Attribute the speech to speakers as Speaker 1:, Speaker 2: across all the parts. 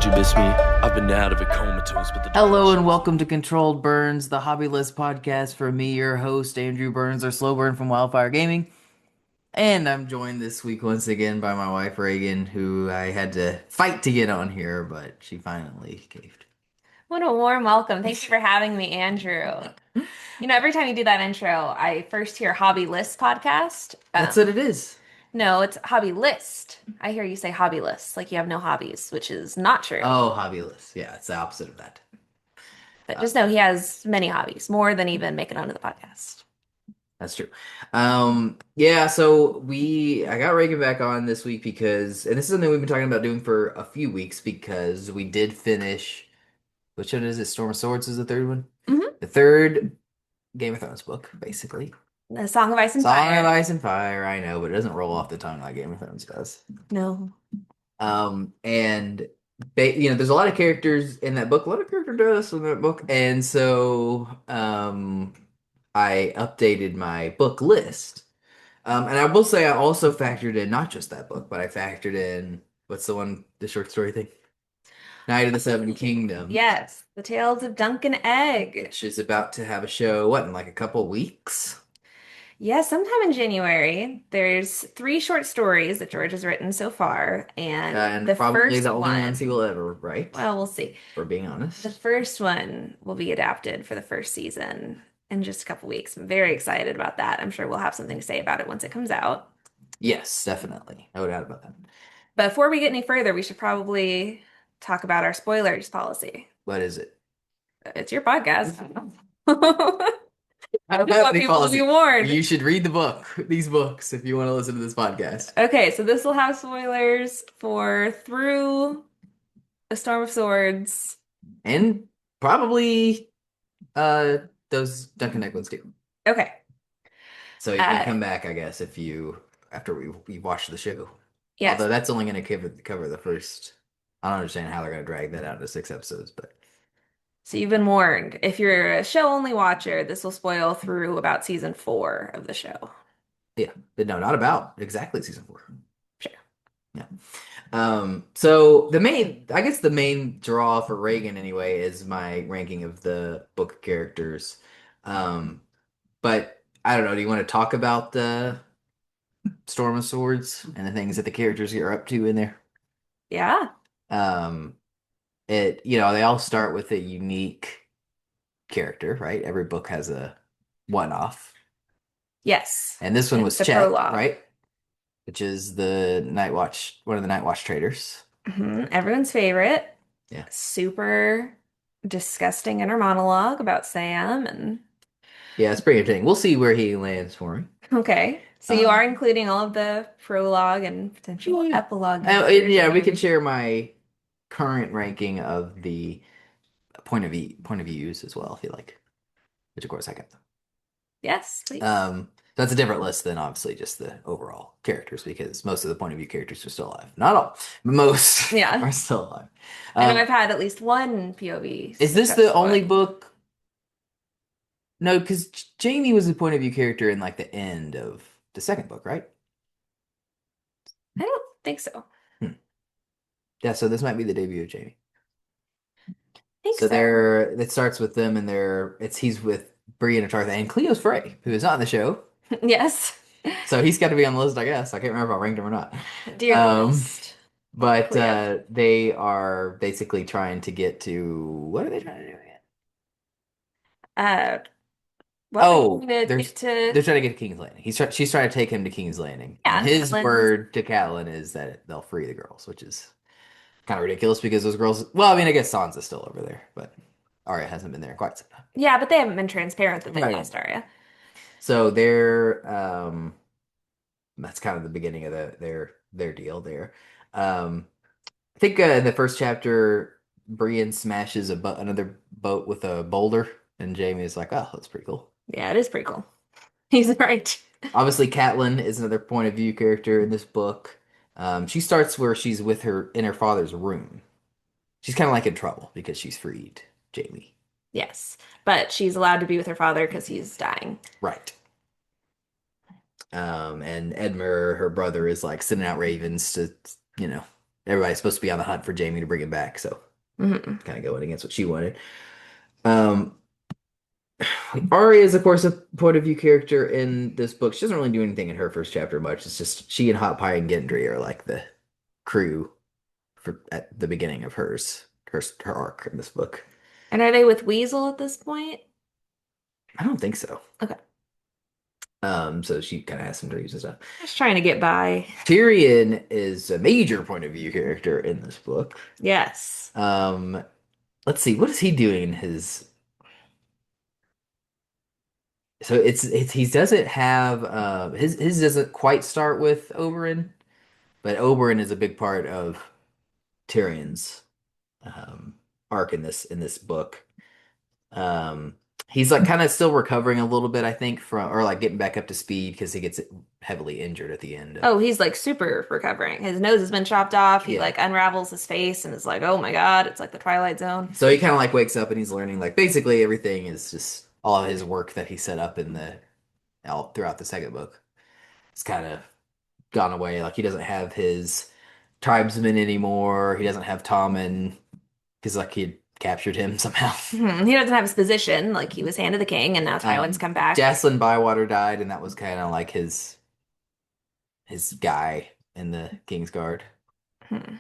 Speaker 1: you miss me? I've been out of a comatose, but the
Speaker 2: Hello and welcome to Controlled Burns, the hobby list podcast for me, your host, Andrew Burns, or Slow Burn from Wildfire Gaming. And I'm joined this week once again by my wife, Reagan, who I had to fight to get on here, but she finally caved.
Speaker 3: What a warm welcome. Thanks for having me, Andrew. Every time you do that intro, I first hear Hobby List podcast.
Speaker 2: That's what it is.
Speaker 3: No, it's Hobby List. I hear you say Hobby List, like you have no hobbies, which is not true.
Speaker 2: Oh, hobby list. Yeah, it's the opposite of that.
Speaker 3: But just know he has many hobbies, more than even making it onto the podcast.
Speaker 2: That's true. Yeah, so I got Reagan back on this week because, and this is something we've been talking about doing for a few weeks because we did finish, which one is it? Storm of Swords is the third one?
Speaker 3: Mhm.
Speaker 2: The third Game of Thrones book, basically.
Speaker 3: The Song of Ice and
Speaker 2: Song
Speaker 3: Fire.
Speaker 2: of Ice and Fire, I know, but it doesn't roll off the tongue like Game of Thrones does.
Speaker 3: No.
Speaker 2: And there's a lot of characters in that book, a lot of character deaths in that book, and so I updated my book list. And I will say I also factored in not just that book, but I factored in what's the one, the short story thing? Night of the Seven Kingdoms.
Speaker 3: Yes, The Tales of Dunk and Egg.
Speaker 2: Which is about to have a show, what, in like a couple weeks?
Speaker 3: Yeah, sometime in January. There's 3 short stories that George has written so far, and
Speaker 2: And
Speaker 3: the
Speaker 2: probably
Speaker 3: first
Speaker 2: the only
Speaker 3: one,
Speaker 2: ones he will ever write,
Speaker 3: well, we'll see.
Speaker 2: for being
Speaker 3: The
Speaker 2: honest.
Speaker 3: first one will be adapted for the first season in just a couple weeks. I'm very excited about that. I'm sure we'll have something to say about it once it comes out.
Speaker 2: Yes, definitely. No doubt about that.
Speaker 3: But before we get any further, we should probably talk about our spoilers policy.
Speaker 2: What is it?
Speaker 3: It's your podcast.
Speaker 2: I don't
Speaker 3: Just
Speaker 2: have
Speaker 3: want
Speaker 2: any
Speaker 3: people to
Speaker 2: policy.
Speaker 3: be warned.
Speaker 2: You should read the book, these books, if you want to listen to this podcast.
Speaker 3: Okay, so this will have spoilers for through A Storm of Swords.
Speaker 2: And probably uh those Duncan Egg ones too.
Speaker 3: Okay.
Speaker 2: So you can
Speaker 3: Uh,
Speaker 2: come back, I guess, if you after we watch the show.
Speaker 3: yes.
Speaker 2: Although that's only going to cover the first. I don't understand how they're going to drag that out into 6 episodes, but
Speaker 3: So you've been warned. If you're a show only watcher, this will spoil through about season 4 of the show.
Speaker 2: yeah, but no, not about exactly season 4.
Speaker 3: Sure.
Speaker 2: Yeah. So I guess the main draw for Reagan anyway is my ranking of the book characters. But I don't know. Do you want to talk about the Storm of Swords and the things that the characters are up to in there?
Speaker 3: Yeah.
Speaker 2: Um, they all start with a unique character, right? Every book has a one-off.
Speaker 3: Yes.
Speaker 2: And this one was
Speaker 3: The
Speaker 2: Chet,
Speaker 3: prologue.
Speaker 2: right? Which is the one of the Night Watch traders.
Speaker 3: Everyone's favorite.
Speaker 2: Yeah.
Speaker 3: Super disgusting inner monologue about Sam and
Speaker 2: Yeah, it's pretty entertaining. We'll see where he lands for me.
Speaker 3: okay. So you are including all of the prologue and potential
Speaker 2: Yeah.
Speaker 3: epilogue.
Speaker 2: Yeah, we can share my current ranking of the point of views as well if you like, which of course I can.
Speaker 3: Yes, please.
Speaker 2: That's a different list than obviously just the overall characters because most of the point of view characters are still alive. Not all, but most
Speaker 3: Yeah.
Speaker 2: are still alive.
Speaker 3: I know I've had at least one POV.
Speaker 2: Is this the only book? No, because Jamie was the point of view character in like the end of the second book, right?
Speaker 3: I don't think so.
Speaker 2: Yeah, so this might be the debut of Jamie.
Speaker 3: Think
Speaker 2: So
Speaker 3: so.
Speaker 2: it starts with them and he's with Brienne of Tarth and Cleo's Frey, who is not in the show.
Speaker 3: Yes.
Speaker 2: So he's got to be on the list, I guess. I can't remember if I ranked him or not.
Speaker 3: Dear list.
Speaker 2: But
Speaker 3: Cleo.
Speaker 2: they are basically trying to get to what are they trying to do again?
Speaker 3: Uh,
Speaker 2: Oh,
Speaker 3: to
Speaker 2: they're
Speaker 3: get to
Speaker 2: trying to get to King's Landing. She's trying to take him to King's Landing, and
Speaker 3: yeah,
Speaker 2: his
Speaker 3: Catelyn's-
Speaker 2: word to Catelyn is that they'll free the girls, which is kind of ridiculous because those girls. Well, I mean, I guess Sansa's still over there, but Arya hasn't been there in quite some time.
Speaker 3: Yeah, but they haven't been transparent that they
Speaker 2: Right.
Speaker 3: lost Arya.
Speaker 2: So they're that's kind of the beginning of their deal there. I think in the first chapter, Brienne smashes another boat with a boulder, and Jamie is like, "Oh, that's pretty cool."
Speaker 3: Yeah, it is pretty cool. He's right.
Speaker 2: Obviously, Catelyn is another point of view character in this book. She starts where she's with her in her father's room. She's kind of like in trouble because she's freed Jamie.
Speaker 3: Yes, but she's allowed to be with her father because he's dying.
Speaker 2: Right. And Edmure, her brother, is like sending out ravens to, everybody's supposed to be on the hunt for Jamie to bring him back, so
Speaker 3: Hmm.
Speaker 2: kind of going against what she wanted. Um, Arya is, of course, a point of view character in this book. She doesn't really do anything in her first chapter much. It's just she and Hot Pie and Gendry are like the crew for at the beginning of her arc in this book.
Speaker 3: And are they with Weasel at this point?
Speaker 2: I don't think so.
Speaker 3: Okay.
Speaker 2: So she kind of has some dreams and stuff.
Speaker 3: Just trying to get by.
Speaker 2: Tyrion is a major point of view character in this book.
Speaker 3: Yes.
Speaker 2: Let's see, what is he doing in his? So it's he doesn't have his doesn't quite start with Oberyn, but Oberyn is a big part of Tyrion's arc in this book. Um, he's like kind of still recovering a little bit, I think, from or like getting back up to speed because he gets heavily injured at the end.
Speaker 3: Oh, he's like super recovering. His nose has been chopped off. He
Speaker 2: Yeah.
Speaker 3: like unravels his face and is like, oh my God, it's like the Twilight Zone.
Speaker 2: So he kind of like wakes up and he's learning like basically everything is just all of his work that he set up in the all throughout the second book. It's kind of gone away. Like he doesn't have his tribesmen anymore. He doesn't have Tommen because like he had captured him somehow.
Speaker 3: He doesn't have his position. Like he was Hand of the King and now Tywin's come back.
Speaker 2: Jacelyn Bywater died, and that was kind of like his guy in the King's Guard.
Speaker 3: Hmm.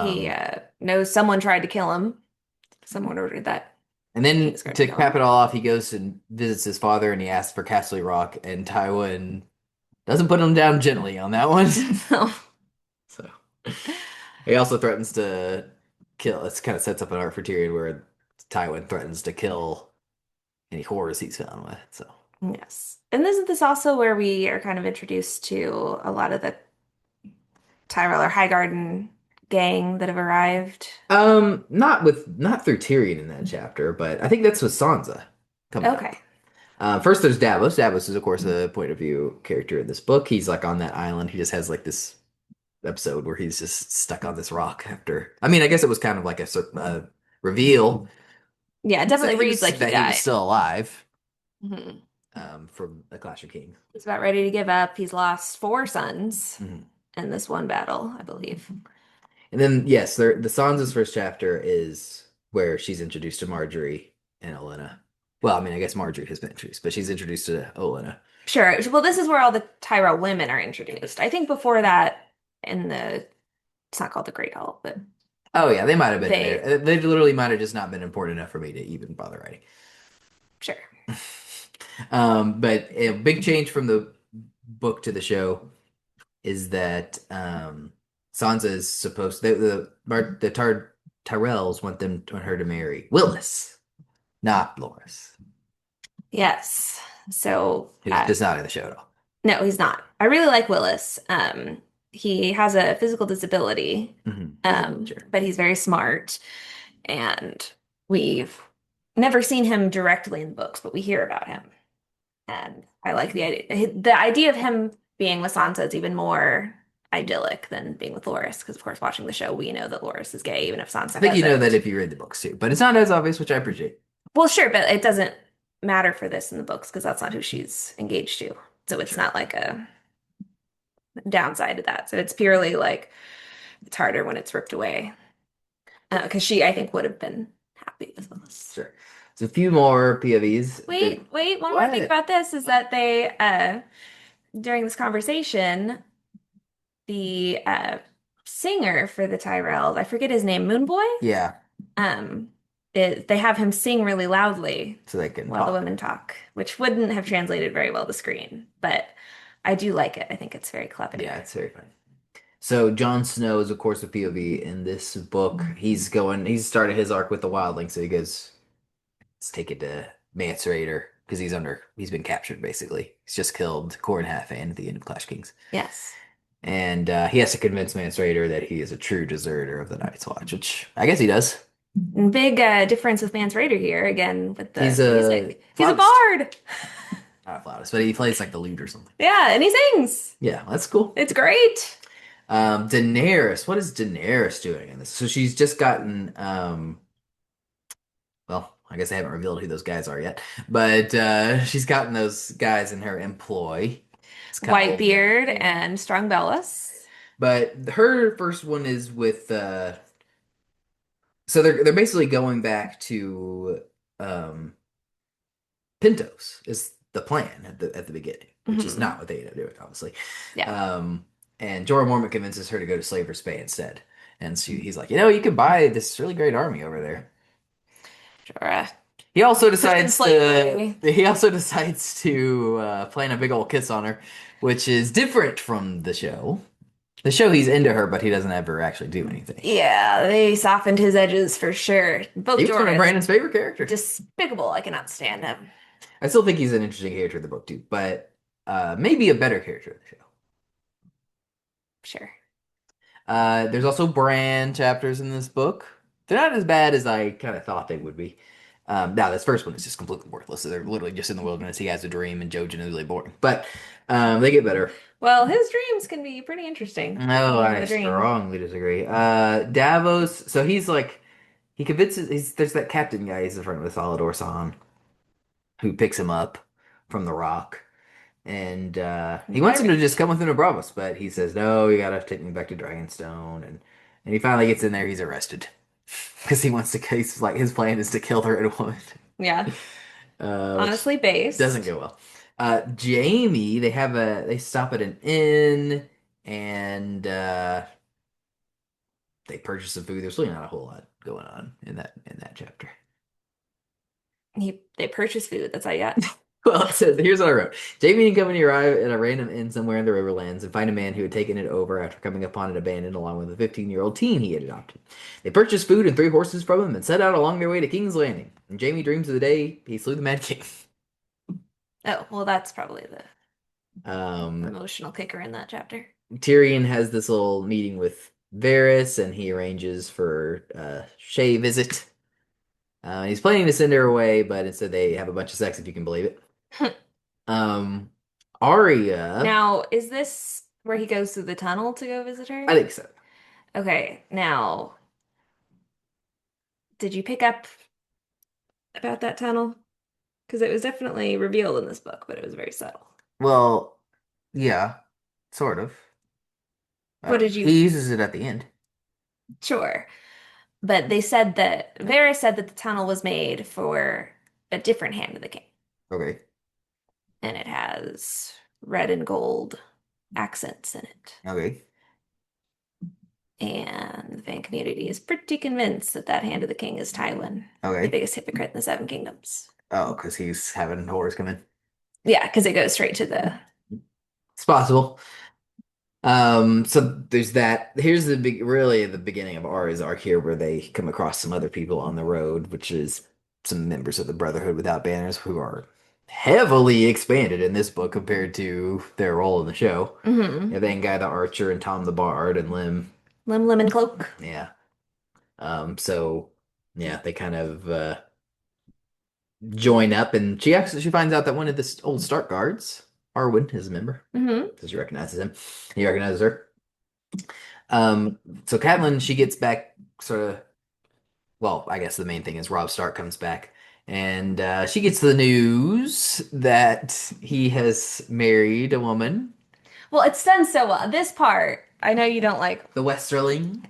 Speaker 3: He
Speaker 2: Um,
Speaker 3: knows someone tried to kill him. Someone ordered that.
Speaker 2: and then
Speaker 3: King's Guard
Speaker 2: to
Speaker 3: kill
Speaker 2: cap
Speaker 3: him.
Speaker 2: it all off, he goes and visits his father, and he asks for Castle Rock, and Tywin doesn't put him down gently on that one. So he also threatens to kill. This kind of sets up an arc for Tyrion where Tywin threatens to kill any horrors he's found with. So
Speaker 3: Yes. And isn't this also where we are kind of introduced to a lot of the Tyrell or Highgarden gang that have arrived?
Speaker 2: not through Tyrion in that chapter, but I think that's with Sansa coming up.
Speaker 3: Okay.
Speaker 2: First, there's Davos. Davos is, of course, a point of view character in this book. He's like on that island. He just has like this episode where he's just stuck on this rock after. I mean, I guess it was kind of like a reveal.
Speaker 3: Yeah, it definitely
Speaker 2: That he
Speaker 3: reads
Speaker 2: was-
Speaker 3: like he
Speaker 2: that he
Speaker 3: died.
Speaker 2: was still alive
Speaker 3: Mhm.
Speaker 2: from the Clash of Kings.
Speaker 3: He's about ready to give up. He's lost four sons
Speaker 2: Mhm.
Speaker 3: in this one battle, I believe.
Speaker 2: And then, yes, the Sansa's first chapter is where she's introduced to Marjorie and Olenna. Well, I mean, I guess Marjorie has been introduced, but she's introduced to Olenna.
Speaker 3: Sure. Well, this is where all the Tyrell women are introduced. I think before that, in the it's not called the Great Hall, but
Speaker 2: Oh yeah, they might have been
Speaker 3: They-
Speaker 2: there. They literally might have just not been important enough for me to even bother writing.
Speaker 3: sure.
Speaker 2: But a big change from the book to the show is that Sansa is supposed the Tyrells want her to marry Willis, not Loras,
Speaker 3: Yes. So
Speaker 2: who's just not in the show at all.
Speaker 3: no, he's not. I really like Willis. He has a physical disability,
Speaker 2: Sure.
Speaker 3: but he's very smart, and we've never seen him directly in the books, but we hear about him. And I like the idea. The idea of him being with Sansa is even more idyllic than being with Loras, because of course, watching the show, we know that Loras is gay, even if Sansa
Speaker 2: I think you know
Speaker 3: doesn't.
Speaker 2: that if you read the books too, but it's not as obvious, which I appreciate.
Speaker 3: Well, sure, but it doesn't matter for this in the books because that's not who she's engaged to. So it's not like a downside to that. So it's purely like it's harder when it's ripped away. Because she, I think, would have been happy with Willis.
Speaker 2: Sure. So a few more POVs.
Speaker 3: Wait, one more thing
Speaker 2: What?
Speaker 3: about this is that they, during this conversation, the singer for the Tyrells, I forget his name, Moonboy,
Speaker 2: Yeah,
Speaker 3: they have him sing really loudly
Speaker 2: so they can
Speaker 3: while the
Speaker 2: talk.
Speaker 3: women talk, which wouldn't have translated very well to screen, but I do like it. I think it's very clever.
Speaker 2: Yeah, it's very fun. So Jon Snow is of course a POV in this book. He's started his arc with the wildling, so he goes, let's take it to Mance Rayder because he's been captured basically. He's just killed Qhorin Halfhand at the end of Clash of Kings.
Speaker 3: Yes.
Speaker 2: And he has to convince Mance Rayder that he is a true deserter of the Night's Watch, which I guess he does.
Speaker 3: And big difference with Mance Rayder here again with the
Speaker 2: He's a
Speaker 3: music. He's a
Speaker 2: flautist.
Speaker 3: bard.
Speaker 2: Not a flautist, but he plays like the lute or something.
Speaker 3: Yeah, and he sings.
Speaker 2: Yeah, that's cool.
Speaker 3: It's great.
Speaker 2: Daenerys, what is Daenerys doing in this? So she's just gotten well, I guess I haven't revealed who those guys are yet, but she's gotten those guys in her employ. It's kind of-
Speaker 3: Whitebeard and Strong Bellis.
Speaker 2: But her first one is with so they're basically going back to um Pintos is the plan at the beginning, which is
Speaker 3: Mhm.
Speaker 2: not what they end up doing, obviously.
Speaker 3: Yeah,
Speaker 2: Um, and Jorah Mormont convinces her to go to Slaver's Bay instead. And he's like, you can buy this really great army over there.
Speaker 3: sure.
Speaker 2: He also
Speaker 3: Christian
Speaker 2: decides to
Speaker 3: slavery.
Speaker 2: he also decides to plan a big old kiss on her, which is different from the show. The show he's into her, but he doesn't ever actually do anything.
Speaker 3: Yeah, they softened his edges for sure.
Speaker 2: He
Speaker 3: Both
Speaker 2: was one of
Speaker 3: Jorahs
Speaker 2: Brandon's favorite characters.
Speaker 3: despicable. I cannot stand him.
Speaker 2: I still think he's an interesting character in the book too, but maybe a better character in the show.
Speaker 3: Sure.
Speaker 2: There's also Bran chapters in this book. They're not as bad as I kind of thought they would be. Now, this first one is just completely worthless. They're literally just in the wilderness. He has a dream, and Jojen is really boring. But they get better.
Speaker 3: Well, his dreams can be pretty interesting.
Speaker 2: No,
Speaker 3: Speaking of
Speaker 2: I
Speaker 3: the dream.
Speaker 2: strongly disagree. Davos, so he's like, he convinces, there's that captain guy he's in front of the Solid Orson who picks him up from the rock. And
Speaker 3: You
Speaker 2: he wants
Speaker 3: better
Speaker 2: him to
Speaker 3: be.
Speaker 2: just come with him to Bravos, but he says, no, you gotta take me back to Dragonstone. And he finally gets in there, he's arrested. Because he wants to, he's like, his plan is to kill the Red Woman.
Speaker 3: Yeah,
Speaker 2: Which
Speaker 3: honestly
Speaker 2: doesn't
Speaker 3: based.
Speaker 2: go well. Jamie, they stop at an inn and they purchase some food. There's really not a whole lot going on in that chapter.
Speaker 3: They purchase food. That's all you got.
Speaker 2: Well, it says, here's what I wrote. Jamie and company arrive at a random inn somewhere in the Riverlands and find a man who had taken it over after coming upon it abandoned along with a 15-year-old teen he had adopted. They purchase food and 3 horses from him and set out along their way to King's Landing. And Jamie dreams of the day he slew the Mad King.
Speaker 3: Oh, well, that's probably the
Speaker 2: Um,
Speaker 3: emotional kicker in that chapter.
Speaker 2: Tyrion has this little meeting with Varys and he arranges for a Shay visit. He's planning to send her away, but instead they have a bunch of sex, if you can believe it. Um, Arya,
Speaker 3: Now, is this where he goes through the tunnel to go visit her?
Speaker 2: I think so.
Speaker 3: Okay, now, did you pick up about that tunnel? Because it was definitely revealed in this book, but it was very subtle.
Speaker 2: Well, yeah, sort of.
Speaker 3: What did you?
Speaker 2: He uses it at the end.
Speaker 3: Sure. But they said that Varys said that the tunnel was made for a different hand of the king,
Speaker 2: Okay,
Speaker 3: and it has red and gold accents in it.
Speaker 2: okay,
Speaker 3: And the fan community is pretty convinced that that hand of the king is Tywin, the
Speaker 2: okay.
Speaker 3: biggest hypocrite in the Seven Kingdoms.
Speaker 2: Oh, because he's having horrors come in.
Speaker 3: Yeah, because it goes straight to the.
Speaker 2: It's possible. So there's that. Here's really the beginning of Arya's arc here, where they come across some other people on the road, which is some members of the Brotherhood Without Banners who are heavily expanded in this book compared to their role in the show.
Speaker 3: Mhm.
Speaker 2: Yeah, then Guy the Archer and Tom the Bard and Lim.
Speaker 3: Lim Lemon Cloak.
Speaker 2: Yeah. So yeah, they kind of join up, and she finds out that one of the old Stark guards, Arwen, is a member.
Speaker 3: Hmm.
Speaker 2: So she recognizes him. He recognizes her. So Catelyn, she gets back sort of, well, I guess the main thing is Robb Stark comes back and she gets the news that he has married a woman,
Speaker 3: Well, it's done so well. This part, I know you don't like.
Speaker 2: the Westerling.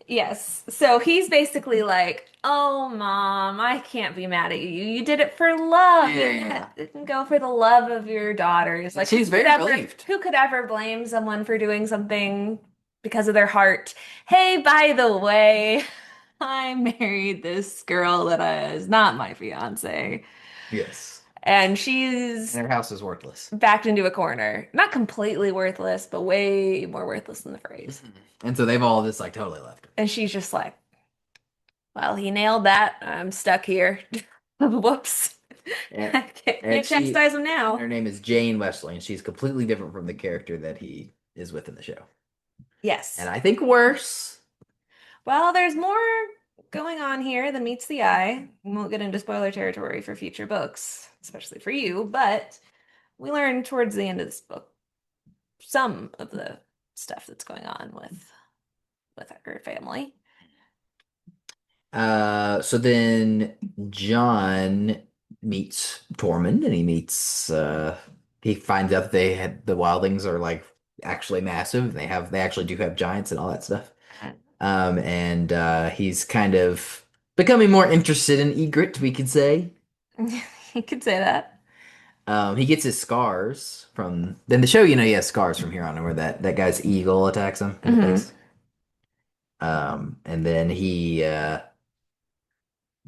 Speaker 3: Yes. So he's basically like, "Oh, mom, I can't be mad at you. You did it for love.
Speaker 2: Yeah.
Speaker 3: You didn't go for the love of your daughters." Like,
Speaker 2: She's very relieved.
Speaker 3: who could ever blame someone for doing something because of their heart? Hey, by the way, I married this girl that is not my fiance,
Speaker 2: Yes.
Speaker 3: and
Speaker 2: And
Speaker 3: she's
Speaker 2: their house is worthless.
Speaker 3: backed into a corner. Not completely worthless, but way more worthless than the phrase.
Speaker 2: And so they've all just like totally left her.
Speaker 3: And she's just like, well, he nailed that. I'm stuck here. Whoops.
Speaker 2: And,
Speaker 3: I can't
Speaker 2: and she,
Speaker 3: chastise him now.
Speaker 2: her name is Jane Westerling, and she's completely different from the character that he is with in the show.
Speaker 3: Yes.
Speaker 2: And I think worse.
Speaker 3: Well, there's more going on here than meets the eye. We won't get into spoiler territory for future books, especially for you, but we learn towards the end of this book some of the stuff that's going on with her family.
Speaker 2: So then John meets Tormund and he finds out that the wildlings are like actually massive. They actually do have giants and all that stuff. And he's kind of becoming more interested in Egret, we could say.
Speaker 3: You could say that.
Speaker 2: He gets his scars from then the show, he has scars from here on where that guy's eagle attacks him in the
Speaker 3: Hmm.
Speaker 2: face. And then he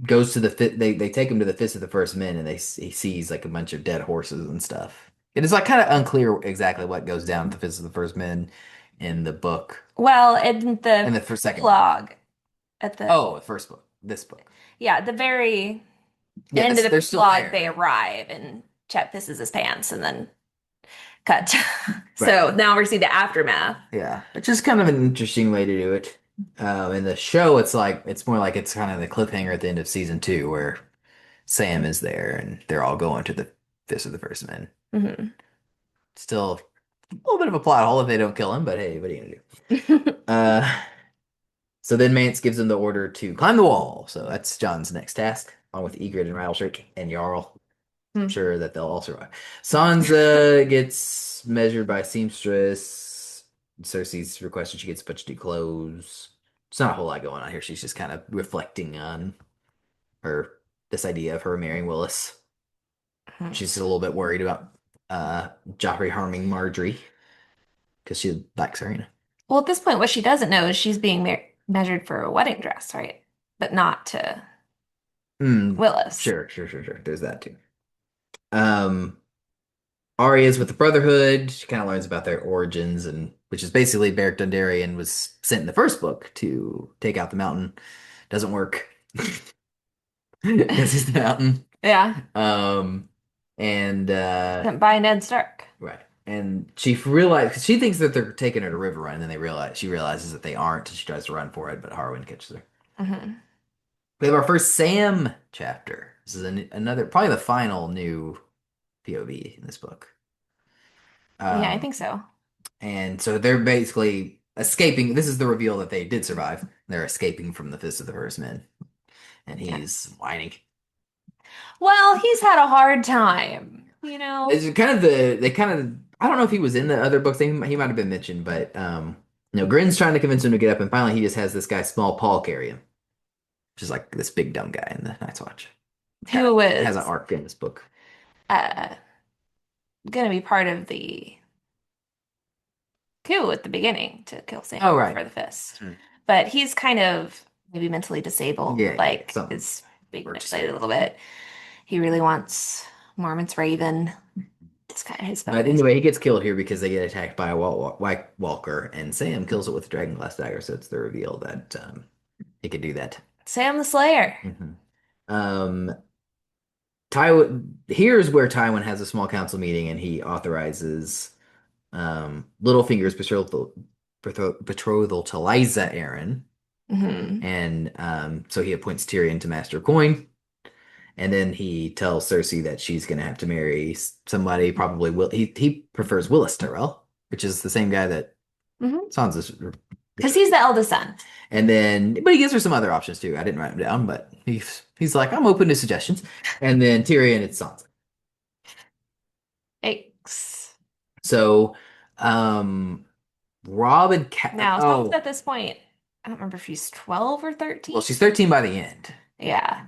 Speaker 2: goes to they take him to the Fist of the First Men and he sees like a bunch of dead horses and stuff. It is like kind of unclear exactly what goes down at the Fist of the First Men in the book.
Speaker 3: Well, in
Speaker 2: In
Speaker 3: the
Speaker 2: the first second book.
Speaker 3: prologue at the
Speaker 2: Oh, the first book. This book.
Speaker 3: yeah, at the very end of
Speaker 2: Yes,
Speaker 3: the
Speaker 2: they're still
Speaker 3: prologue,
Speaker 2: there.
Speaker 3: they arrive and Chet pisses his pants and then cut.
Speaker 2: Right.
Speaker 3: So now we're seeing the aftermath.
Speaker 2: Yeah, it's just kind of an interesting way to do it. In the show, it's more like it's kind of the cliffhanger at the end of season 2 where Sam is there and they're all going to the Fist of the First Men.
Speaker 3: Hmm.
Speaker 2: Still a little bit of a plot hole if they don't kill him, but hey, what are you gonna do? So then Mance gives him the order to climb the wall. So that's John's next task, along with Egret and Rattleshake and Jarl. I'm sure that they'll all survive. Sansa gets measured by seamstress. Cersei's requested she gets a bunch of new clothes. It's not a whole lot going on here. She's just kind of reflecting on this idea of her marrying Willis. She's a little bit worried about Joffrey harming Marjorie because she likes her,
Speaker 3: Well, at this point, what she doesn't know is she's being measured for a wedding dress, right? But not to Willis.
Speaker 2: Sure. There's that too. Arya's with the Brotherhood. She kind of learns about their origins, and which is basically Beric Dondarrion was sent in the first book to take out the mountain. Doesn't work because he's the mountain.
Speaker 3: Yeah.
Speaker 2: And
Speaker 3: Sent by Ned Stark.
Speaker 2: right, and she realized 'cause she thinks that they're taking her to River Run, and then she realizes that they aren't, and she tries to run for it, but Harwin catches her.
Speaker 3: Hmm.
Speaker 2: We have our first Sam chapter. This is another, probably the final new POV in this book.
Speaker 3: Yeah, I think so.
Speaker 2: And so they're basically escaping. This is the reveal that they did survive. They're escaping from the Fist of the First Men. And he's whining.
Speaker 3: Well, he's had a hard time, you know.
Speaker 2: It's kind of I don't know if he was in the other books. He might have been mentioned, but Grin's trying to convince him to get up, and finally he just has this guy, Small Paul, carry him. Which is like this big dumb guy in the Night's Watch.
Speaker 3: Who
Speaker 2: It has an
Speaker 3: was
Speaker 2: arc in this book.
Speaker 3: Gonna be part of the coup at the beginning to kill Sam
Speaker 2: Oh, right.
Speaker 3: for the fist.
Speaker 2: Hmm.
Speaker 3: But he's kind of maybe mentally disabled,
Speaker 2: Yeah,
Speaker 3: like
Speaker 2: something.
Speaker 3: is being
Speaker 2: Or
Speaker 3: manipulated a little bit. He really wants Mormont's Raven. It's kind of his
Speaker 2: But
Speaker 3: focus.
Speaker 2: anyway, he gets killed here because they get attacked by a White Walker, and Sam kills it with a dragonglass dagger. So it's the reveal that he can do that.
Speaker 3: Sam the Slayer.
Speaker 2: Um, here's where Tywin has a small council meeting, and he authorizes Littlefinger's betrothal to Lysa Arryn,
Speaker 3: Hmm.
Speaker 2: and so he appoints Tyrion to Master of Coin. And then he tells Cersei that she's going to have to marry somebody, probably he prefers Willis Tyrell, which is the same guy that Sansa's.
Speaker 3: Because he's the eldest son.
Speaker 2: And then, but he gives her some other options too. I didn't write them down, but he's like, I'm open to suggestions. And then Tyrion, it's Sansa.
Speaker 3: Yikes.
Speaker 2: So, Rob and
Speaker 3: Now, Sansa at this point, I don't remember if she's 12 or 13.
Speaker 2: Well, she's 13 by the end.
Speaker 3: Yeah.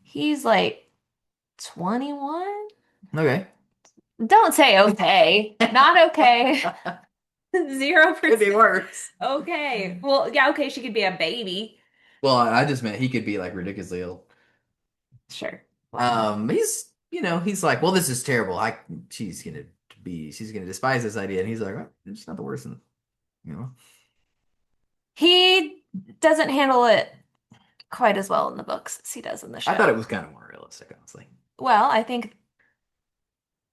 Speaker 3: He's like 21.
Speaker 2: Okay.
Speaker 3: Don't say okay. Not okay. 0%.
Speaker 2: Could be worse.
Speaker 3: Okay. Well, yeah, okay, she could be a baby.
Speaker 2: Well, I just meant he could be like ridiculously ill.
Speaker 3: Sure.
Speaker 2: He's like, well, this is terrible. She's gonna despise this idea, and he's like, oh, it's not the worst,
Speaker 3: He doesn't handle it quite as well in the books as he does in the show.
Speaker 2: I thought it was kind of more realistic, honestly.
Speaker 3: Well, I think,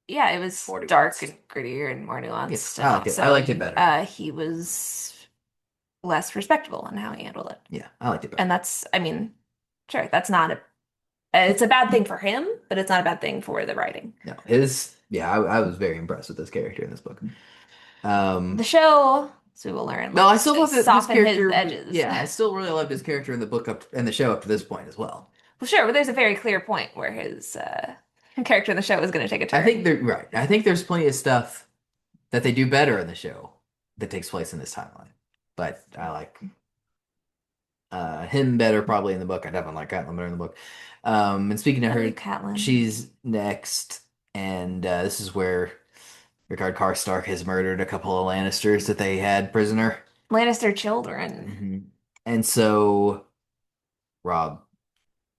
Speaker 3: yeah, it was
Speaker 2: More
Speaker 3: dark
Speaker 2: nuanced.
Speaker 3: and grittier and more nuanced.
Speaker 2: Yes,
Speaker 3: and
Speaker 2: I like it.
Speaker 3: also,
Speaker 2: I liked it better.
Speaker 3: He was less respectable in how he handled it.
Speaker 2: Yeah, I liked it better.
Speaker 3: And that's, I mean, sure, that's not it's a bad thing for him, but it's not a bad thing for the writing.
Speaker 2: No, it is. Yeah, I was very impressed with this character in this book.
Speaker 3: The show, so we will learn.
Speaker 2: No, I still thought that this
Speaker 3: soften
Speaker 2: character.
Speaker 3: his edges.
Speaker 2: Yeah, I still really loved his character in the book and the show up to this point as well.
Speaker 3: Well, sure, but there's a very clear point where his character in the show is going to take a turn.
Speaker 2: I think they're right. I think there's plenty of stuff that they do better in the show that takes place in this timeline. But I like him better probably in the book. I definitely like Catelyn better in the book. And speaking of
Speaker 3: I
Speaker 2: her,
Speaker 3: like Catelyn.
Speaker 2: she's next, and this is where Rickard Karstark has murdered a couple of Lannisters that they had prisoner.
Speaker 3: Lannister children.
Speaker 2: And so Rob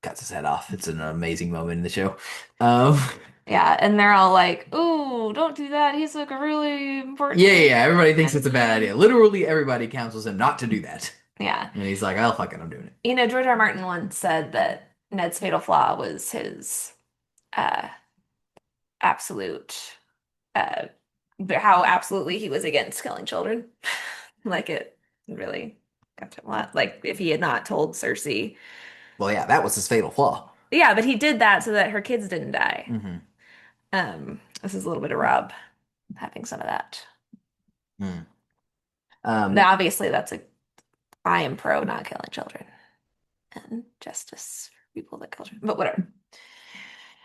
Speaker 2: cuts his head off. It's an amazing moment in the show. Um,
Speaker 3: Yeah, and they're all like, "Ooh, don't do that. He's like a really important."
Speaker 2: yeah. Everybody thinks it's a bad idea. Literally, everybody counsels him not to do that.
Speaker 3: Yeah.
Speaker 2: And he's like, "Oh, fuck it, I'm doing it."
Speaker 3: You know, George R. R. Martin once said that Ned's fatal flaw was his uh absolute uh how absolutely he was against killing children. Like it really got to a lot. Like if he had not told Cersei.
Speaker 2: Well, yeah, that was his fatal flaw.
Speaker 3: Yeah, but he did that so that her kids didn't die.
Speaker 2: Mm-hmm.
Speaker 3: This is a little bit of Rob having some of that.
Speaker 2: Mm.
Speaker 3: Now, obviously, I am pro not killing children and justice for people that kill children, but whatever.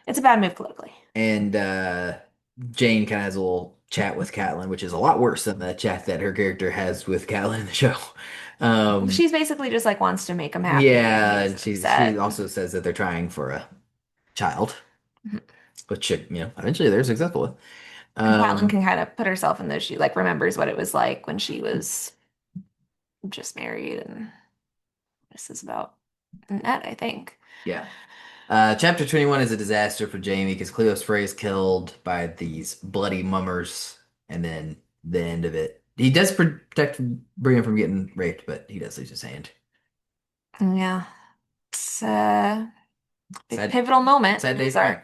Speaker 3: It's a bad move politically.
Speaker 2: And Jane kind of has a little chat with Catelyn, which is a lot worse than the chat that her character has with Catelyn in the show.
Speaker 3: She's basically just like wants to make him happy.
Speaker 2: Yeah,
Speaker 3: And
Speaker 2: and she
Speaker 3: upset.
Speaker 2: also says that they're trying for a child,
Speaker 3: Mhm.
Speaker 2: which eventually they're successful with.
Speaker 3: And Catelyn can kind of put herself in those shoes, like remembers what it was like when she was just married, and this is about Ned, I think.
Speaker 2: Yeah. Chapter 21 is a disaster for Jaime because Cleo's Frey is killed by these bloody mummers, and then the end of it. He does protect Brienne from getting raped, but he does lose his hand.
Speaker 3: Yeah. It's a big
Speaker 2: Sad,
Speaker 3: pivotal moment
Speaker 2: sad
Speaker 3: in
Speaker 2: day
Speaker 3: his
Speaker 2: for him.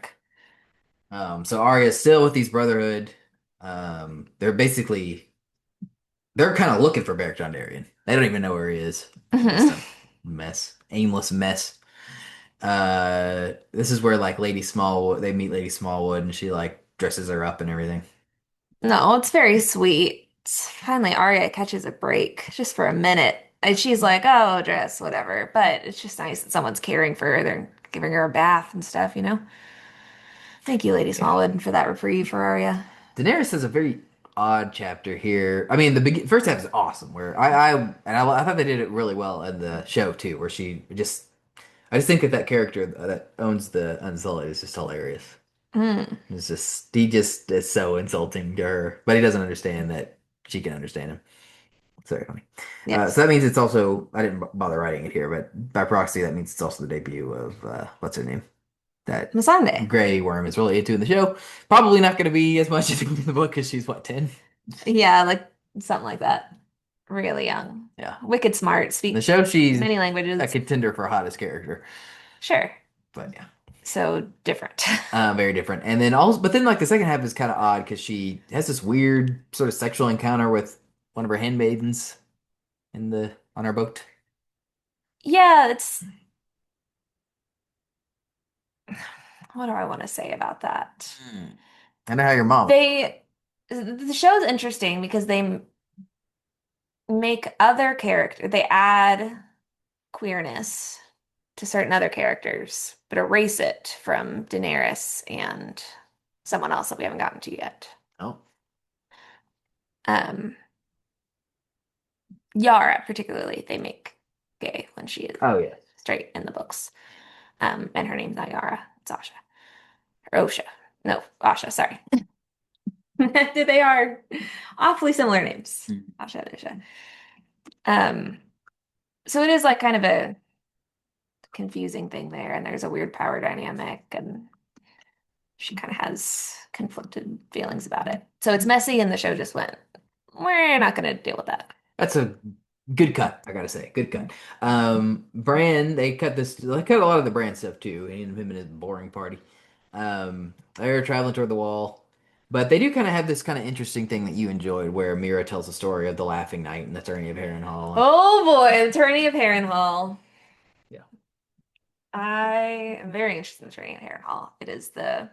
Speaker 3: arc.
Speaker 2: So Arya's still with these Brotherhood. They're kind of looking for Beric Dondarrion. They don't even know where he is. Just a mess, aimless mess. This is where like Lady Smallwood, they meet Lady Smallwood, and she like dresses her up and everything.
Speaker 3: No, it's very sweet. Finally, Arya catches a break just for a minute. And she's like, oh, dress, whatever. But it's just nice that someone's caring for her. They're giving her a bath and stuff, you know? Thank you, Lady
Speaker 2: Yeah.
Speaker 3: Smallwood, for that reprieve for Arya.
Speaker 2: Daenerys has a very odd chapter here. I mean, the first half is awesome, where I thought they did it really well in the show too, where I just think that character that owns the Unsullied is just hilarious.
Speaker 3: Mm,
Speaker 2: He just is so insulting to her, but he doesn't understand that she can understand him. It's very funny.
Speaker 3: yes.
Speaker 2: So that means it's also, I didn't bother writing it here, but by proxy, that means it's also the debut of, what's her name? That
Speaker 3: Missandei.
Speaker 2: Grey Worm is related to in the show. Probably not going to be as much as in the book because she's, what, 10?
Speaker 3: Yeah, like something like that. Really young.
Speaker 2: Yeah.
Speaker 3: Wicked smart.
Speaker 2: In
Speaker 3: Speaks
Speaker 2: the show, she's
Speaker 3: many languages.
Speaker 2: a contender for hottest character.
Speaker 3: Sure.
Speaker 2: But yeah.
Speaker 3: So different.
Speaker 2: Very different. And then also, but then like the second half is kind of odd because she has this weird sort of sexual encounter with one of her handmaidens on her boat.
Speaker 3: Yeah, it's what do I want to say about that?
Speaker 2: I know how your mom.
Speaker 3: The show's interesting because they make they add queerness to certain other characters, but erase it from Daenerys and someone else that we haven't gotten to yet.
Speaker 2: Oh.
Speaker 3: Um, Yara, particularly, they make gay when she is
Speaker 2: Oh yeah.
Speaker 3: straight in the books. And her name's not Yara, it's Asha. Or Osha. No, Asha, sorry. They are awfully similar names. Asha and Osha. So it is like kind of a confusing thing there, and there's a weird power dynamic, and she kind of has conflicted feelings about it. So it's messy, and the show just went, we're not going to deal with that.
Speaker 2: That's a good cut, I gotta say. Good cut. Bran, they cut a lot of the Bran stuff too, him and his boring party. They're traveling toward the wall. But they do kind of have this kind of interesting thing that you enjoyed where Mira tells the story of the Laughing Knight and the Tourney of Harrenhal.
Speaker 3: Oh boy, the Tourney of Harrenhal.
Speaker 2: Yeah.
Speaker 3: I am very interested in the Tourney of Harrenhal. It is the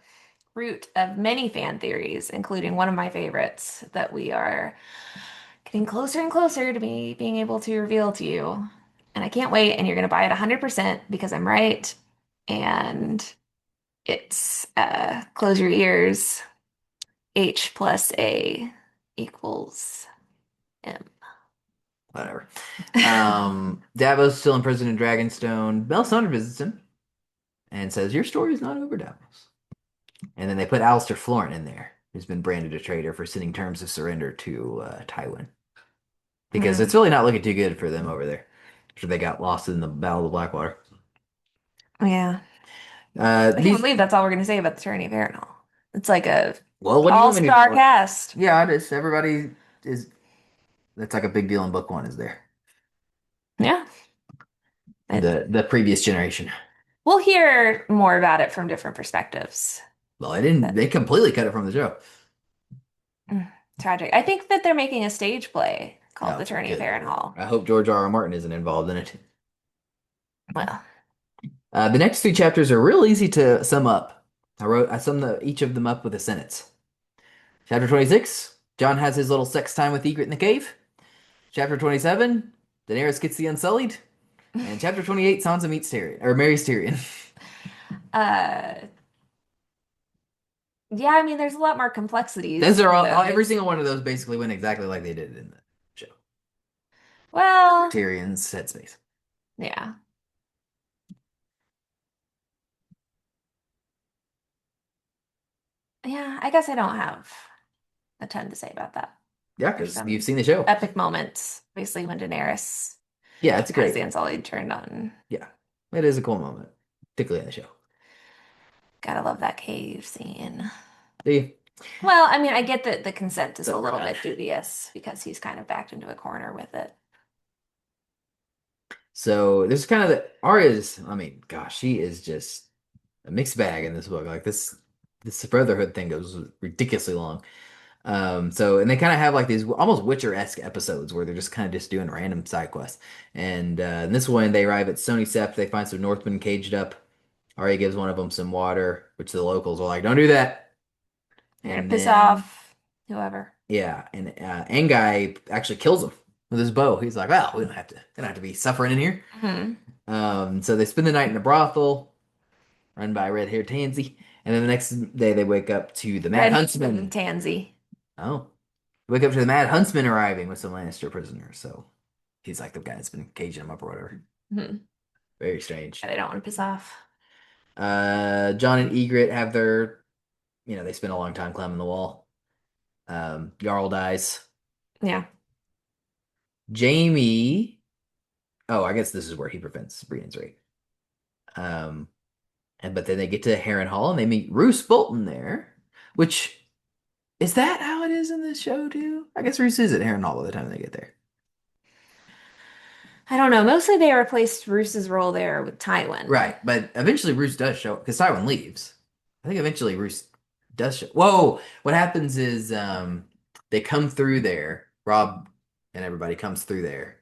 Speaker 3: root of many fan theories, including one of my favorites that we are getting closer and closer to me being able to reveal to you. And I can't wait, and you're going to buy it 100% because I'm right. And it's close your ears, H plus A equals M.
Speaker 2: Whatever. Davos still in prison in Dragonstone. Melisandre visits him and says, "Your story is not over, Davos." And then they put Alistair Florent in there, who's been branded a traitor for sending terms of surrender to Tywin. Because it's really not looking too good for them over there. After they got lost in the Battle of the Blackwater.
Speaker 3: Yeah. I can't believe that's all we're going to say about the Tourney of Harrenhal. It's like a
Speaker 2: well, what do you mean?
Speaker 3: all-star cast.
Speaker 2: Yeah, just everybody is. That's like a big deal in book one. Is there
Speaker 3: Yeah.
Speaker 2: the previous generation?
Speaker 3: We'll hear more about it from different perspectives.
Speaker 2: Well, I didn't. They completely cut it from the show.
Speaker 3: Tragic. I think that they're making a stage play called
Speaker 2: Oh,
Speaker 3: The Tourney of
Speaker 2: good.
Speaker 3: Harrenhal.
Speaker 2: I hope George R. R. Martin isn't involved in it.
Speaker 3: Well,
Speaker 2: The next 3 chapters are real easy to sum up. I summed each of them up with a sentence. Chapter 26, Jon has his little sex time with Ygritte in the cave. Chapter 27, Daenerys gets the Unsullied. And chapter 28, Sansa meets Tyrion, or marries Tyrion.
Speaker 3: yeah, I mean, there's a lot more complexities.
Speaker 2: Those are every single one of those basically went exactly like they did in the show.
Speaker 3: Well,
Speaker 2: Tyrion's headspace.
Speaker 3: yeah. Yeah, I guess I don't have a ton to say about that.
Speaker 2: Yeah, because you've seen the show.
Speaker 3: Epic moments, obviously, when Daenerys
Speaker 2: Yeah, it's
Speaker 3: has
Speaker 2: great.
Speaker 3: the Unsullied turned on.
Speaker 2: Yeah, it is a cool moment, particularly in the show.
Speaker 3: Gotta love that cave scene.
Speaker 2: Do you?
Speaker 3: Well, I mean, I get that the consent is a little
Speaker 2: bad.
Speaker 3: bit dubious because he's kind of backed into a corner with it.
Speaker 2: So this is kind of the Arya's. I mean, gosh, she is just a mixed bag in this book. Like this Brotherhood thing goes ridiculously long. So and they kind of have like these almost Witcher-esque episodes where they're just kind of just doing random side quests. And in this one, they arrive at Stony Sept. They find some Northmen caged up. Arya gives one of them some water, which the locals are like, "Don't do that."
Speaker 3: And piss off whoever.
Speaker 2: Yeah, and Anguy actually kills him with his bow. He's like, "Well, we don't have to be suffering in here." So they spend the night in a brothel run by a red-haired Tansy, and then the next day they wake up to the Mad Huntsman.
Speaker 3: Tansy.
Speaker 2: Oh, wake up to the Mad Huntsman arriving with some Lannister prisoners. So he's like the guy that's been caging him up or whatever. Very strange.
Speaker 3: Yeah, they don't want to piss off.
Speaker 2: Jon and Ygritte have their, they spend a long time climbing the wall. Jarl dies.
Speaker 3: Yeah.
Speaker 2: Jaime. Oh, I guess this is where he prevents Brienne's rape. But then they get to Harrenhal and they meet Roose Bolton there, which is that how it is in this show too? I guess Roose is at Harrenhal by the time they get there.
Speaker 3: I don't know. Mostly they replaced Roose's role there with Tywin.
Speaker 2: Right, but eventually Roose does show up because Tywin leaves. I think eventually Roose does show. Whoa! What happens is they come through there. Robb and everybody comes through there,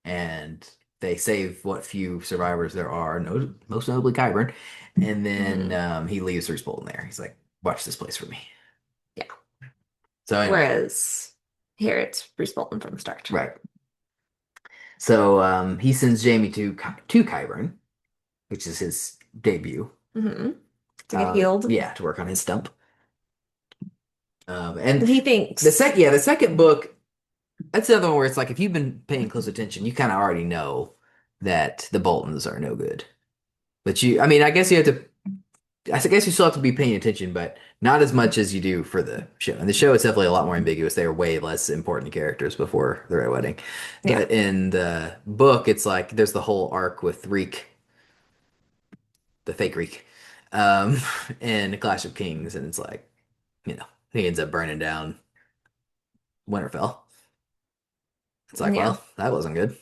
Speaker 2: and they save what few survivors there are, most notably Qyburn. And then he leaves Roose Bolton there. He's like, "Watch this place for me."
Speaker 3: Yeah.
Speaker 2: So anyway.
Speaker 3: Whereas here it's Roose Bolton from the start.
Speaker 2: Right. So he sends Jaime to Qyburn, which is his debut.
Speaker 3: To get healed.
Speaker 2: Yeah, to work on his stump. And
Speaker 3: he thinks
Speaker 2: the second book, that's the other one where it's like if you've been paying close attention, you kind of already know that the Boltons are no good. But I guess you still have to be paying attention, but not as much as you do for the show. And the show is definitely a lot more ambiguous. They are way less important characters before the Red Wedding.
Speaker 3: Yeah.
Speaker 2: But in the book, it's like there's the whole arc with Reek, the fake Reek, and Clash of Kings, and it's like, he ends up burning down Winterfell. It's like, well, that wasn't good.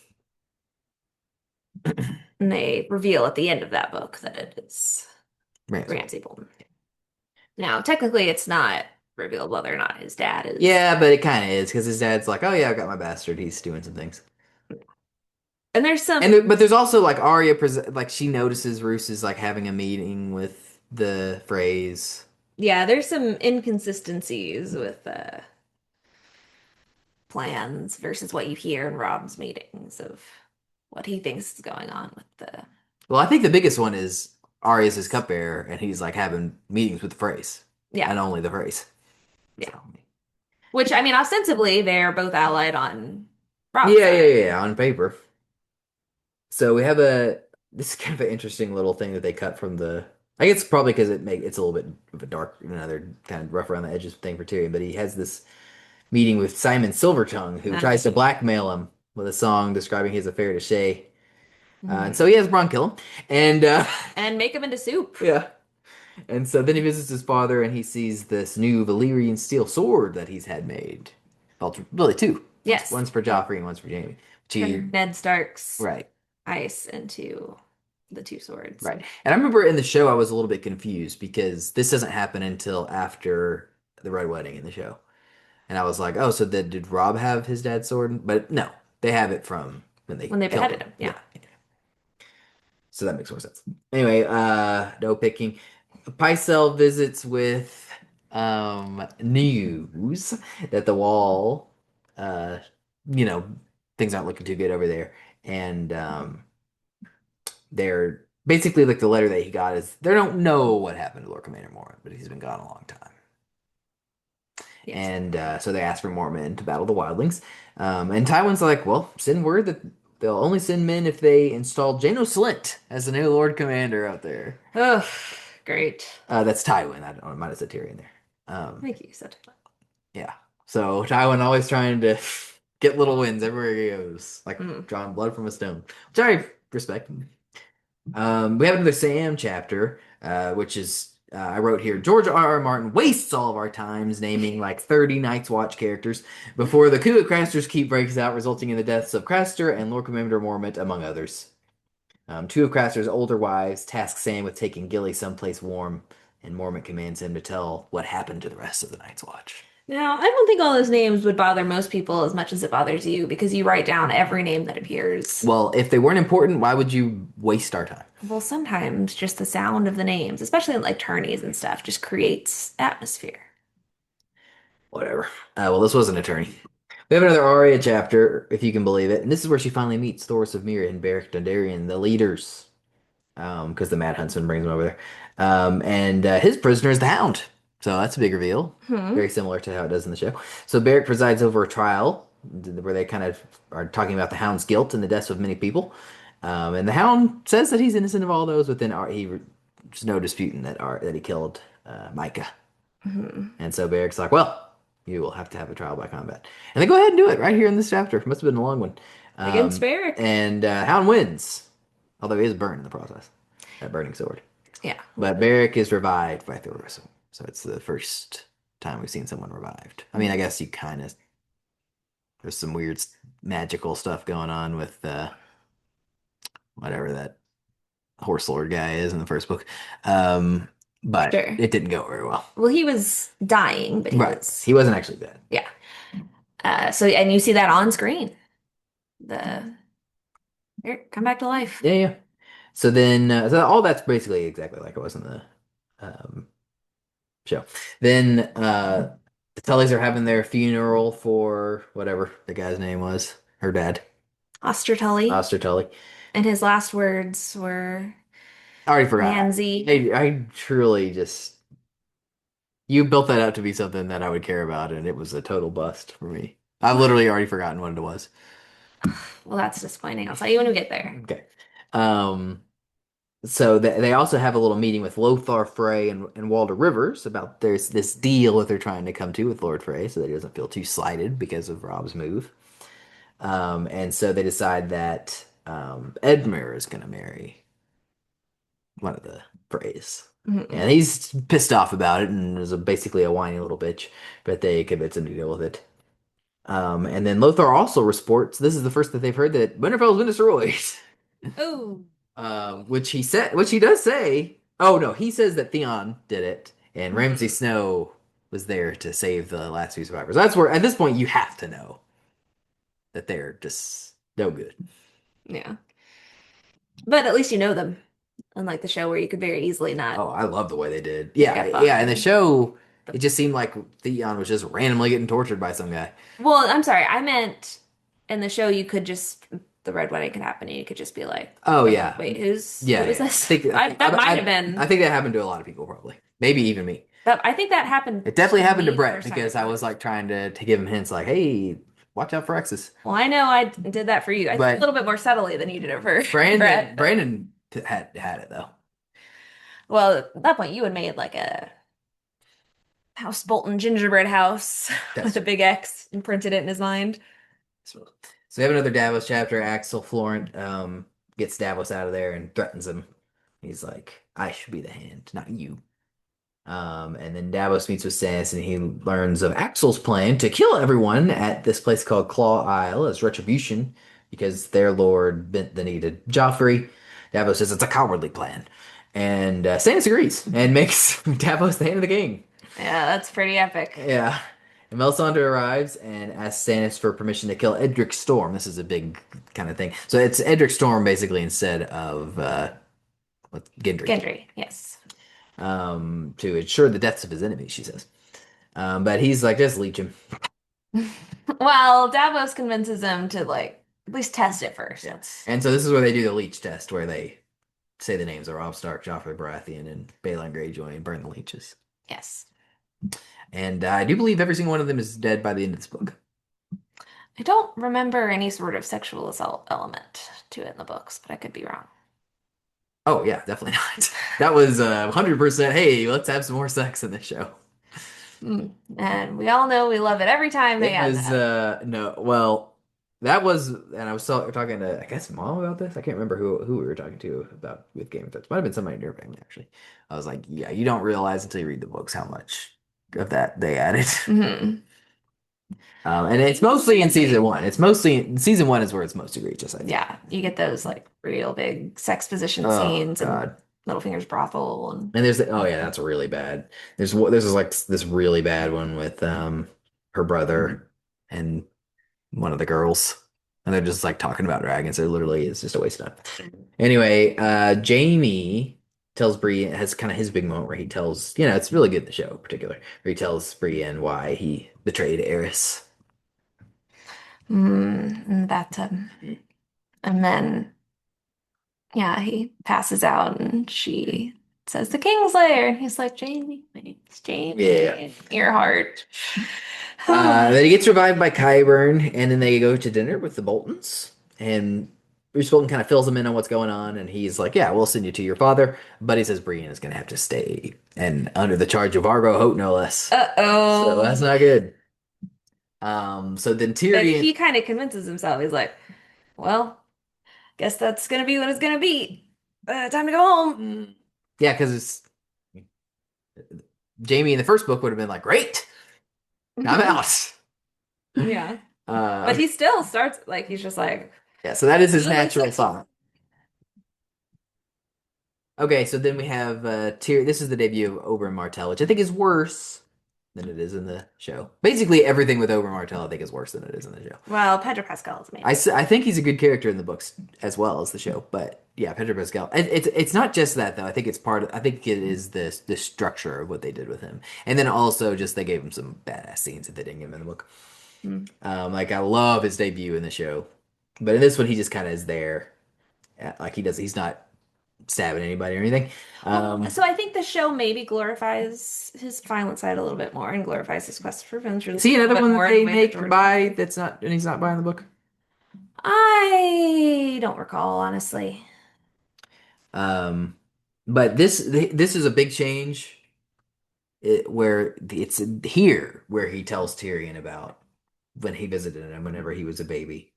Speaker 3: And they reveal at the end of that book that it is Ramsay Bolton. Now, technically, it's not revealed whether or not his dad is.
Speaker 2: Yeah, but it kind of is because his dad's like, "Oh yeah, I've got my bastard. He's doing some things."
Speaker 3: And there's some,
Speaker 2: but there's also like Arya, like she notices Roose is like having a meeting with the Freys.
Speaker 3: Yeah, there's some inconsistencies with plans versus what you hear in Robb's meetings of what he thinks is going on with the.
Speaker 2: Well, I think the biggest one is Arya's his cupbearer, and he's like having meetings with the Freys.
Speaker 3: Yeah,
Speaker 2: and only the Freys.
Speaker 3: Yeah.
Speaker 2: So,
Speaker 3: Which, I mean, ostensibly, they're both allied on Rob's
Speaker 2: Yeah, yeah,
Speaker 3: side.
Speaker 2: yeah, yeah, on paper. So we have this is kind of an interesting little thing that they cut from the. I guess probably because it's a little bit of a dark, another kind of rough around the edges thing for Tyrion. But he has this meeting with Simon Silvertongue, who tries to blackmail him with a song describing his affair to Shay. And so he has Bronn kill him, and
Speaker 3: And make them into soup.
Speaker 2: yeah. And so then he visits his father, and he sees this new Valyrian steel sword that he's had made. Well, really two.
Speaker 3: Yes.
Speaker 2: One's for Joffrey and one's for Jaime.
Speaker 3: Turn Ned Stark's
Speaker 2: Right.
Speaker 3: ice into the two swords.
Speaker 2: Right. And I remember in the show I was a little bit confused because this doesn't happen until after the Red Wedding in the show. And I was like, oh, so did Rob have his dad's sword? But no, they have it from when they
Speaker 3: When they
Speaker 2: killed
Speaker 3: beheaded him. Yeah.
Speaker 2: So that makes more sense. Anyway, no picking. Pycelle visits with news that the wall, uh, you know, things aren't looking too good over there. And they're basically like the letter that he got is they don't know what happened to Lord Commander Mormont, but he's been gone a long time.
Speaker 3: Yes.
Speaker 2: And so they ask for more men to battle the wildlings. And Tywin's like, well, send word that they'll only send men if they install Janos Slynt as the new Lord Commander out there.
Speaker 3: Oh, great.
Speaker 2: That's Tywin. I might have said Tyrion there.
Speaker 3: Thank you. Said
Speaker 2: Yeah. So Tywin always trying to get little wins everywhere he goes, like drawing blood from a stone, which I respect. We have another Sam chapter, which is I wrote here. George R. R. Martin wastes all of our times naming like 30 Night's Watch characters before the coup at Craster's Keep breaks out, resulting in the deaths of Craster and Lord Commander Mormont, among others. Two of Craster's older wives task Sam with taking Gilly someplace warm, and Mormont commands him to tell what happened to the rest of the Night's Watch.
Speaker 3: Now, I don't think all those names would bother most people as much as it bothers you because you write down every name that appears.
Speaker 2: Well, if they weren't important, why would you waste our time?
Speaker 3: Well, sometimes just the sound of the names, especially in like tourneys and stuff, just creates atmosphere.
Speaker 2: Whatever. Well, this was an attorney. We have another Arya chapter, if you can believe it, and this is where she finally meets Thoros of Myr and Beric Dondarrion, the leaders, because the Mad Huntsman brings them over there. And his prisoner is the Hound, so that's a big reveal. Very similar to how it does in the show. So Beric presides over a trial where they kind of are talking about the Hound's guilt and the deaths of many people. And the Hound says that he's innocent of all those, but then there's no disputing that he killed Micah. And so Beric's like, well, you will have to have a trial by combat. And they go ahead and do it right here in this chapter. Must have been a long one.
Speaker 3: Against Beric.
Speaker 2: And Hound wins, although he is burned in the process. That burning sword.
Speaker 3: Yeah.
Speaker 2: But Beric is revived by Thoros. So it's the first time we've seen someone revived. I mean, I guess you kind of. There's some weird magical stuff going on with whatever that horse lord guy is in the first book. But
Speaker 3: Sure.
Speaker 2: it didn't go very well.
Speaker 3: Well, he was dying, but
Speaker 2: He wasn't actually dead.
Speaker 3: Yeah. And you see that on screen. Here, come back to life.
Speaker 2: Yeah, yeah. So then, so all that's basically exactly like it was in the show. Then the Tullys are having their funeral for whatever the guy's name was, her dad,
Speaker 3: Oster Tully.
Speaker 2: Oster Tully.
Speaker 3: And his last words were
Speaker 2: I already forgot.
Speaker 3: Nancy.
Speaker 2: I truly just you built that out to be something that I would care about, and it was a total bust for me. I've literally already forgotten what it was.
Speaker 3: Well, that's disappointing. I'll tell you when we get there.
Speaker 2: Okay. So they also have a little meeting with Lothar Frey and Walder Rivers about there's this deal that they're trying to come to with Lord Frey so that he doesn't feel too slighted because of Rob's move. And so they decide that Edmure is going to marry one of the Freys. And he's pissed off about it and is basically a whiny little bitch, but they convince him to deal with it. And then Lothar also reports, this is the first that they've heard, that Winterfell's been destroyed.
Speaker 3: Oh.
Speaker 2: Which he does say. Oh no, he says that Theon did it, and Ramsay Snow was there to save the last few survivors. That's where, at this point, you have to know that they're just no good.
Speaker 3: Yeah. But at least you know them. Unlike the show where you could very easily not.
Speaker 2: Oh, I love the way they did. Yeah. In the show, it just seemed like Theon was just randomly getting tortured by some guy.
Speaker 3: Well, I'm sorry. I meant in the show you could just the Red Wedding could happen and you could just be like,
Speaker 2: oh yeah,
Speaker 3: wait, who is
Speaker 2: yeah.
Speaker 3: this?
Speaker 2: That might
Speaker 3: have been.
Speaker 2: I think that happened to a lot of people, probably. Maybe even me.
Speaker 3: I think that happened
Speaker 2: It definitely happened to
Speaker 3: me the
Speaker 2: Brett
Speaker 3: first time
Speaker 2: because
Speaker 3: I
Speaker 2: I
Speaker 3: saw
Speaker 2: was
Speaker 3: it.
Speaker 2: like trying to give him hints like, hey, watch out for X's.
Speaker 3: Well, I know I did that for you. I think a
Speaker 2: But
Speaker 3: little bit more subtly than you did it for
Speaker 2: Brandon
Speaker 3: Brett. But
Speaker 2: Brandon had it though.
Speaker 3: well, at that point, you had made like a House Bolton gingerbread house
Speaker 2: That's
Speaker 3: with a
Speaker 2: true.
Speaker 3: big X and printed it in his mind.
Speaker 2: So we have another Davos chapter. Axel Florent gets Davos out of there and threatens him. He's like, I should be the hand, not you. And then Davos meets with Stannis and he learns of Axel's plan to kill everyone at this place called Claw Isle as retribution because their lord bent the knee to Joffrey. Davos says it's a cowardly plan. And Stannis agrees and makes Davos the hand of the king.
Speaker 3: Yeah, that's pretty epic.
Speaker 2: Yeah. And Melisandre arrives and asks Stannis for permission to kill Edric Storm. This is a big kind of thing. So it's Edric Storm basically instead of Gendry.
Speaker 3: Gendry, yes.
Speaker 2: To ensure the deaths of his enemies, she says. But he's like, just leech him.
Speaker 3: Well, Davos convinces him to like at least test it first.
Speaker 2: Yeah. And so this is where they do the leech test, where they say the names of Robb Stark, Joffrey Baratheon, and Balon Greyjoy and burn the leeches.
Speaker 3: Yes.
Speaker 2: And I do believe every single one of them is dead by the end of this book.
Speaker 3: I don't remember any sort of sexual assault element to it in the books, but I could be wrong.
Speaker 2: Oh yeah, definitely not. That was 100%. Hey, let's have some more sex in this show.
Speaker 3: And we all know we love it every time they
Speaker 2: It
Speaker 3: add
Speaker 2: was
Speaker 3: that.
Speaker 2: no, well, that was, and I was talking to I guess mom about this. I can't remember who we were talking to about with Game of Thrones. Might have been somebody in your family actually. I was like, yeah, you don't realize until you read the books how much of that they added.
Speaker 3: Mhm.
Speaker 2: And it's mostly in season one. It's mostly season one is where it's most egregious, I think.
Speaker 3: Yeah, you get those like real big sex position
Speaker 2: Oh
Speaker 3: scenes and
Speaker 2: God.
Speaker 3: Littlefinger's brothel and
Speaker 2: And there's oh yeah, that's really bad. There's like this really bad one with her brother and one of the girls. And they're just like talking about dragons. It literally is just a waste of time. Anyway, Jamie tells Brienne has kind of his big moment where he tells, it's really good in the show in particular, where he tells Brienne why he betrayed Eris.
Speaker 3: and that and then yeah, he passes out and she says the Kingslayer and he's like, Jamie, it's Jamie.
Speaker 2: Yeah.
Speaker 3: Your heart.
Speaker 2: Then he gets revived by Qyburn, and then they go to dinner with the Boltons. And Bruce Bolton kind of fills him in on what's going on, and he's like, "Yeah, we'll send you to your father," but he says Brienne is going to have to stay, and under the charge of Argo Hope, no less. So
Speaker 3: Uh-oh.
Speaker 2: that's not good. So then
Speaker 3: But
Speaker 2: Tyrion,
Speaker 3: he kind of convinces himself. He's like, well, guess that's gonna be what it's gonna be. Time to go home.
Speaker 2: yeah, because Jamie in the first book would have been like, "Great, I'm out."
Speaker 3: Yeah. But he still starts like he's just like,
Speaker 2: yeah, so that is his
Speaker 3: "Ooh, it's
Speaker 2: natural
Speaker 3: sexy."
Speaker 2: thought. Okay, so then we have Tyr. This is the debut of Oberyn Martell, which I think is worse than it is in the show. Basically, everything with Oberyn Martell I think is worse than it is in the show.
Speaker 3: Well, Pedro Pascal is amazing.
Speaker 2: I think he's a good character in the books as well as the show, but yeah, Pedro Pascal. It's not just that though. I think it's part of. I think it is the structure of what they did with him, and then also just they gave him some badass scenes that they didn't give him in the book. Like I love his debut in the show, but in this one he just kind of is there. Like he's not stabbing anybody or anything.
Speaker 3: So I think the show maybe glorifies his violent side a little bit more and glorifies his quest for revenge.
Speaker 2: Is he another one that they make
Speaker 3: George.
Speaker 2: by that's not and he's not buying the book?
Speaker 3: I don't recall, honestly.
Speaker 2: But this is a big change where it's here where he tells Tyrion about when he visited him whenever he was a baby.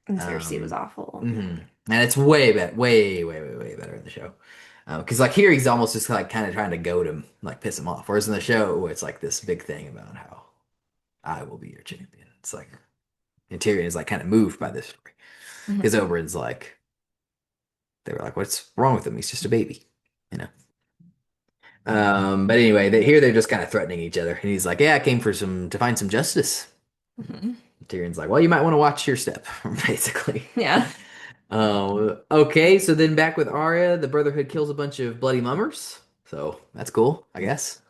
Speaker 3: And Cersei was awful.
Speaker 2: And it's way better, way better in the show. Because like here he's almost just like kind of trying to goad him, like piss him off. Whereas in the show it's like this big thing about how I will be your champion. It's like and Tyrion is like kind of moved by this story because Oberyn's like they were like, what's wrong with him? He's just a baby, you know. But anyway, here they're just kind of threatening each other, and he's like, "Yeah, I came to find some justice." Tyrion's like, "Well, you might want to watch your step," basically.
Speaker 3: Yeah.
Speaker 2: Okay, so then back with Arya, the Brotherhood kills a bunch of bloody mummers, so that's cool, I guess.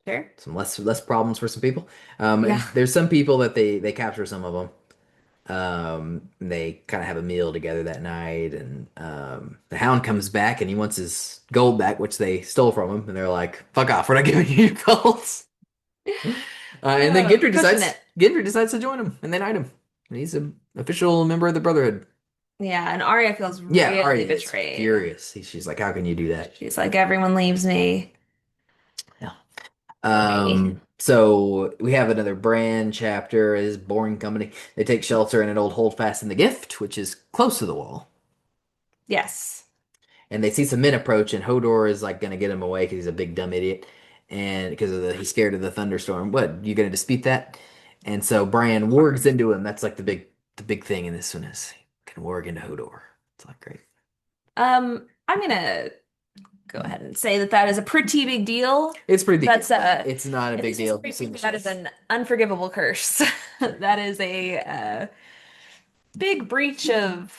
Speaker 3: Sure.
Speaker 2: Some less problems for some people.
Speaker 3: Yeah.
Speaker 2: There's some people that they capture some of them, They kind of have a meal together that night, and the Hound comes back and he wants his gold back, which they stole from him, and they're like, "Fuck off, we're not giving you your golds." And then
Speaker 3: Pushing it.
Speaker 2: Gendry decides to join him, and they knight him, and he's an official member of the Brotherhood.
Speaker 3: Yeah, and Arya feels
Speaker 2: Yeah,
Speaker 3: really
Speaker 2: Arya is
Speaker 3: betrayed.
Speaker 2: furious. She's like, "How can you do that?"
Speaker 3: She's like, everyone leaves me.
Speaker 2: Yeah.
Speaker 3: Me.
Speaker 2: So we have another Bran chapter. His boring company. They take shelter in an old holdfast in the Gift, which is close to the wall.
Speaker 3: Yes.
Speaker 2: And they see some men approach, and Hodor is like gonna get him away because he's a big dumb idiot, and because of he's scared of the thunderstorm. What, you gonna dispute that? And so Bran wargs into him. That's like the big thing in this one is he can warg into Hodor. It's like great.
Speaker 3: I'm gonna go ahead and say that that is a pretty big deal.
Speaker 2: It's pretty big.
Speaker 3: That's
Speaker 2: It's not a big deal.
Speaker 3: that is an unforgivable curse. That is a big breach of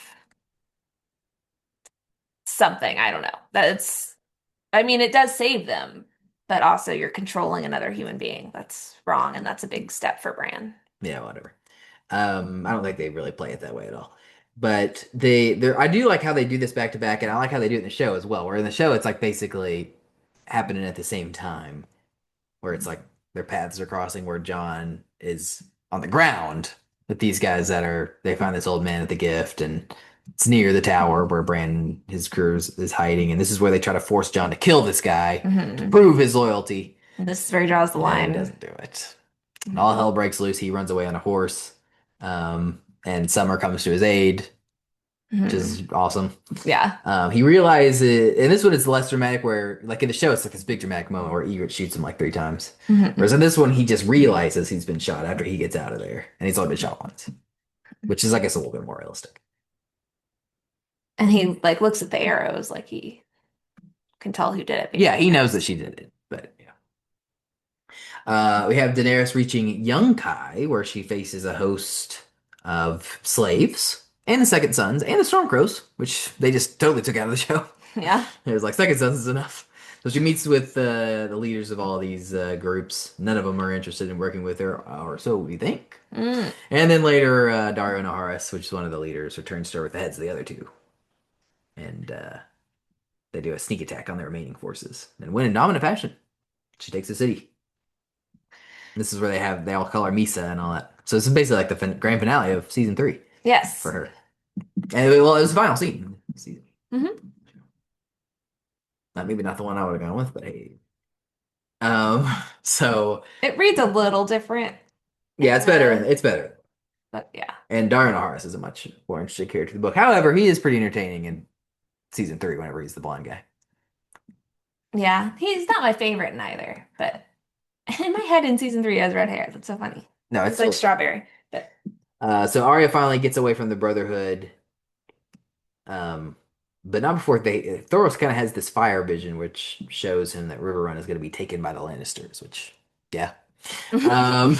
Speaker 3: something. I don't know. That's, I mean, it does save them, but also you're controlling another human being. That's wrong, and that's a big step for Bran.
Speaker 2: Yeah, whatever. I don't think they really play it that way at all. But I do like how they do this back to back, and I like how they do it in the show as well. Where in the show it's like basically happening at the same time, where it's like their paths are crossing, where John is on the ground with these guys they find this old man at the Gift, and it's near the tower where Brandon his crew is hiding, and this is where they try to force John to kill this guy to prove his loyalty.
Speaker 3: And this is where he draws the
Speaker 2: And
Speaker 3: line.
Speaker 2: he doesn't do it. And all hell breaks loose. He runs away on a horse. And Summer comes to his aid, which is awesome.
Speaker 3: Yeah.
Speaker 2: He realizes, and this one is less dramatic, where, like in the show, it's like this big dramatic moment where Egret shoots him like 3 times. Whereas in this one, he just realizes he's been shot after he gets out of there. And he's only been shot once, which is, I guess, a little bit more realistic.
Speaker 3: And he like looks at the arrows like he can tell who did it.
Speaker 2: Yeah, he knows that she did it, but yeah. We have Daenerys reaching Young Kai, where she faces a host of slaves and the Second Sons and the Stormcrows, which they just totally took out of the show.
Speaker 3: Yeah.
Speaker 2: It was like Second Sons is enough. So she meets with the leaders of all these groups. None of them are interested in working with her, or so we think. And then later, Dario Naharis, which is one of the leaders, returns to her with the heads of the other two. And they do a sneak attack on the remaining forces and win in dominant fashion. She takes the city. This is where they all call her Misa and all that. So this is basically like the grand finale of season 3.
Speaker 3: Yes.
Speaker 2: For her. And well, it was the final scene. Season. Maybe not the one I would have gone with, but hey. So
Speaker 3: it reads a little different.
Speaker 2: Yeah, it's better. It's better.
Speaker 3: But yeah.
Speaker 2: And Darren Harris is a much more interesting character in the book. However, he is pretty entertaining in season 3 whenever he's the blonde guy.
Speaker 3: Yeah, he's not my favorite neither, but in my head in season 3 he has red hair. That's so funny.
Speaker 2: No,
Speaker 3: it's like strawberry. But
Speaker 2: so Arya finally gets away from the Brotherhood. But not before Thoros kind of has this fire vision, which shows him that Riverrun is going to be taken by the Lannisters, which, yeah. And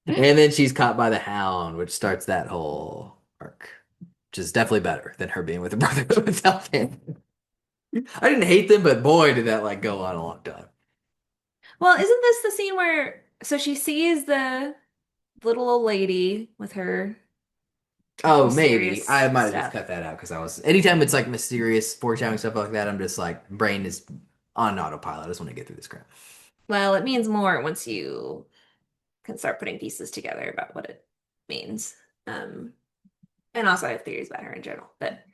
Speaker 2: then she's caught by the Hound, which starts that whole arc, which is definitely better than her being with the Brotherhood without him. I didn't hate them, but boy, did that like go on a long time.
Speaker 3: Well, isn't this the scene where so she sees the little old lady with her?
Speaker 2: Oh, maybe I might have just cut that out because anytime it's like mysterious foreshadowing stuff like that, I'm just like brain is on autopilot. I just want to get through this crap.
Speaker 3: Well, it means more once you can start putting pieces together about what it means. And also I have theories about her in general, but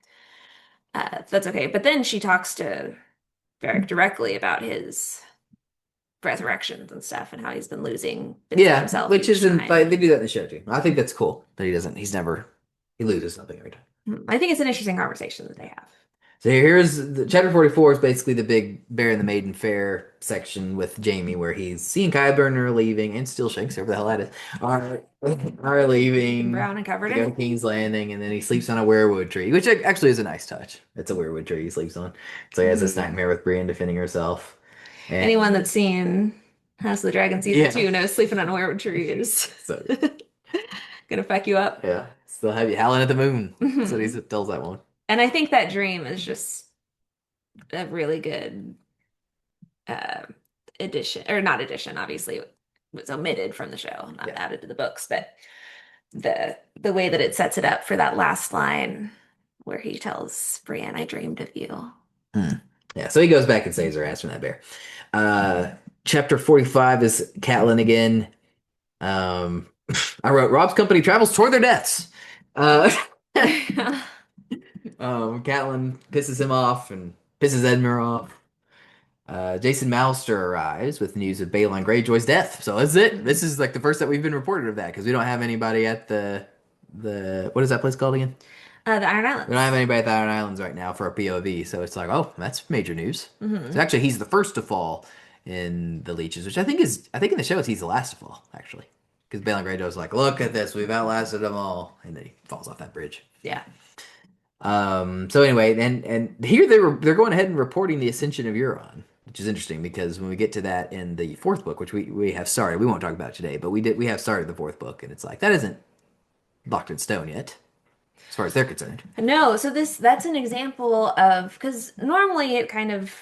Speaker 3: that's okay. But then she talks to Varric directly about his resurrections and stuff and how he's been losing himself.
Speaker 2: Which isn't like, they do that in the show too. I think that's cool, but he loses something every time.
Speaker 3: I think it's an interesting conversation that they have.
Speaker 2: So here's chapter 44 is basically the big Bear and the Maiden Fair section with Jaime, where he's seeing Qyburn are leaving and Steel Shanks, whoever the hell that is, are leaving.
Speaker 3: Brown and covered
Speaker 2: in King's Landing, and then he sleeps on a weirwood tree, which actually is a nice touch. It's a weirwood tree he sleeps on. So he has this nightmare with Brienne defending herself. And
Speaker 3: anyone that's seen House of the Dragon season 2 knows sleeping on a weirwood tree is gonna fuck you up.
Speaker 2: Yeah, still have you howling at the moon. That's what he tells that one.
Speaker 3: And I think that dream is just a really good addition, or not addition, obviously it was omitted from the show, not added to the books, but the way that it sets it up for that last line where he tells Brienne, "I dreamed of you."
Speaker 2: Hmm. Yeah, so he goes back and saves her ass from that bear. Uh, Chapter 45 is Catelyn again. Um, I wrote Rob's company travels toward their deaths. Uh, Catelyn pisses him off and pisses Edmure off. Jason Malster arrives with news of Balon Greyjoy's death. So that's it. This is like the first that we've been reported of that because we don't have anybody at the what is that place called again?
Speaker 3: The Iron
Speaker 2: We don't have
Speaker 3: Islands.
Speaker 2: anybody at the Iron Islands right now for a POV. So it's like, oh, that's major news. So
Speaker 3: Hmm.
Speaker 2: actually, he's the first to fall in the leeches, which I think in the shows he's the last to fall actually because Balon Greyjoy's like, look at this, we've outlasted them all, and then he falls off that bridge.
Speaker 3: Yeah.
Speaker 2: So anyway, and here they're going ahead and reporting the ascension of Euron, which is interesting because when we get to that in the fourth book, which we have started, we won't talk about it today, but we have started the fourth book, and it's like that isn't locked in stone yet, as far as they're concerned.
Speaker 3: No, so that's an example of because normally it kind of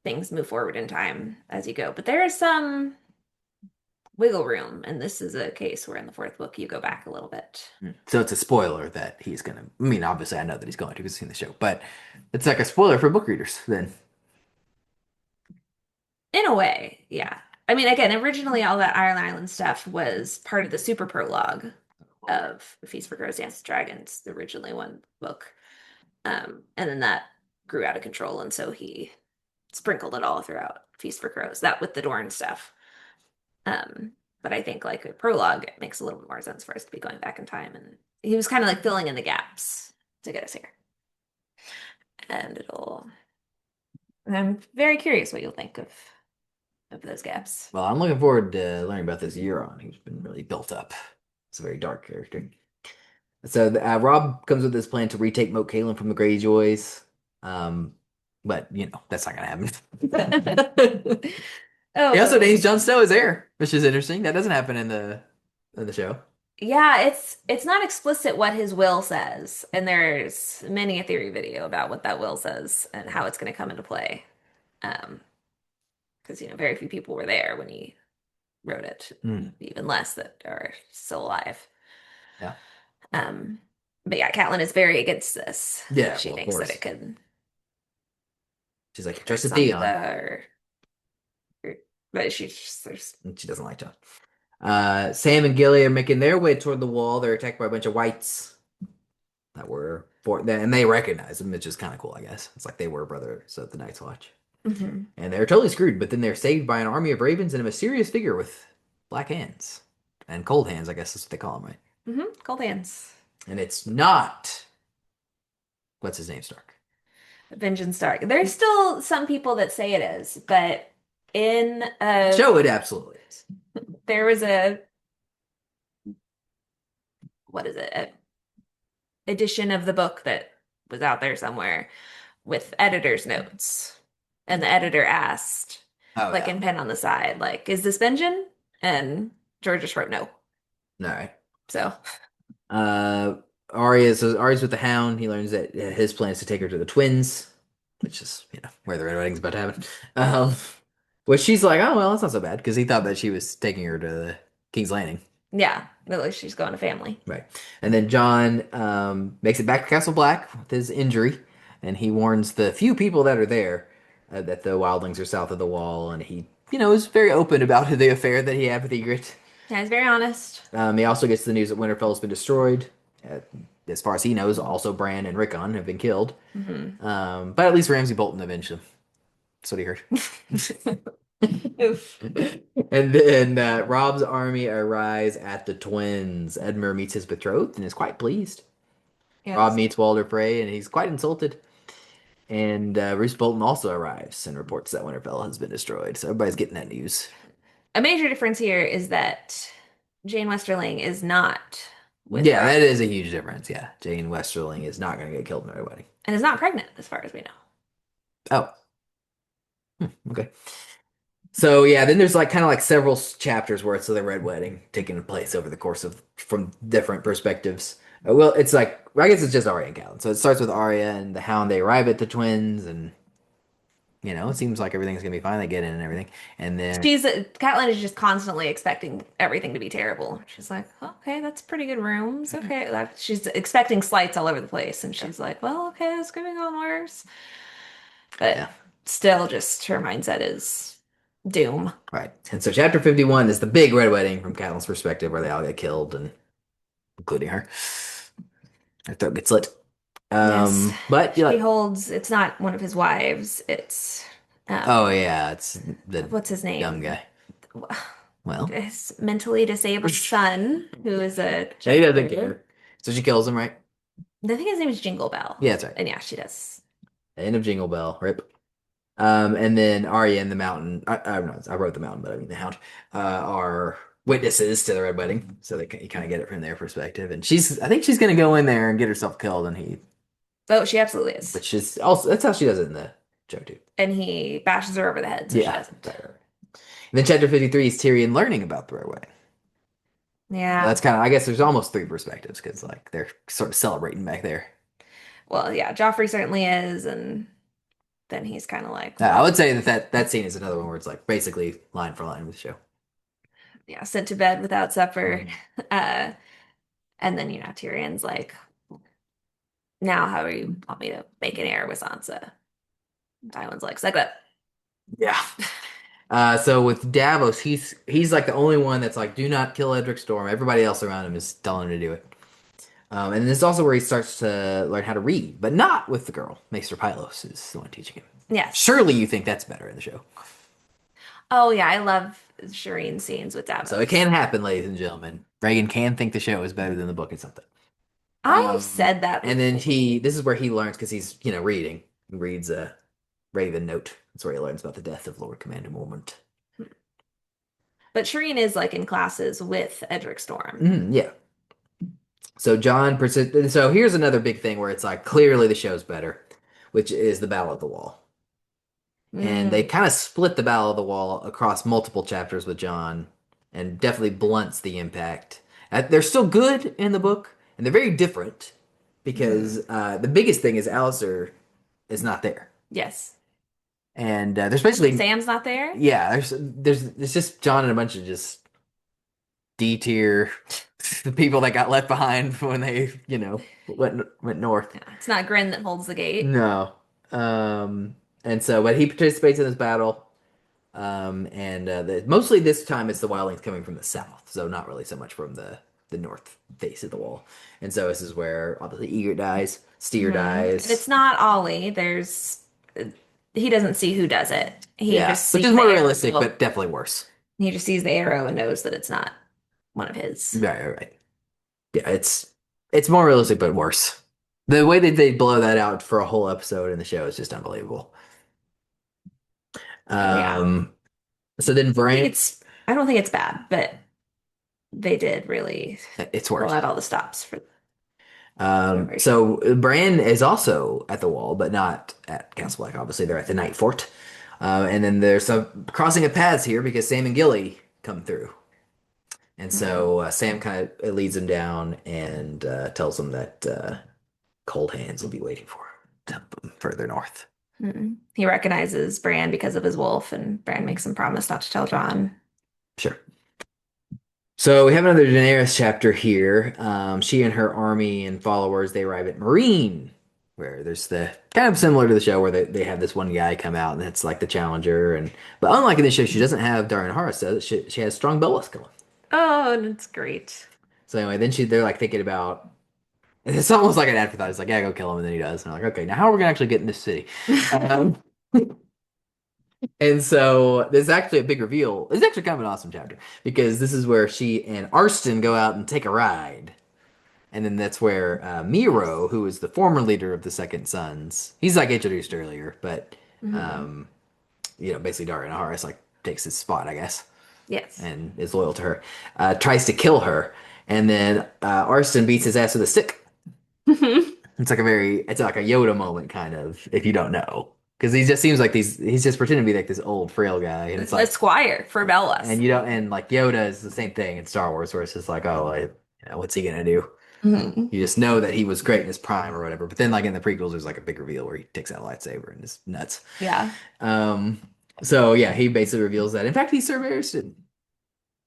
Speaker 3: things move forward in time as you go, but there is some wiggle room, and this is a case where in the fourth book you go back a little bit.
Speaker 2: So it's a spoiler that he's gonna. I mean, obviously I know that he's going to because I've seen the show, but it's like a spoiler for book readers. Then
Speaker 3: In a way, yeah. I mean, again, originally all that Iron Island stuff was part of the super prologue of Feast for Crows, Dance with Dragons, the originally one book. And then that grew out of control, and so he sprinkled it all throughout Feast for Crows, that with the Dorne stuff. But I think like a prologue, it makes a little bit more sense for us to be going back in time, and he was kind of like filling in the gaps to get us here. And I'm very curious what you'll think of those gaps.
Speaker 2: well, I'm looking forward to learning about this Euron, who's been really built up. It's a very dark character. So Rob comes with this plan to retake Moat Cailin from the Greyjoys. But you know, that's not gonna happen.
Speaker 3: Oh,
Speaker 2: He also names Jon Snow as heir, which is interesting. That doesn't happen in the show.
Speaker 3: yeah, it's not explicit what his will says, and there's many a theory video about what that will says and how it's going to come into play. Because very few people were there when he wrote it,
Speaker 2: Hmm.
Speaker 3: even less that are still alive.
Speaker 2: Yeah.
Speaker 3: Um, but yeah, Catelyn is very against this.
Speaker 2: Yeah,
Speaker 3: She
Speaker 2: well, of
Speaker 3: thinks that
Speaker 2: course.
Speaker 3: it could
Speaker 2: She's like,
Speaker 3: hurt
Speaker 2: trust a Theon.
Speaker 3: but there's
Speaker 2: And she doesn't like Jon. Sam and Gilly are making their way toward the wall. They're attacked by a bunch of whites that were for them, and they recognize them, which is kind of cool, I guess. It's like they were brothers of the Night's Watch.
Speaker 3: Mhm.
Speaker 2: And they're totally screwed, but then they're saved by an army of ravens and a mysterious figure with black hands. And cold hands, I guess is what they call them, right?
Speaker 3: Cold hands.
Speaker 2: And it's not what's his name, Stark.
Speaker 3: Vengeance Stark. There's still some people that say it is, but in
Speaker 2: Show it absolutely is.
Speaker 3: there was a what is it? A edition of the book that was out there somewhere with editor's notes. And the editor asked,
Speaker 2: Oh,
Speaker 3: like
Speaker 2: yeah.
Speaker 3: in pen on the side, like, is this Benjen? And George just wrote no.
Speaker 2: All right.
Speaker 3: So
Speaker 2: Arya's with the Hound. He learns that his plan is to take her to the twins, which is where the Red Wedding's about to happen. Which she's like, oh well, that's not so bad because he thought that she was taking her to the King's Landing.
Speaker 3: yeah, at least she's going to family.
Speaker 2: Right. And then John makes it back to Castle Black with his injury, and he warns the few people that are there that the wildlings are south of the wall, and he is very open about the affair that he had with Ygritte.
Speaker 3: Yeah, he's very honest.
Speaker 2: He also gets the news that Winterfell has been destroyed. As far as he knows, also Bran and Rickon have been killed. But at least Ramsay Bolton avenged them. That's what he heard.
Speaker 3: Oof.
Speaker 2: And then Rob's army arrives at the twins. Edmure meets his betrothed and is quite pleased.
Speaker 3: Yes.
Speaker 2: Rob meets Walder Frey and he's quite insulted. And Roose Bolton also arrives and reports that Winterfell has been destroyed. So everybody's getting that news.
Speaker 3: A major difference here is that Jane Westerling is not with
Speaker 2: Yeah,
Speaker 3: Rob
Speaker 2: that is a huge difference. Yeah, Jane Westerling is not going to get killed in their wedding.
Speaker 3: and is not pregnant, as far as we know.
Speaker 2: Oh. Okay. So yeah, then there's like kind of like several chapters where it's the Red Wedding taking place over the course of from different perspectives. Well, it's like I guess it's just Arya and Catelyn. So it starts with Arya and the Hound. They arrive at the twins, and You know, it seems like everything's gonna be fine. They get in and everything, and then
Speaker 3: Catelyn is just constantly expecting everything to be terrible. She's like, okay, that's pretty good rooms. Okay, she's expecting slights all over the place, and she's like, well, okay, it's gonna go worse. But
Speaker 2: yeah,
Speaker 3: still, just her mindset is doom.
Speaker 2: right. And so chapter 51 is the big red wedding from Catelyn's perspective, where they all get killed, and including her. Her throat gets slit.
Speaker 3: Yes,
Speaker 2: But you
Speaker 3: she
Speaker 2: like,
Speaker 3: holds. It's not one of his wives. It's
Speaker 2: oh yeah, it's the
Speaker 3: what's his
Speaker 2: young
Speaker 3: name?
Speaker 2: guy. Well,
Speaker 3: His mentally disabled son, who is a
Speaker 2: yeah, he doesn't
Speaker 3: cheerleader.
Speaker 2: care. So she kills him, right?
Speaker 3: I think his name is Jingle Bell.
Speaker 2: Yeah, that's right.
Speaker 3: And yeah, she does.
Speaker 2: End of Jingle Bell. Rip. And then Arya and the Mountain. I wrote the Mountain, but I mean the Hound. Are witnesses to the Red Wedding, so you kind of get it from their perspective. And I think she's gonna go in there and get herself killed,
Speaker 3: Oh, she absolutely is.
Speaker 2: which is also that's how she does it in the show too.
Speaker 3: And he bashes her over the head, so she
Speaker 2: Yeah.
Speaker 3: doesn't.
Speaker 2: Right. And then chapter 53 is Tyrion learning about the Red Wedding.
Speaker 3: Yeah.
Speaker 2: That's kind of, I guess there's almost three perspectives because like they're sort of celebrating back there.
Speaker 3: Well, yeah, Joffrey certainly is, and then he's kind of like,
Speaker 2: I would say that scene is another one where it's like basically line for line with the show.
Speaker 3: yeah, sent to bed without supper.
Speaker 2: Mm-hmm.
Speaker 3: And then, Tyrion's like, now how do you want me to make an heir with Sansa? Tywin's like, suck it up.
Speaker 2: Yeah. So with Davos, he's like the only one that's like, do not kill Edric Storm. Everybody else around him is telling him to do it. And this is also where he starts to learn how to read, but not with the girl. Maester Pylos is the one teaching him.
Speaker 3: Yes.
Speaker 2: Surely you think that's better in the show.
Speaker 3: Oh, yeah, I love Shireen scenes with Davos.
Speaker 2: So it can happen, ladies and gentlemen. Reagan can think the show is better than the book or something.
Speaker 3: I have said that
Speaker 2: And then
Speaker 3: before.
Speaker 2: this is where he learns because he's, reading. He reads a Raven note. That's where he learns about the death of Lord Commander Mormont.
Speaker 3: But Shireen is like in classes with Edric Storm.
Speaker 2: Yeah. So so here's another big thing where it's like clearly the show's better, which is the Battle of the Wall. And they kind of split the Battle of the Wall across multiple chapters with Jon and definitely blunts the impact. They're still good in the book, and they're very different because the biggest thing is Alistair is not there.
Speaker 3: Yes.
Speaker 2: And there's basically
Speaker 3: Sam's not there?
Speaker 2: Yeah, there's just Jon and a bunch of just D tier the people that got left behind when they, went north.
Speaker 3: Yeah, it's not Grin that holds the gate.
Speaker 2: No. And so, but he participates in this battle. Mostly this time it's the wildlings coming from the south, so not really so much from the north face of the wall. And so this is where obviously Egret dies, Styr dies.
Speaker 3: And it's not Ollie. He doesn't see who does it. He just
Speaker 2: which
Speaker 3: sees
Speaker 2: is more
Speaker 3: the
Speaker 2: realistic,
Speaker 3: arrow.
Speaker 2: but definitely worse.
Speaker 3: He just sees the arrow and knows that it's not one of his.
Speaker 2: Right. Yeah, it's more realistic, but worse. The way that they blow that out for a whole episode in the show is just unbelievable.
Speaker 3: Yeah.
Speaker 2: So then Bran,
Speaker 3: I don't think it's bad, but they did really
Speaker 2: it's
Speaker 3: pull
Speaker 2: worse.
Speaker 3: out all the stops for.
Speaker 2: So Bran is also at the wall, but not at Castle Black. Obviously, they're at the Night Fort. And then there's some crossing of paths here because Sam and Gilly come through. And so Sam kind of leads him down and tells him that cold hands will be waiting for him further north.
Speaker 3: He recognizes Bran because of his wolf, and Bran makes him promise not to tell Jon.
Speaker 2: Sure. So we have another Daenerys chapter here. She and her army and followers, they arrive at Marine, where there's the kind of similar to the show where they have this one guy come out and it's like the challenger. But unlike in the show, she doesn't have Daenerys Harris, does it? She has strong Bellas going.
Speaker 3: Oh, and it's great.
Speaker 2: So anyway, then they're like thinking about. It's almost like an afterthought. It's like, yeah, go kill him, and then he does. And I'm like, okay, now how are we gonna actually get in this city? And so there's actually a big reveal. It's actually kind of an awesome chapter because this is where she and Arston go out and take a ride. And then that's where Miro, who is the former leader of the Second Sons, he's like introduced earlier, but basically Daria Naharis like takes his spot, I guess.
Speaker 3: Yes.
Speaker 2: And is loyal to her. Tries to kill her, and then Arston beats his ass with a stick. It's like a Yoda moment, kind of, if you don't know. Because he just seems like he's just pretending to be like this old frail guy, and it's like
Speaker 3: a squire for Bellas.
Speaker 2: And like Yoda is the same thing in Star Wars, where it's just like, oh, what's he gonna do?
Speaker 3: Mhm.
Speaker 2: You just know that he was great in his prime or whatever. But then, like in the prequels, there's like a big reveal where he takes out a lightsaber and is nuts.
Speaker 3: Yeah.
Speaker 2: Um, so yeah, he basically reveals that. In fact, he's Sir Barristan,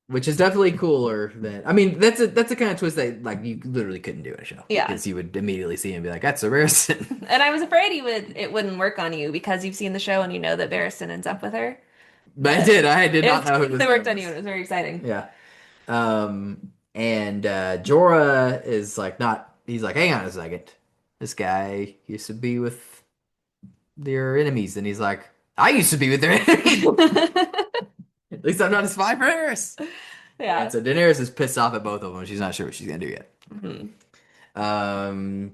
Speaker 2: which is definitely cooler than. I mean, that's a kind of twist that like you literally couldn't do in a show
Speaker 3: Yeah.
Speaker 2: because you would immediately see him and be like, "That's Sir Barristan."
Speaker 3: And I was afraid it wouldn't work on you because you've seen the show and you know that Barristan ends up with her.
Speaker 2: But I did. I did not
Speaker 3: It
Speaker 2: know who this
Speaker 3: totally
Speaker 2: guy
Speaker 3: worked on you
Speaker 2: was.
Speaker 3: and it was very exciting.
Speaker 2: Yeah. And Jorah is like not. He's like, hang on a second. This guy used to be with their enemies, and he's like, I used to be with their enemies. At least I'm not a spy for Daenerys.
Speaker 3: Yeah.
Speaker 2: And so Daenerys is pissed off at both of them. She's not sure what she's gonna do yet.
Speaker 3: Mhm.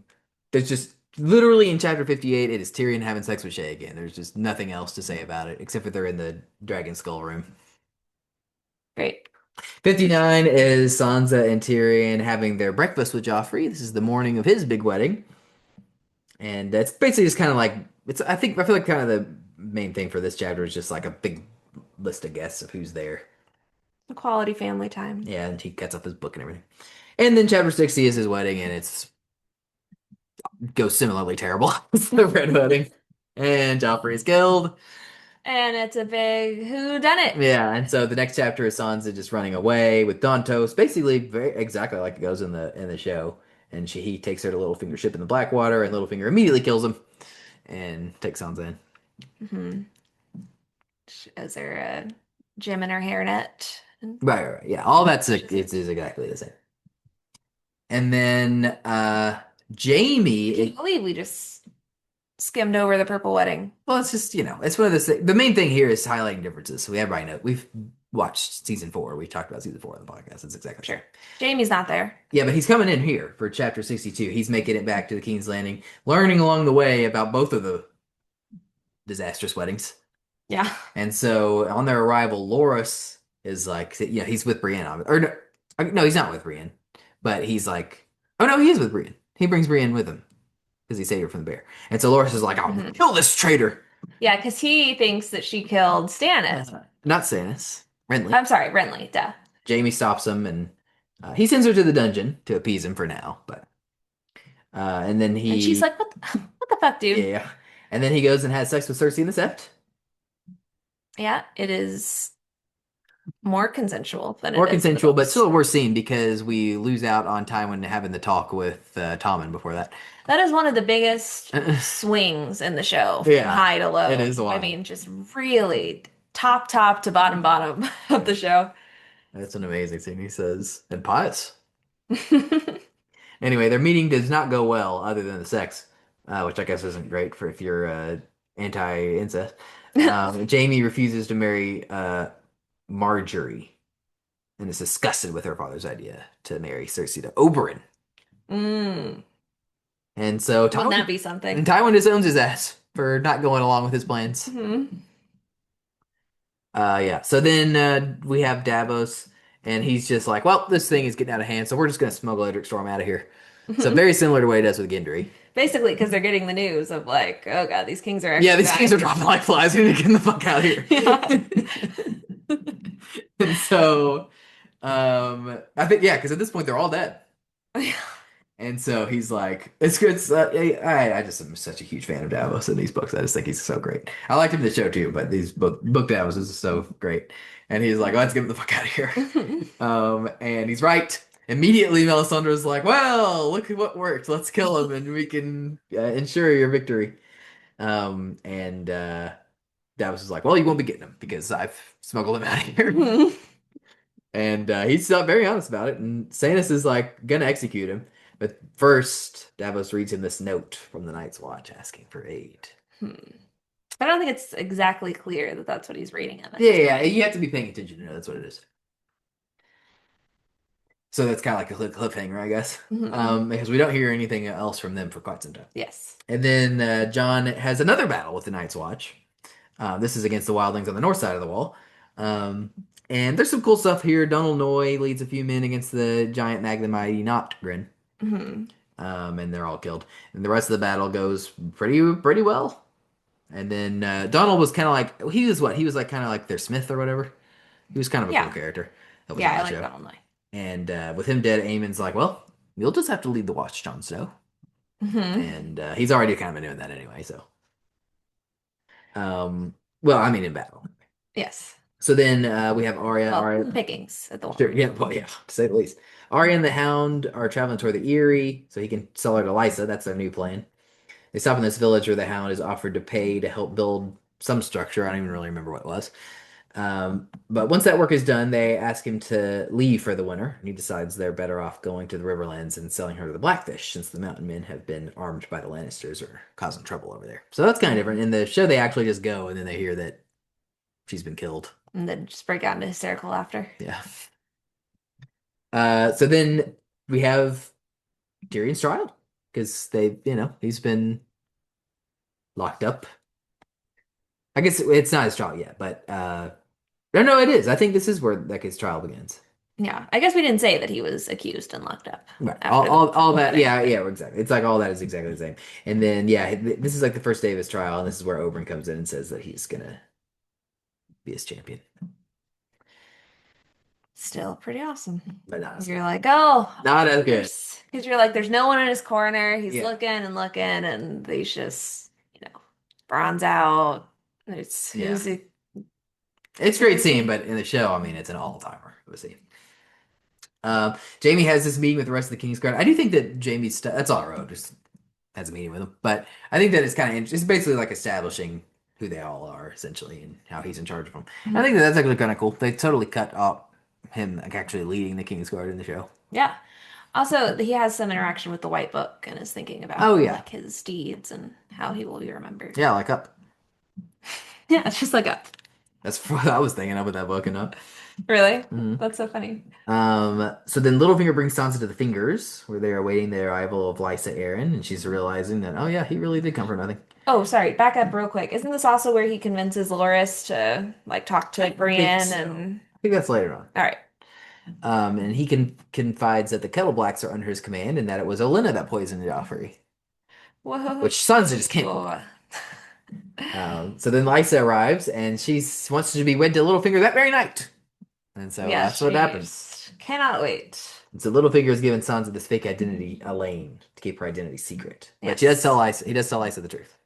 Speaker 2: There's just literally in chapter 58, it is Tyrion having sex with Shay again. There's just nothing else to say about it except for they're in the Dragon Skull room.
Speaker 3: Great.
Speaker 2: 59 is Sansa and Tyrion having their breakfast with Joffrey. This is the morning of his big wedding. And it's basically just kind of like it's I feel like kind of the main thing for this chapter is just like a big list of guests of who's there.
Speaker 3: A quality family time.
Speaker 2: Yeah, and he cuts up his book and everything. And then chapter 60 is his wedding, and it's goes similarly terrible. It's the red wedding. And Joffrey is killed.
Speaker 3: And it's a big who done it.
Speaker 2: Yeah, and so the next chapter is Sansa just running away with Dantos, basically very exactly like it goes in the show. And he takes her to Littlefinger's ship in the Blackwater, and Littlefinger immediately kills him and takes Sansa in.
Speaker 3: Hmm. Is there a gem in her hairnet?
Speaker 2: Right. Yeah, all that's it's is exactly the same. And then Jamie,
Speaker 3: I can't believe we just skimmed over the purple wedding.
Speaker 2: well, it's just it's one of those things. The main thing here is highlighting differences. So everybody know we've watched season 4. We talked about season 4 on the podcast. It's exactly the
Speaker 3: Sure.
Speaker 2: same.
Speaker 3: Jamie's not there.
Speaker 2: Yeah, but he's coming in here for chapter 62. He's making it back to the King's Landing, learning along the way about both of the disastrous weddings.
Speaker 3: Yeah.
Speaker 2: And so on their arrival, Loras is like, he's with Brienne. Or no, he's not with Brienne. But he's like, oh no, he is with Brienne. He brings Brienne with him because he saved her from the bear. And so Loras is like, I'll kill this traitor.
Speaker 3: Yeah, because he thinks that she killed Stannis.
Speaker 2: Not Stannis, Renly.
Speaker 3: I'm sorry, Renly, duh.
Speaker 2: Jamie stops him and he sends her to the dungeon to appease him for now. But and then
Speaker 3: And she's like, what the fuck, dude?
Speaker 2: yeah. And then he goes and has sex with Cersei in the Sept.
Speaker 3: Yeah, it is more consensual than
Speaker 2: More
Speaker 3: it is in the
Speaker 2: consensual, but
Speaker 3: books.
Speaker 2: still a worse scene because we lose out on Tywin having the talk with Tommen before that.
Speaker 3: That is one of the biggest swings in the show from
Speaker 2: Yeah,
Speaker 3: high to low.
Speaker 2: it is wild.
Speaker 3: I mean, just really top to bottom of the show.
Speaker 2: That's an amazing scene, he says. And pious. Anyway, their meeting does not go well other than the sex, which I guess isn't great for if you're anti-incest. Jamie refuses to marry Marjorie and is disgusted with her father's idea to marry Cersei to Oberyn.
Speaker 3: Mm.
Speaker 2: And so
Speaker 3: Wouldn't that be something?
Speaker 2: Tywin disowns his ass for not going along with his plans.
Speaker 3: Mhm.
Speaker 2: Yeah. So then we have Davos, and he's just like, well, this thing is getting out of hand, so we're just going to smuggle Edric Storm out of here. So very similar to what he does with Gendry.
Speaker 3: Basically, because they're getting the news of like, oh god, these kings are actually
Speaker 2: Yeah, these
Speaker 3: dying.
Speaker 2: kings are dropping like flies. We need to get the fuck out of here.
Speaker 3: Yeah.
Speaker 2: And so, I think, yeah, because at this point they're all dead. And so he's like, it's good. I just am such a huge fan of Davos in these books. I just think he's so great. I liked him in the show too, but these book Davos is so great. And he's like, let's get him the fuck out of here. And he's right. Immediately, Melisandre's like, well, look at what worked. Let's kill him and we can ensure your victory. And Davos is like, well, you won't be getting him because I've smuggled him out of here. And he's not very honest about it. And Stannis is like, gonna execute him. But first, Davos reads him this note from the Night's Watch asking for aid.
Speaker 3: I don't think it's exactly clear that that's what he's reading him.
Speaker 2: Yeah, you have to be paying attention to know that's what it is. So that's kind of like a cliffhanger, I guess, because we don't hear anything else from them for quite some time.
Speaker 3: Yes.
Speaker 2: And then Jon has another battle with the Night's Watch. This is against the Wildlings on the north side of the wall. And there's some cool stuff here. Donald Noy leads a few men against the giant Magna-Mighty Noctgrin. And they're all killed. And the rest of the battle goes pretty well. And then Donald was kind of like, he was like kind of like their Smith or whatever. He was kind of a cool character.
Speaker 3: Yeah, I like Donald Noy.
Speaker 2: And with him dead, Aemon's like, well, you'll just have to lead the watch, Jon Snow.
Speaker 3: Hmm.
Speaker 2: And he's already kind of been doing that anyway. So, well, I mean, in battle.
Speaker 3: Yes.
Speaker 2: So then we have Arya.
Speaker 3: Well,
Speaker 2: Arya,
Speaker 3: pickings at the
Speaker 2: sure,
Speaker 3: moment.
Speaker 2: yeah, well, yeah, to say the least. Arya and the Hound are traveling toward the Eyrie, so he can sell her to Lysa. That's their new plan. They stop in this village where the Hound is offered to pay to help build some structure. I don't even really remember what it was. But once that work is done, they ask him to leave for the winter, and he decides they're better off going to the Riverlands and selling her to the Blackfish, since the Mountain Men have been armed by the Lannisters or causing trouble over there. So that's kind of different. In the show, they actually just go, and then they hear that she's been killed.
Speaker 3: And then just break out into hysterical laughter.
Speaker 2: Yeah. So then we have Tyrion's trial, because he's been locked up. I guess it's not his trial yet, but no, it is. I think this is where like his trial begins.
Speaker 3: Yeah, I guess we didn't say that he was accused and locked up.
Speaker 2: Right.
Speaker 3: after
Speaker 2: All
Speaker 3: the
Speaker 2: that.
Speaker 3: thing.
Speaker 2: Yeah, exactly. It's like all that is exactly the same. And then yeah, this is like the first day of his trial, and this is where Oberyn comes in and says that he's gonna be his champion.
Speaker 3: Still pretty awesome.
Speaker 2: But not as
Speaker 3: You're like, oh,
Speaker 2: not as good.
Speaker 3: because you're like, there's no one in his corner. He's
Speaker 2: Yeah.
Speaker 3: looking and looking, and he's just, bronze out. It's
Speaker 2: Yeah.
Speaker 3: who's it?
Speaker 2: It's a great scene, but in the show, I mean, it's an all-timer of a scene. Jamie has this meeting with the rest of the King's Guard. I do think that Jamie's stuff, that's all I wrote, just has a meeting with him. But I think that it's kind of, it's basically like establishing who they all are, essentially, and how he's in charge of them. I think that that's actually kind of cool. They totally cut off him like actually leading the King's Guard in the show.
Speaker 3: Yeah. Also, he has some interaction with the White Book and is thinking about like his deeds and how he will be remembered.
Speaker 2: Yeah, like up.
Speaker 3: Yeah, it's just like up.
Speaker 2: That's what I was thinking of with that book and up.
Speaker 3: Really?
Speaker 2: Mhm.
Speaker 3: That's so funny.
Speaker 2: So then Littlefinger brings Sansa to the Fingers, where they are awaiting the arrival of Lysa Arryn, and she's realizing that, oh yeah, he really did come for nothing.
Speaker 3: Oh, sorry. Back up real quick. Isn't this also where he convinces Loras to like talk to Brienne
Speaker 2: so.
Speaker 3: and?
Speaker 2: I think that's later on.
Speaker 3: All right.
Speaker 2: And he confides that the Kettle Blacks are under his command, and that it was Olenna that poisoned Joffrey,
Speaker 3: Whoa.
Speaker 2: which Sansa just can't believe. So then Lysa arrives, and she wants to be wed to Littlefinger that very night. And so that's what happens.
Speaker 3: Cannot wait.
Speaker 2: And so Littlefinger is giving Sansa this fake identity, Elaine, to keep her identity secret. But
Speaker 3: Yes.
Speaker 2: she does tell Lysa, he does tell Lysa the truth.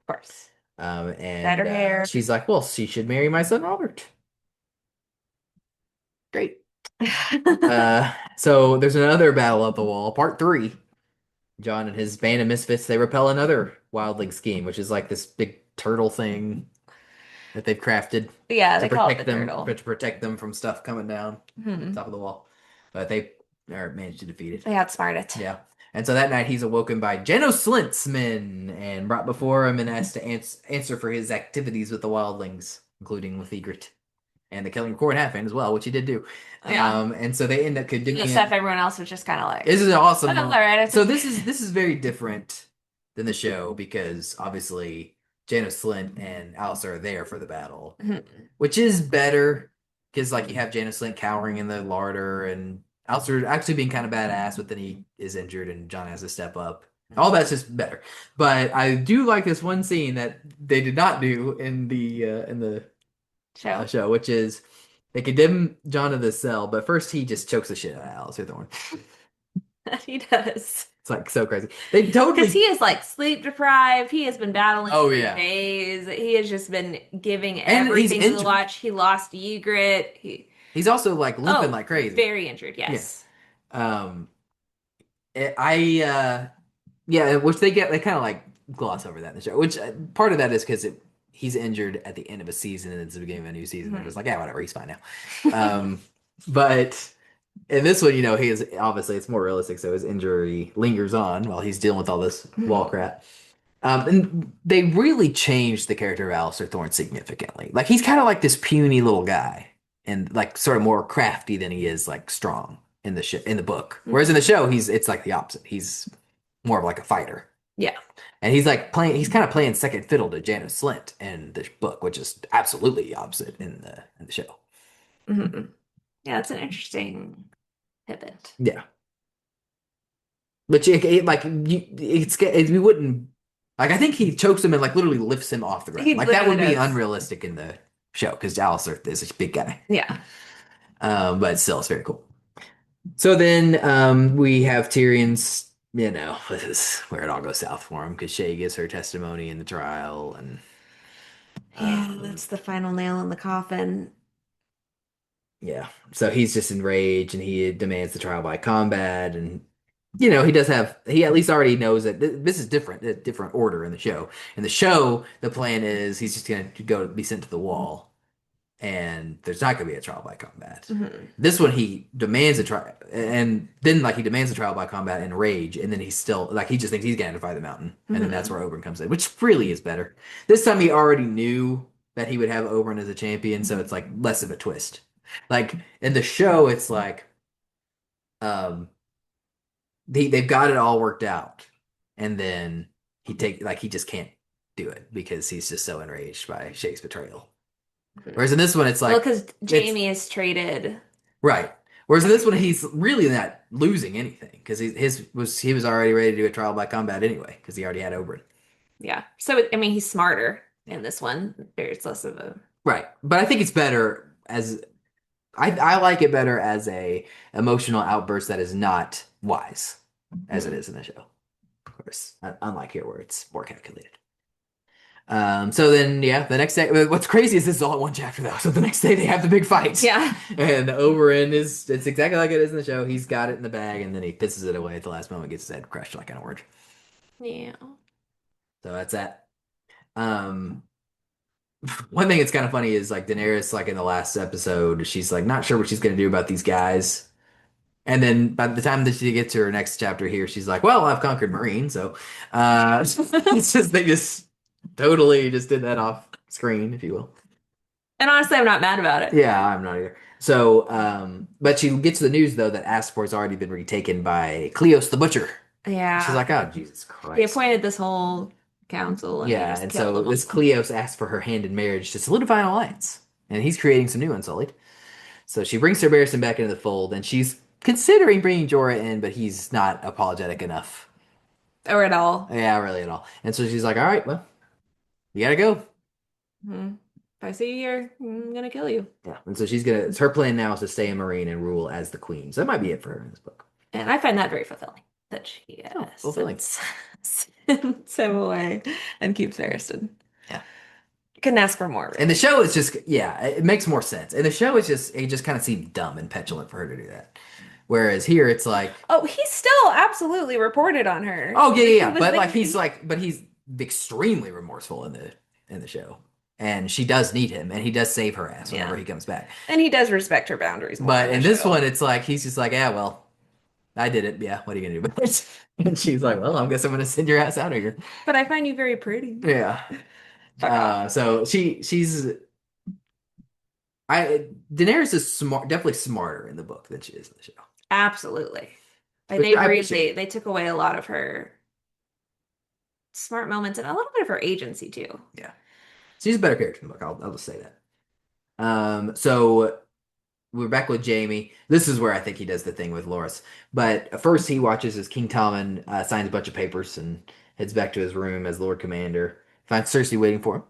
Speaker 3: Of course.
Speaker 2: And
Speaker 3: Better hair.
Speaker 2: she's like, well, she should marry my son Robert. Great. So there's another battle at the wall, part 3. Jon and his band of misfits, they repel another wildling scheme, which is like this big turtle thing that they've crafted
Speaker 3: Yeah,
Speaker 2: to
Speaker 3: they call it
Speaker 2: protect
Speaker 3: the
Speaker 2: them,
Speaker 3: turtle.
Speaker 2: to protect them from stuff coming down
Speaker 3: Hmm.
Speaker 2: top of the wall. But they managed to defeat it.
Speaker 3: They outsmart it.
Speaker 2: Yeah. And so that night he's awoken by Janos Slynt's men and brought before him and asked to answer for his activities with the wildlings, including with Ygritte. And the killing of Corn Halfhand as well, which he did do.
Speaker 3: Yeah.
Speaker 2: And so they end up
Speaker 3: The
Speaker 2: doing
Speaker 3: stuff everyone else was just kind of like.
Speaker 2: This is awesome.
Speaker 3: Oh, all right.
Speaker 2: So this is very different than the show, because obviously Janos Slynt and Alistair are there for the battle,
Speaker 3: Mhm.
Speaker 2: which is better because like you have Janos Slynt cowering in the larder and Alistair actually being kind of badass, but then he is injured and Jon has to step up. All that's just better. But I do like this one scene that they did not do in the show, which is they condemn Jon to the cell, but first he just chokes the shit out of Alistair Thorne.
Speaker 3: He does.
Speaker 2: It's like so crazy. They totally
Speaker 3: Because he is like sleep deprived. He has been battling
Speaker 2: Oh,
Speaker 3: for
Speaker 2: yeah.
Speaker 3: days. He has just been giving
Speaker 2: And he's
Speaker 3: everything to the
Speaker 2: injured.
Speaker 3: watch. He lost Ygritte.
Speaker 2: He's also like limping like crazy.
Speaker 3: Very injured, yes.
Speaker 2: Which they kind of like gloss over that in the show. Which part of that is because he's injured at the end of a season and it's the beginning of a new season. They're just like, yeah, whatever, he's fine now. But in this one, he is obviously it's more realistic, so his injury lingers on while he's dealing with all this wall crap. And they really changed the character of Alistair Thorne significantly. Like he's kind of like this puny little guy, and like sort of more crafty than he is like strong in the book. Whereas in the show, it's like the opposite. He's more of like a fighter.
Speaker 3: Yeah.
Speaker 2: And he's kind of playing second fiddle to Janos Slynt in the book, which is absolutely the opposite in the show.
Speaker 3: Mm-hmm. Yeah, that's an interesting pivot.
Speaker 2: Yeah. But we wouldn't like. I think he chokes him and like literally lifts him off the ground.
Speaker 3: He
Speaker 2: Like that would
Speaker 3: literally
Speaker 2: be
Speaker 3: does.
Speaker 2: unrealistic in the show because Alistair is a big guy.
Speaker 3: Yeah.
Speaker 2: But still, it's very cool. So then we have Tyrion's, this is where it all goes south for him because Shay gives her testimony in the trial and
Speaker 3: Yeah,
Speaker 2: um
Speaker 3: that's the final nail in the coffin.
Speaker 2: yeah. So he's just enraged and he demands the trial by combat and he at least already knows that this is different, a different order in the show. In the show, the plan is he's just gonna go be sent to the wall and there's not going to be a trial by combat.
Speaker 3: Hmm.
Speaker 2: This one he demands a trial, and then like he demands a trial by combat in rage, and then he's still like he just thinks he's going to defy the mountain, and then that's
Speaker 3: Hmm.
Speaker 2: where Oberyn comes in, which really is better. This time he already knew that he would have Oberyn as a champion, so it's like less of a twist. Like in the show, it's like um they've got it all worked out, and then he just can't do it because he's just so enraged by Shay's betrayal. Whereas in this one, it's
Speaker 3: Well,
Speaker 2: like
Speaker 3: because
Speaker 2: it's
Speaker 3: Jamie is traded
Speaker 2: right. Whereas in this one,
Speaker 3: everything.
Speaker 2: he's really not losing anything because he was already ready to do a trial by combat anyway because he already had Oberyn.
Speaker 3: Yeah. So, I mean, he's smarter in this one. There's less of a.
Speaker 2: Right, but I think it's better as I like it better as a emotional outburst that is not wise as it
Speaker 3: Mhm.
Speaker 2: is in the show. Of course, unlike here where it's more calculated. So then, yeah, the next day, what's crazy is this is all in one chapter though. So the next day they have the big fight.
Speaker 3: Yeah.
Speaker 2: And Oberyn it's exactly like it is in the show. He's got it in the bag and then he pisses it away at the last moment, gets his head crushed like an orange.
Speaker 3: Yeah.
Speaker 2: So that's that. Um, one thing that's kind of funny is like Daenerys, like in the last episode, she's like not sure what she's gonna do about these guys. And then by the time that she gets to her next chapter here, she's like, "Well, I've conquered Marine." So it's just they just totally just did that off screen, if you will.
Speaker 3: And honestly, I'm not mad about it.
Speaker 2: Yeah, I'm not either. So, but she gets the news though that Aspor's already been retaken by Cleos the Butcher. She's
Speaker 3: Yeah.
Speaker 2: like, "Oh, Jesus
Speaker 3: He
Speaker 2: Christ!"
Speaker 3: appointed this whole council and they
Speaker 2: Yeah,
Speaker 3: just
Speaker 2: and
Speaker 3: killed
Speaker 2: so
Speaker 3: them
Speaker 2: this
Speaker 3: all.
Speaker 2: Cleos asks for her hand in marriage to solidify an alliance, and he's creating some new Unsullied. So she brings Sir Barristan back into the fold, and she's considering bringing Jorah in, but he's not apologetic enough.
Speaker 3: Or at all.
Speaker 2: Yeah, really at all. And so she's like, "All right, well, you gotta go."
Speaker 3: Mhm. If I see you here, I'm gonna kill you.
Speaker 2: Yeah, and so she's gonna. It's her plan now is to stay in Marine and rule as the queen. So that might be it for her in this book.
Speaker 3: And I find that very fulfilling that she
Speaker 2: Oh, fulfilling.
Speaker 3: sends him away and keeps Harrison.
Speaker 2: Yeah.
Speaker 3: Couldn't ask for more,
Speaker 2: And the
Speaker 3: really.
Speaker 2: show is just, yeah, it makes more sense. And the show is just, it just kind of seemed dumb and petulant for her to do that. Whereas here, it's like,
Speaker 3: Oh, he still absolutely reported on her.
Speaker 2: oh yeah,
Speaker 3: Like
Speaker 2: yeah,
Speaker 3: he
Speaker 2: yeah.
Speaker 3: was
Speaker 2: But
Speaker 3: the
Speaker 2: but he's extremely remorseful in the show, and she does need him, and he does save her ass whenever
Speaker 3: yeah.
Speaker 2: he comes back.
Speaker 3: And he does respect her boundaries more
Speaker 2: But
Speaker 3: in the
Speaker 2: in this
Speaker 3: show.
Speaker 2: one, it's like he's just like, yeah, well, I did it. Yeah, what are you gonna do about it? And she's like, well, I guess I'm gonna send your ass out of here.
Speaker 3: But I find you very pretty.
Speaker 2: Yeah.
Speaker 3: Fuck off.
Speaker 2: So she's I Daenerys is smart, definitely smarter in the book than she is in the show.
Speaker 3: Absolutely. Like
Speaker 2: Which
Speaker 3: they
Speaker 2: I
Speaker 3: really
Speaker 2: appreciate.
Speaker 3: they took away a lot of her smart moments and a little bit of her agency too.
Speaker 2: Yeah, she's a better character in the book. I'll just say that. So we're back with Jamie. This is where I think he does the thing with Loras. But first, he watches as King Tommen signs a bunch of papers and heads back to his room as Lord Commander. Finds Cersei waiting for him,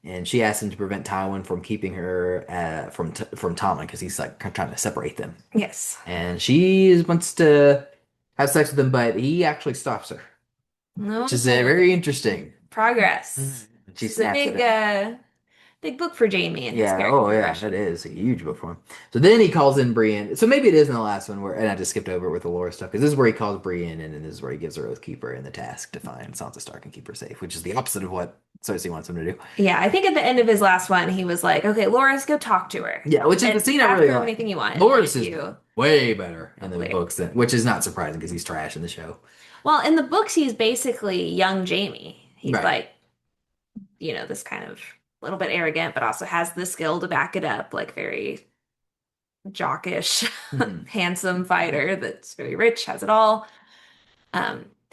Speaker 2: and she asks him to prevent Tywin from keeping her from Tommen because he's like trying to separate them.
Speaker 3: Yes.
Speaker 2: And she wants to have sex with him, but he actually stops her,
Speaker 3: No,
Speaker 2: which is very interesting.
Speaker 3: progress.
Speaker 2: She
Speaker 3: This is a
Speaker 2: snaps at it.
Speaker 3: big book for Jamie and his
Speaker 2: Yeah,
Speaker 3: character
Speaker 2: oh yeah, that
Speaker 3: progression.
Speaker 2: is a huge book for him. So then he calls in Brienne. So maybe it is in the last one where, and I just skipped over it with the lore stuff because this is where he calls Brienne in, and this is where he gives her Oathkeeper and the task to find Sansa Stark and keep her safe, which is the opposite of what Cersei wants him to do.
Speaker 3: Yeah, I think at the end of his last one, he was like, "Okay, Loras, go talk to her
Speaker 2: Yeah, which is the
Speaker 3: and
Speaker 2: scene I
Speaker 3: ask
Speaker 2: really
Speaker 3: her
Speaker 2: like.
Speaker 3: anything you want." And
Speaker 2: Loras
Speaker 3: if
Speaker 2: is
Speaker 3: you,
Speaker 2: way better in the
Speaker 3: wait.
Speaker 2: books than, which is not surprising because he's trash in the show.
Speaker 3: Well, in the books, he's basically young Jamie. He's
Speaker 2: Right.
Speaker 3: like, this kind of little bit arrogant, but also has the skill to back it up, like very jockish,
Speaker 2: Mhm.
Speaker 3: handsome fighter that's very rich, has it all,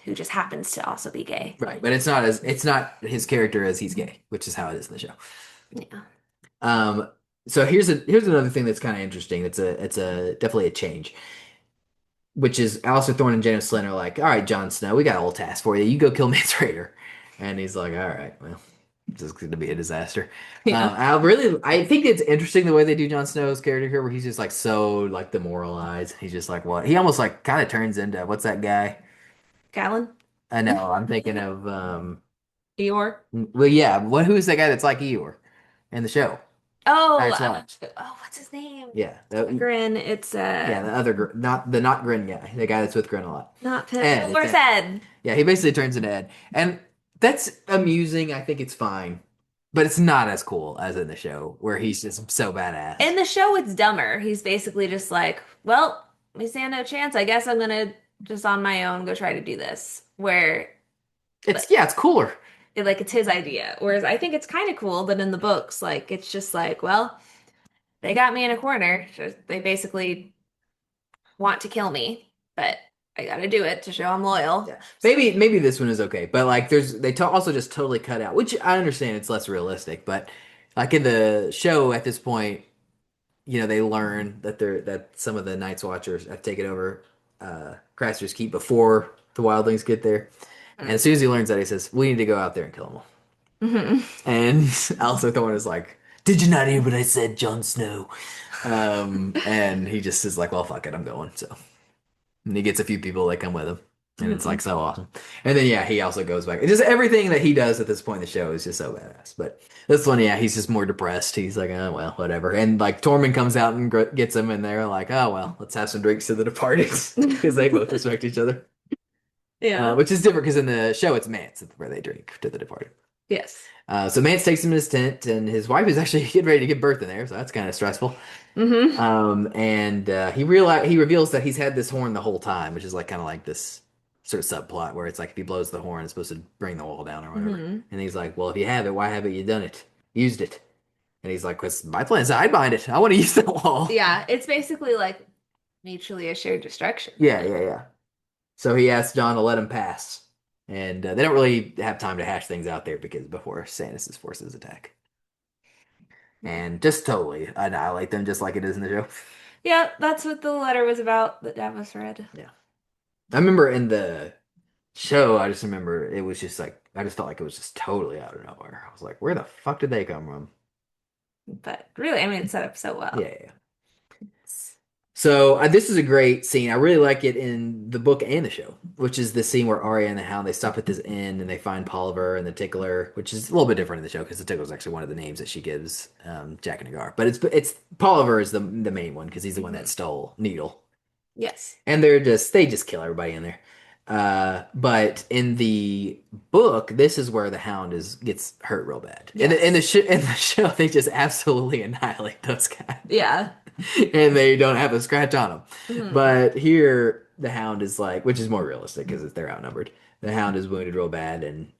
Speaker 3: who just happens to also be gay.
Speaker 2: Right, but it's not his character as he's gay, which is how it is in the show.
Speaker 3: Yeah.
Speaker 2: Um, so here's another thing that's kind of interesting. It's a definitely a change, which is Alistair Thorne and Janos Slynt are like, all right, Jon Snow, we got a little task for you. You go kill Mance Rayder, and he's like, all right, well. It's just going to be a disaster.
Speaker 3: Yeah.
Speaker 2: I think it's interesting the way they do Jon Snow's character here, where he's just like so like demoralized. He's just like what? He almost like kind of turns into what's that guy?
Speaker 3: Gallon?
Speaker 2: I know. I'm thinking of
Speaker 3: Eeyore?
Speaker 2: well, yeah. Who's that guy that's like Eeyore in the show?
Speaker 3: Oh,
Speaker 2: Night's Watch.
Speaker 3: what's his name?
Speaker 2: Yeah,
Speaker 3: Grin. It's
Speaker 2: yeah. The other not Grin guy, the guy that's with Grin a lot.
Speaker 3: not
Speaker 2: Ed. It's
Speaker 3: Wilbur's
Speaker 2: Ed.
Speaker 3: Ed.
Speaker 2: Yeah, he basically turns into Ed, and that's amusing. I think it's fine, but it's not as cool as in the show where he's just so badass.
Speaker 3: In the show, it's dumber. He's basically just like, well, we stand no chance. I guess I'm gonna just on my own go try to do this. Where
Speaker 2: It's cooler.
Speaker 3: it's his idea. Whereas I think it's kind of cool that in the books, like it's just like, well, they got me in a corner. They basically want to kill me, but I gotta do it to show I'm loyal.
Speaker 2: Yeah. Maybe this one is okay, but like also just totally cut out, which I understand it's less realistic, but like in the show at this point, they learn that some of the Night's Watchers have taken over Craster's Keep before the wildlings get there. And as soon as he learns that, he says, "We need to go out there and kill them all." And Alistair Thorne is like, "Did you not hear what I said, Jon Snow?" And he just is like, "Well, fuck it, I'm going." So, and he gets a few people that come with him, and it's like so awesome. And then yeah, he also goes back. It's just everything that he does at this point in the show is just so badass. But this one, yeah, he's just more depressed. He's like, "Oh well, whatever." And like Tormund comes out and gets him, and they're like, "Oh well, let's have some drinks to the departed," because they both respect each other.
Speaker 3: Yeah.
Speaker 2: Which is different because in the show it's Mance where they drink to the departed.
Speaker 3: Yes.
Speaker 2: So Mance takes him in his tent, and his wife is actually getting ready to give birth in there, so that's kind of stressful. And he reveals that he's had this horn the whole time, which is like kind of like this sort of subplot where it's like if he blows the horn, it's supposed to bring the wall down or whatever. And he's like, "Well, if you have it, why haven't you done it? Used it?" And he's like, "Cause my plan's to hide behind it. I want to use that wall."
Speaker 3: Yeah, it's basically like mutually assured destruction.
Speaker 2: Yeah. So he asks John to let him pass. And they don't really have time to hash things out there because before Stannis' forces attack. And just totally annihilate them just like it is in the show.
Speaker 3: Yeah, that's what the letter was about that Davos read.
Speaker 2: Yeah. I remember in the show, I just remember it was just like, I just felt like it was just totally out of nowhere. I was like, where the fuck did they come from?
Speaker 3: But really, I mean, it's set up so well.
Speaker 2: Yeah. So this is a great scene. I really like it in the book and the show, which is the scene where Arya and the Hound, they stop at this inn and they find Polliver and the Tickler, which is a little bit different in the show because the Tickler is actually one of the names that she gives Jack and Hagar. But it's Polliver is the main one because he's the one that stole Needle.
Speaker 3: Yes.
Speaker 2: And they just kill everybody in there. But in the book, this is where the Hound gets hurt real bad.
Speaker 3: Yes.
Speaker 2: In the show, they just absolutely annihilate those guys.
Speaker 3: Yeah.
Speaker 2: And they don't have a scratch on them.
Speaker 3: Mhm.
Speaker 2: But here, the Hound is like, which is more realistic because they're outnumbered. The Hound is wounded real bad, and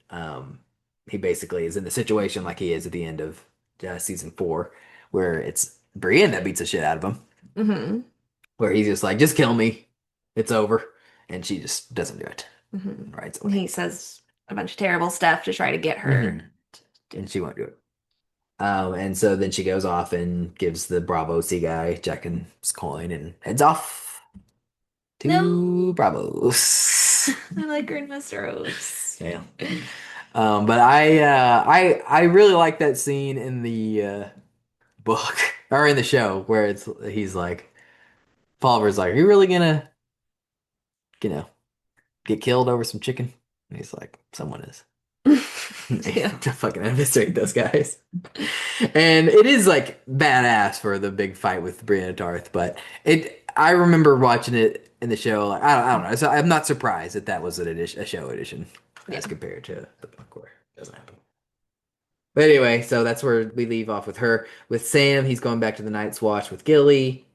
Speaker 2: he basically is in the situation like he is at the end of season 4, where it's Brienne that beats the shit out of him. Where he's just like, just kill me, it's over, and she just doesn't do it. Right? So
Speaker 3: He says a bunch of terrible stuff to try to get her,
Speaker 2: and she won't do it. And so then she goes off and gives the Bravo Sea guy Jaqen's coin and heads off to Bravos.
Speaker 3: I like her in Westeros.
Speaker 2: Yeah. But I really like that scene in the book or in the show where he's like, Polliver's like, "Are you really gonna, get killed over some chicken?" And he's like, "Someone is."
Speaker 3: Yeah.
Speaker 2: To fucking eviscerate those guys. And it is like badass for the big fight with Brienne and Tarth, but I remember watching it in the show. Like, I don't know. So I'm not surprised that was a show edition as compared to the book where it doesn't happen. But anyway, so that's where we leave off with her. With Sam, he's going back to the Night's Watch with Gilly,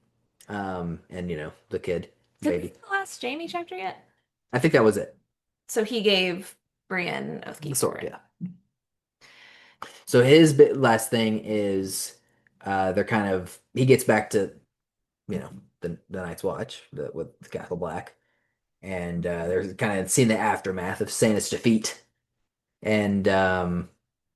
Speaker 2: and the kid,
Speaker 3: Did we
Speaker 2: baby.
Speaker 3: see the last Jamie chapter yet?
Speaker 2: I think that was it.
Speaker 3: So he gave Brienne
Speaker 2: The sword, yeah. So his last thing is he gets back to the Night's Watch with Castle Black, and they're kind of seeing the aftermath of Stannis' defeat, and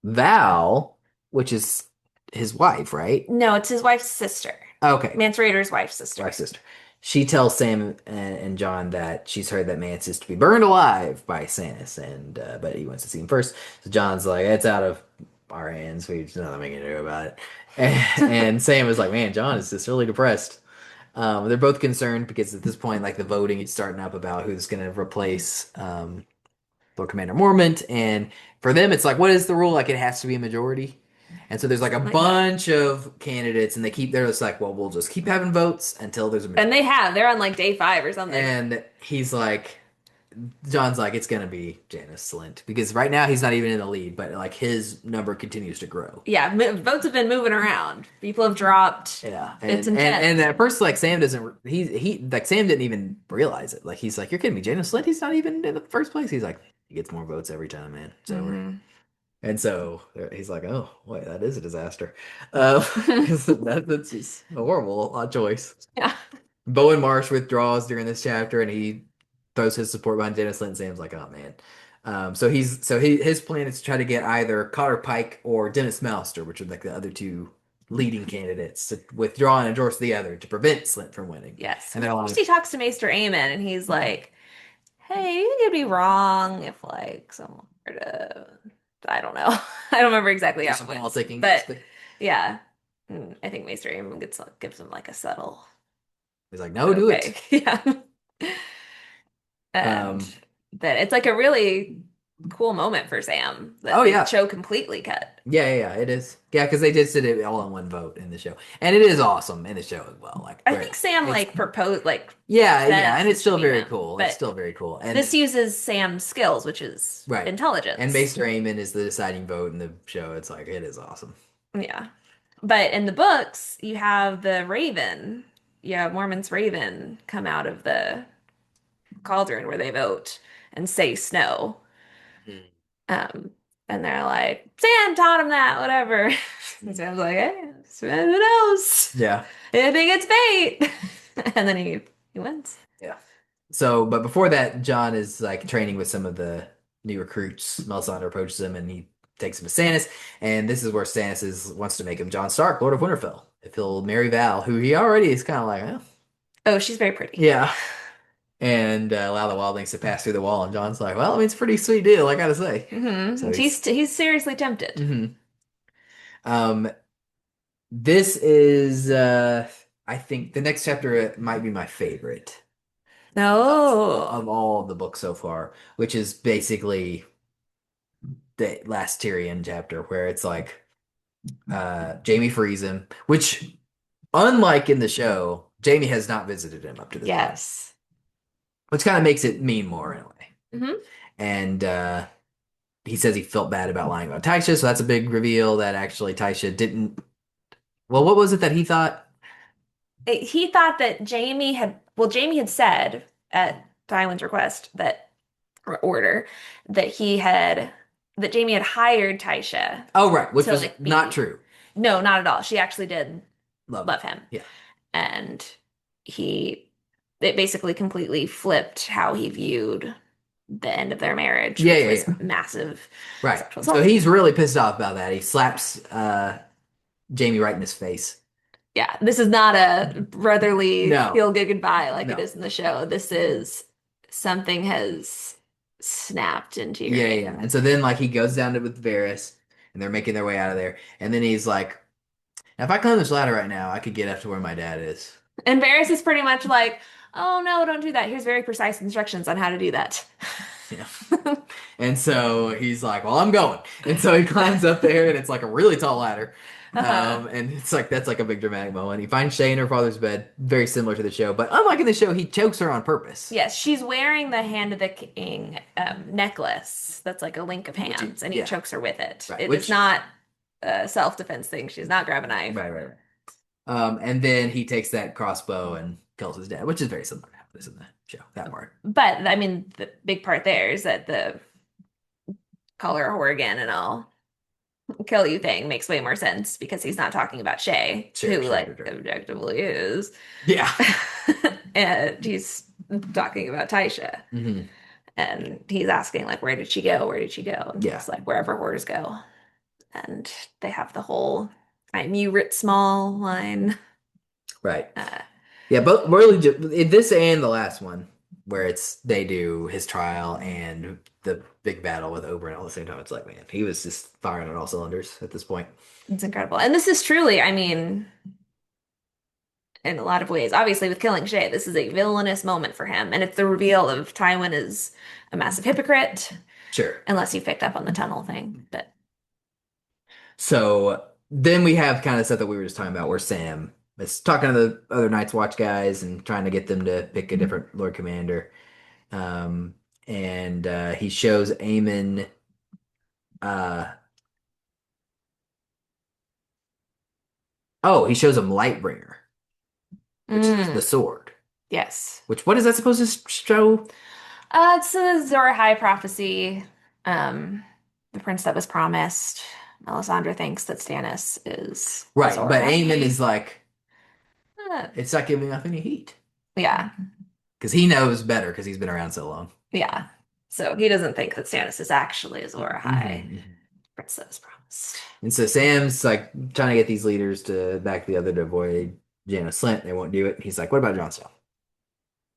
Speaker 2: Val, which is his wife, right?
Speaker 3: No, it's his wife's sister.
Speaker 2: Okay,
Speaker 3: Mance Rayder's wife's sister.
Speaker 2: wife's sister. She tells Sam and John that she's heard that Mance is to be burned alive by Stannis, and but he wants to see him first. So John's like, "It's out of our hands. We just nothing we can do about it. And Sam is like, man, John is just really depressed. They're both concerned because at this point, like the voting is starting up about who's going to replace Lord Commander Mormont, and for them, it's like, what is the rule? Like it has to be a majority. And so there's like a
Speaker 3: Something like that.
Speaker 2: bunch of candidates, and they're just like, well, we'll just keep having votes until there's a
Speaker 3: And
Speaker 2: majority.
Speaker 3: they're on like day 5 or something.
Speaker 2: And he's like, John's like, it's gonna be Janice Slint because right now he's not even in the lead, but like his number continues to grow.
Speaker 3: Yeah, votes have been moving around. People have dropped.
Speaker 2: Yeah,
Speaker 3: It's
Speaker 2: and
Speaker 3: intense.
Speaker 2: at first, like Sam doesn't, he like Sam didn't even realize it. Like he's like, you're kidding me, Janice Slint? He's not even in the first place. He's like, he gets more votes every time, man. It's over.
Speaker 3: Mhm.
Speaker 2: And so he's like, oh, wait, that is a disaster. 'Cause that's just a horrible choice.
Speaker 3: Yeah.
Speaker 2: Bowen Marsh withdraws during this chapter, and he throws his support behind Dennis Lynn. Sam's like, oh man. His plan is to try to get either Cotter Pike or Dennis Mouster, which are like the other two leading candidates, to withdraw and endorse the other to prevent Slint from winning.
Speaker 3: Yes.
Speaker 2: And they're
Speaker 3: First
Speaker 2: like,
Speaker 3: he talks to Maester Aemon and he's like, hey, you think it'd be wrong if like someone were to I don't know. I don't remember exactly how
Speaker 2: some
Speaker 3: it went.
Speaker 2: politicking.
Speaker 3: But yeah. I think Maester Aemon gives him like a subtle
Speaker 2: He's like, no, do it.
Speaker 3: okay. Yeah.
Speaker 2: Um,
Speaker 3: And that it's like a really cool moment for Sam that
Speaker 2: Oh,
Speaker 3: the
Speaker 2: yeah.
Speaker 3: show completely cut.
Speaker 2: yeah, it is. Yeah, because they just did it all in one vote in the show, and it is awesome in the show as well. Like,
Speaker 3: I think Sam
Speaker 2: it's-
Speaker 3: like proposed like
Speaker 2: yeah,
Speaker 3: said
Speaker 2: and it's still
Speaker 3: to be
Speaker 2: very
Speaker 3: them,
Speaker 2: cool.
Speaker 3: but
Speaker 2: It's still very cool, and
Speaker 3: this uses Sam's skills, which is
Speaker 2: Right.
Speaker 3: intelligence.
Speaker 2: and Maester Aemon is the deciding vote in the show. It's like it is awesome.
Speaker 3: Yeah. But in the books, you have the Raven. You have Mormont's Raven come out of the cauldron where they vote and say snow. Um, and they're like, Sam taught him that, whatever. And Sam's like, hey, who knows?
Speaker 2: Yeah.
Speaker 3: I think it's fate. And then he wins.
Speaker 2: So, but before that, John is like training with some of the new recruits. Melisandre approaches him, and he takes him to Stannis. And this is where wants to make him Jon Stark, Lord of Winterfell. If he'll marry Val, who he already is kind of like, oh,
Speaker 3: Oh, she's very pretty.
Speaker 2: yeah. And allow the wildlings to pass through the wall. And John's like, well, I mean, it's a pretty sweet deal, I gotta say. So
Speaker 3: He's seriously tempted.
Speaker 2: Mhm. This is, I think, the next chapter might be my favorite
Speaker 3: No.
Speaker 2: of all of the books so far, which is basically the last Tyrion chapter, where it's like Jaime frees him, which, unlike in the show, Jaime has not visited him up to this point,
Speaker 3: Yes.
Speaker 2: which kind of makes it mean more in a way.
Speaker 3: Mhm.
Speaker 2: And he says he felt bad about lying about Tysha, so that's a big reveal that actually Tysha didn't. Well, what was it that he thought?
Speaker 3: He thought that Jamie had said at Tywin's request that or order that Jamie had hired Tysha.
Speaker 2: Oh, right, which
Speaker 3: to,
Speaker 2: was
Speaker 3: like,
Speaker 2: not true.
Speaker 3: No, not at all. She actually did love him.
Speaker 2: Yeah.
Speaker 3: And it basically completely flipped how he viewed the end of their marriage, which was massive.
Speaker 2: Right.
Speaker 3: sexual
Speaker 2: So
Speaker 3: assault.
Speaker 2: he's really pissed off about that. He slaps Jamie right in his face.
Speaker 3: Yeah, this is not a brotherly
Speaker 2: No.
Speaker 3: feel good goodbye like it
Speaker 2: No.
Speaker 3: is in the show. This is something has snapped into your
Speaker 2: Yeah. And so then like he goes down to with Varys and they're making their way out of there. And then he's like, now if I climb this ladder right now, I could get up to where my dad is.
Speaker 3: And Varys is pretty much like, oh no, don't do that. Here's very precise instructions on how to do that.
Speaker 2: Yeah. And so he's like, well, I'm going. And so he climbs up there and it's like a really tall ladder. And it's like, that's like a big dramatic moment. He finds Shay in her father's bed, very similar to the show. But unlike in the show, he chokes her on purpose.
Speaker 3: Yes, she's wearing the Hand of the King necklace that's like a link of hands, and he chokes her with it.
Speaker 2: Right,
Speaker 3: It is not a self-defense thing. She's not grabbing a knife.
Speaker 2: Right. And then he takes that crossbow and kills his dad, which is very similar to how it is in the show, that part.
Speaker 3: But I mean, the big part there is that the call her a whore again and I'll kill you thing makes way more sense because he's not talking about Shay, who objectively is.
Speaker 2: Yeah.
Speaker 3: And he's talking about Tysha.
Speaker 2: Mm-hmm.
Speaker 3: And he's asking, like, where did she go? Where did she go? And
Speaker 2: Yeah.
Speaker 3: it's like, wherever whores go. And they have the whole I'm you writ small line.
Speaker 2: Right. Yeah, but really, this and the last one, where they do his trial and the big battle with Oberyn all at the same time. It's like, man, he was just firing on all cylinders at this point.
Speaker 3: It's incredible. And this is truly, I mean, in a lot of ways, obviously with killing Shay, this is a villainous moment for him. And it's the reveal of Tywin is a massive hypocrite,
Speaker 2: Sure.
Speaker 3: unless you picked up on the tunnel thing. But
Speaker 2: So then we have kind of stuff that we were just talking about where Sam is talking to the other Night's Watch guys and trying to get them to pick a different Lord Commander. Um, and he shows Aemon uh he shows him Lightbringer, which is the sword.
Speaker 3: yes.
Speaker 2: Which what is that supposed to show?
Speaker 3: It's a Azor Ahai prophecy. The prince that was promised. Melisandre thinks that Stannis is
Speaker 2: Right,
Speaker 3: Azor
Speaker 2: but
Speaker 3: Ahai.
Speaker 2: Aemon is like,
Speaker 3: Uh,
Speaker 2: it's not giving off any heat.
Speaker 3: yeah,
Speaker 2: Because he knows better because he's been around so long.
Speaker 3: yeah. So he doesn't think that Stannis is actually Azor Ahai.
Speaker 2: Mhm.
Speaker 3: Prince that was promised.
Speaker 2: And so Sam's like trying to get these leaders to back the other to avoid Janos Slynt. They won't do it. He's like, what about Jon Snow?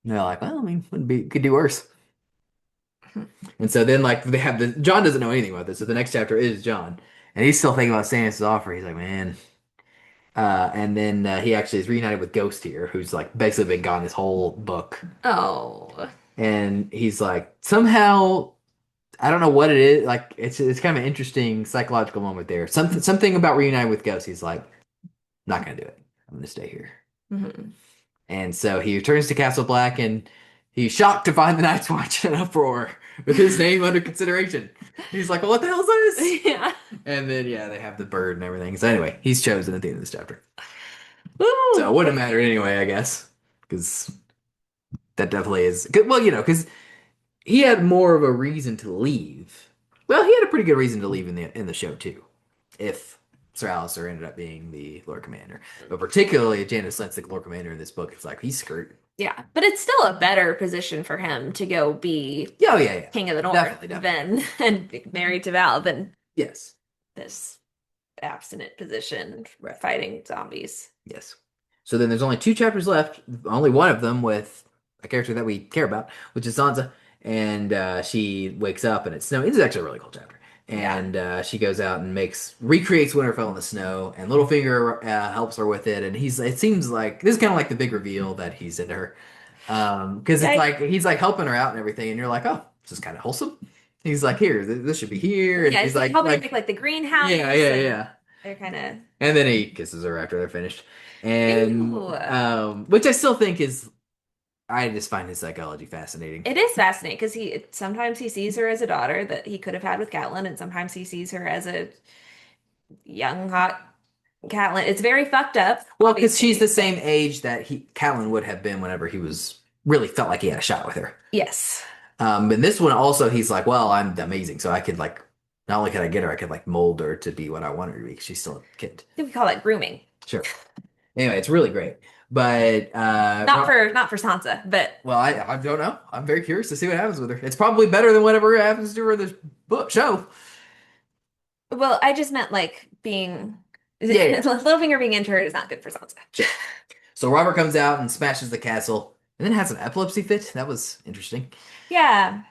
Speaker 2: And they're like, well, I mean, could do worse. And so then like they have Jon doesn't know anything about this. So the next chapter is Jon. And he's still thinking about Stannis' offer. He's like, man. And then he actually is reunited with Ghost here, who's like basically been gone this whole book.
Speaker 3: Oh.
Speaker 2: And he's like, somehow, I don't know what it is. Like, it's kind of an interesting psychological moment there. Something about reuniting with Ghost. He's like, not gonna do it. I'm gonna stay here.
Speaker 3: Mhm.
Speaker 2: And so he returns to Castle Black, and he's shocked to find the Night's Watch in an uproar with his name under consideration. He's like, well, what the hell is this?
Speaker 3: Yeah.
Speaker 2: And then, yeah, they have the bird and everything. So anyway, he's chosen at the end of this chapter.
Speaker 3: Woo!
Speaker 2: So it wouldn't matter anyway, I guess, because that definitely is. Well, because he had more of a reason to leave. Well, he had a pretty good reason to leave in the show too, if Sir Alistair ended up being the Lord Commander. But particularly Janos Slynt's the Lord Commander in this book. It's like he's screwed.
Speaker 3: Yeah, but it's still a better position for him to go be
Speaker 2: Oh yeah.
Speaker 3: King of the North
Speaker 2: Definitely.
Speaker 3: than and be married to Val than
Speaker 2: Yes.
Speaker 3: this abstinent position
Speaker 2: Right.
Speaker 3: fighting zombies.
Speaker 2: Yes. So then there's only 2 chapters left. Only one of them with a character that we care about, which is Sansa. And she wakes up and it's snow. It's actually a really cool chapter. And she goes out and recreates Winterfell in the snow. And Littlefinger helps her with it. And it seems like this is kind of like the big reveal that he's into her, because it's like he's like helping her out and everything. And you're like, oh, this is kind of wholesome. He's like, here, this should be here. And
Speaker 3: Yeah,
Speaker 2: he's
Speaker 3: it's
Speaker 2: like,
Speaker 3: helping make like the greenhouse.
Speaker 2: yeah.
Speaker 3: They're kind of.
Speaker 2: And then he kisses her after they're finished. And
Speaker 3: Ew.
Speaker 2: which I still think I just find his psychology fascinating.
Speaker 3: It is fascinating because sometimes he sees her as a daughter that he could have had with Catelyn, and sometimes he sees her as a young, hot Catelyn. It's very fucked up.
Speaker 2: Well, because
Speaker 3: obviously.
Speaker 2: she's the same age that Callan would have been whenever he really felt like he had a shot with her.
Speaker 3: Yes.
Speaker 2: And this one also, he's like, well, I'm amazing, so I could like, not only could I get her, I could like mold her to be what I want her to be, because she's still a kid.
Speaker 3: I think we call that grooming.
Speaker 2: Sure. Anyway, it's really great. But
Speaker 3: Not for Sansa, but
Speaker 2: well, I don't know. I'm very curious to see what happens with her. It's probably better than whatever happens to her in this show.
Speaker 3: well, I just meant like being
Speaker 2: Yeah.
Speaker 3: Littlefinger being into her is not good for Sansa.
Speaker 2: So Robert comes out and smashes the castle, and then has an epilepsy fit. That was interesting.
Speaker 3: Yeah,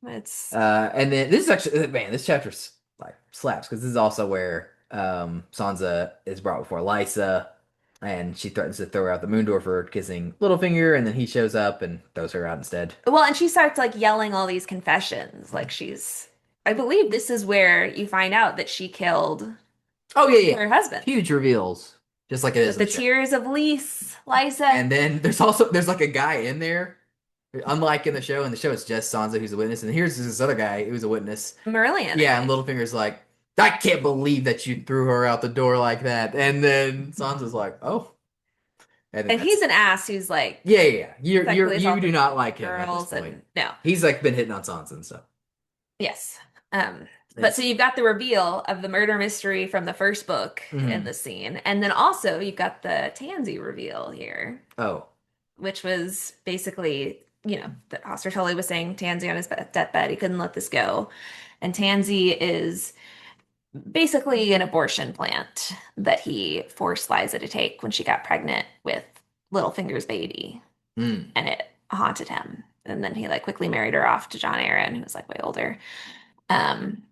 Speaker 3: it's
Speaker 2: And then this is actually, man, this chapter's like slaps, because this is also where Sansa is brought before Lysa, and she threatens to throw her out the moon door for kissing Littlefinger, and then he shows up and throws her out instead.
Speaker 3: well, and she starts like yelling all these confessions, like I believe this is where you find out that she killed
Speaker 2: Oh yeah.
Speaker 3: her husband.
Speaker 2: Huge reveals, just like it is
Speaker 3: With
Speaker 2: in
Speaker 3: the
Speaker 2: the show.
Speaker 3: tears of Lysa.
Speaker 2: And then there's like a guy in there, unlike in the show. In the show, it's just Sansa who's a witness, and here's this other guy who's a witness.
Speaker 3: Marillion.
Speaker 2: Yeah, and Littlefinger's like, I can't believe that you threw her out the door like that. And then Sansa's like, oh.
Speaker 3: And he's an ass who's like
Speaker 2: yeah. You
Speaker 3: sexually
Speaker 2: do not like him at this
Speaker 3: girls
Speaker 2: point.
Speaker 3: and no.
Speaker 2: He's like been hitting on Sansa and stuff.
Speaker 3: Yes. But so you've got the reveal of the murder mystery from the first book
Speaker 2: Mhm.
Speaker 3: in the scene. And then also you've got the Tansy reveal here,
Speaker 2: Oh.
Speaker 3: which was basically, that Hoster Tully was saying Tansy on his deathbed, he couldn't let this go. And Tansy is basically an abortion plant that he forced Liza to take when she got pregnant with Littlefinger's baby.
Speaker 2: Mm.
Speaker 3: And it haunted him. and then he like quickly married her off to John Aaron, who was like way older. Um,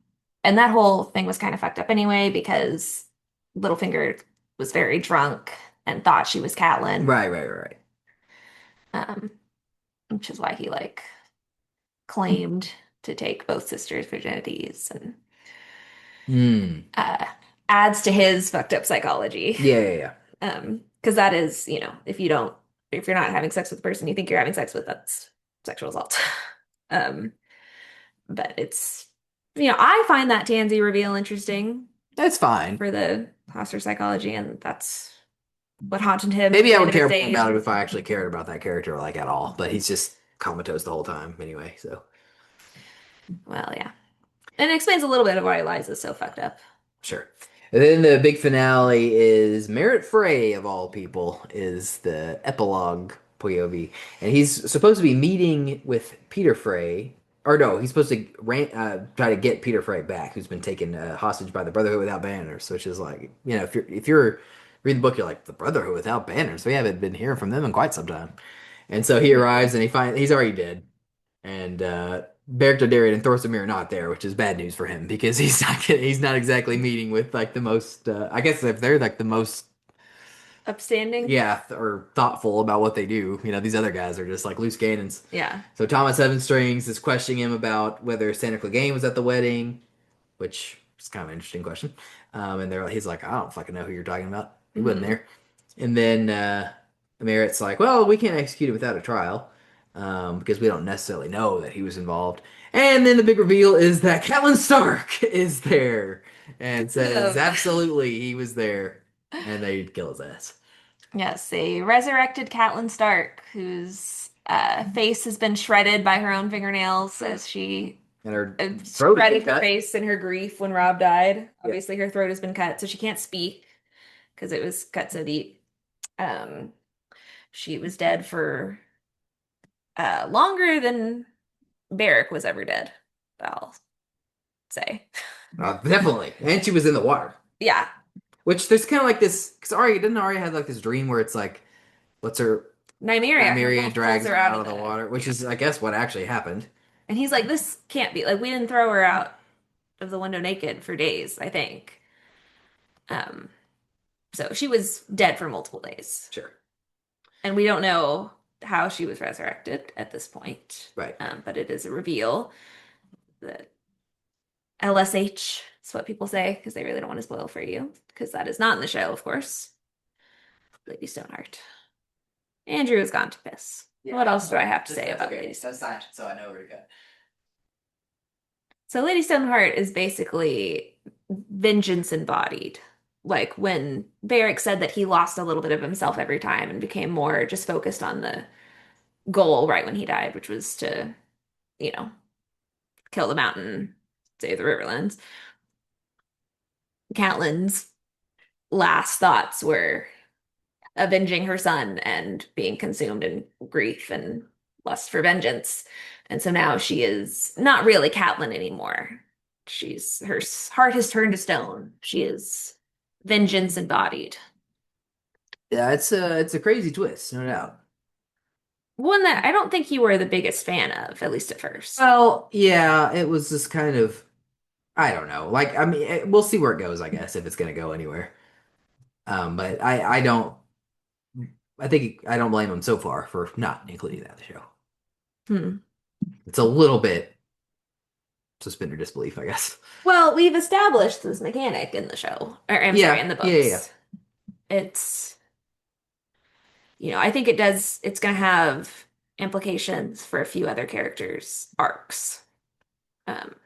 Speaker 3: and that whole thing was kind of fucked up anyway because Littlefinger was very drunk and thought she was Catelyn.
Speaker 2: Right.
Speaker 3: Um, which is why he like claimed to take both sisters' virginities and
Speaker 2: Hmm.
Speaker 3: uh, adds to his fucked up psychology.
Speaker 2: Yeah.
Speaker 3: Because that is, if you're not having sex with the person you think you're having sex with, that's sexual assault. Um, but it's, I find that Tansy reveal interesting
Speaker 2: That's fine.
Speaker 3: for the Hoster psychology, and that's what haunted him.
Speaker 2: Maybe I would
Speaker 3: to this
Speaker 2: care more
Speaker 3: day.
Speaker 2: about it if I actually cared about that character like at all. But he's just comatose the whole time anyway. So
Speaker 3: Well, yeah. And it explains a little bit of why Eliza's so fucked up.
Speaker 2: sure. And then the big finale is Merritt Frey, of all people, is the epilogue POV. And he's supposed to be meeting with Peter Frey. Or no, he's supposed to try to get Peter Frey back, who's been taken hostage by the Brotherhood Without Banners. Which is like, if you're reading the book, you're like, the Brotherhood Without Banners? We haven't been hearing from them in quite some time. And so he arrives and he's already dead. And Beric Dondarrion and Thorsten are not there, which is bad news for him because he's not exactly meeting with like the most I guess if they're like the most
Speaker 3: Upstanding?
Speaker 2: or thoughtful about what they do. These other guys are just like loose cannons.
Speaker 3: Yeah.
Speaker 2: So Thomas Seven Strings is questioning him about whether Santa Clegane was at the wedding, which is kind of an interesting question. And he's like, I don't fucking know who you're talking about. He wasn't
Speaker 3: Mhm.
Speaker 2: there. And then Merritt's like, well, we can't execute it without a trial because we don't necessarily know that he was involved. And then the big reveal is that Catelyn Stark is there and says,
Speaker 3: Oh.
Speaker 2: absolutely, he was there. And they kill his ass.
Speaker 3: Yes, a resurrected Catelyn Stark, whose face has been shredded by her own fingernails as she
Speaker 2: And her throat
Speaker 3: shredded
Speaker 2: is
Speaker 3: her
Speaker 2: cut.
Speaker 3: face in her grief when Robb died. Obviously, her throat has been cut, so she can't speak because it was cut so deep. Um, she was dead for longer than Beric was ever dead, I'll say.
Speaker 2: Definitely. And she was in the water.
Speaker 3: Yeah.
Speaker 2: Which there's kind of like this, because Arya have like this dream where it's like, what's her
Speaker 3: Nymeria
Speaker 2: Nymeria drags
Speaker 3: pulls
Speaker 2: her out of the water, which is, I guess, what actually happened.
Speaker 3: And he's like, this can't be. Like, we didn't throw her out of the window naked for days, I think. Um, so she was dead for multiple days.
Speaker 2: Sure.
Speaker 3: And we don't know how she was resurrected at this point.
Speaker 2: Right.
Speaker 3: But it is a reveal that LSH is what people say because they really don't want to spoil for you. Because that is not in the show, of course. Lady Stoneheart. Andrew has gone to piss. What else do I have to say about Lady Stoneheart?
Speaker 2: So I know where to go.
Speaker 3: So Lady Stoneheart is basically vengeance embodied. Like when Beric said that he lost a little bit of himself every time and became more just focused on the goal right when he died, which was to, you know, kill the mountain, save the Riverlands. Catelyn's last thoughts were avenging her son and being consumed in grief and lust for vengeance. And so now she is not really Catelyn anymore. Her heart has turned to stone. She is vengeance embodied.
Speaker 2: Yeah, it's a crazy twist, no doubt.
Speaker 3: One that I don't think you were the biggest fan of, at least at first.
Speaker 2: Well, yeah, it was just kind of, I don't know. Like, I mean, we'll see where it goes, I guess, if it's gonna go anywhere. But I don't. I think I don't blame him so far for not including that in the show.
Speaker 3: Hmm.
Speaker 2: It's a little bit suspend your disbelief, I guess.
Speaker 3: Well, we've established this mechanic in the show, or I'm sorry, in the books.
Speaker 2: Yeah.
Speaker 3: It's, I think it's going to have implications for a few other characters' arcs. Um,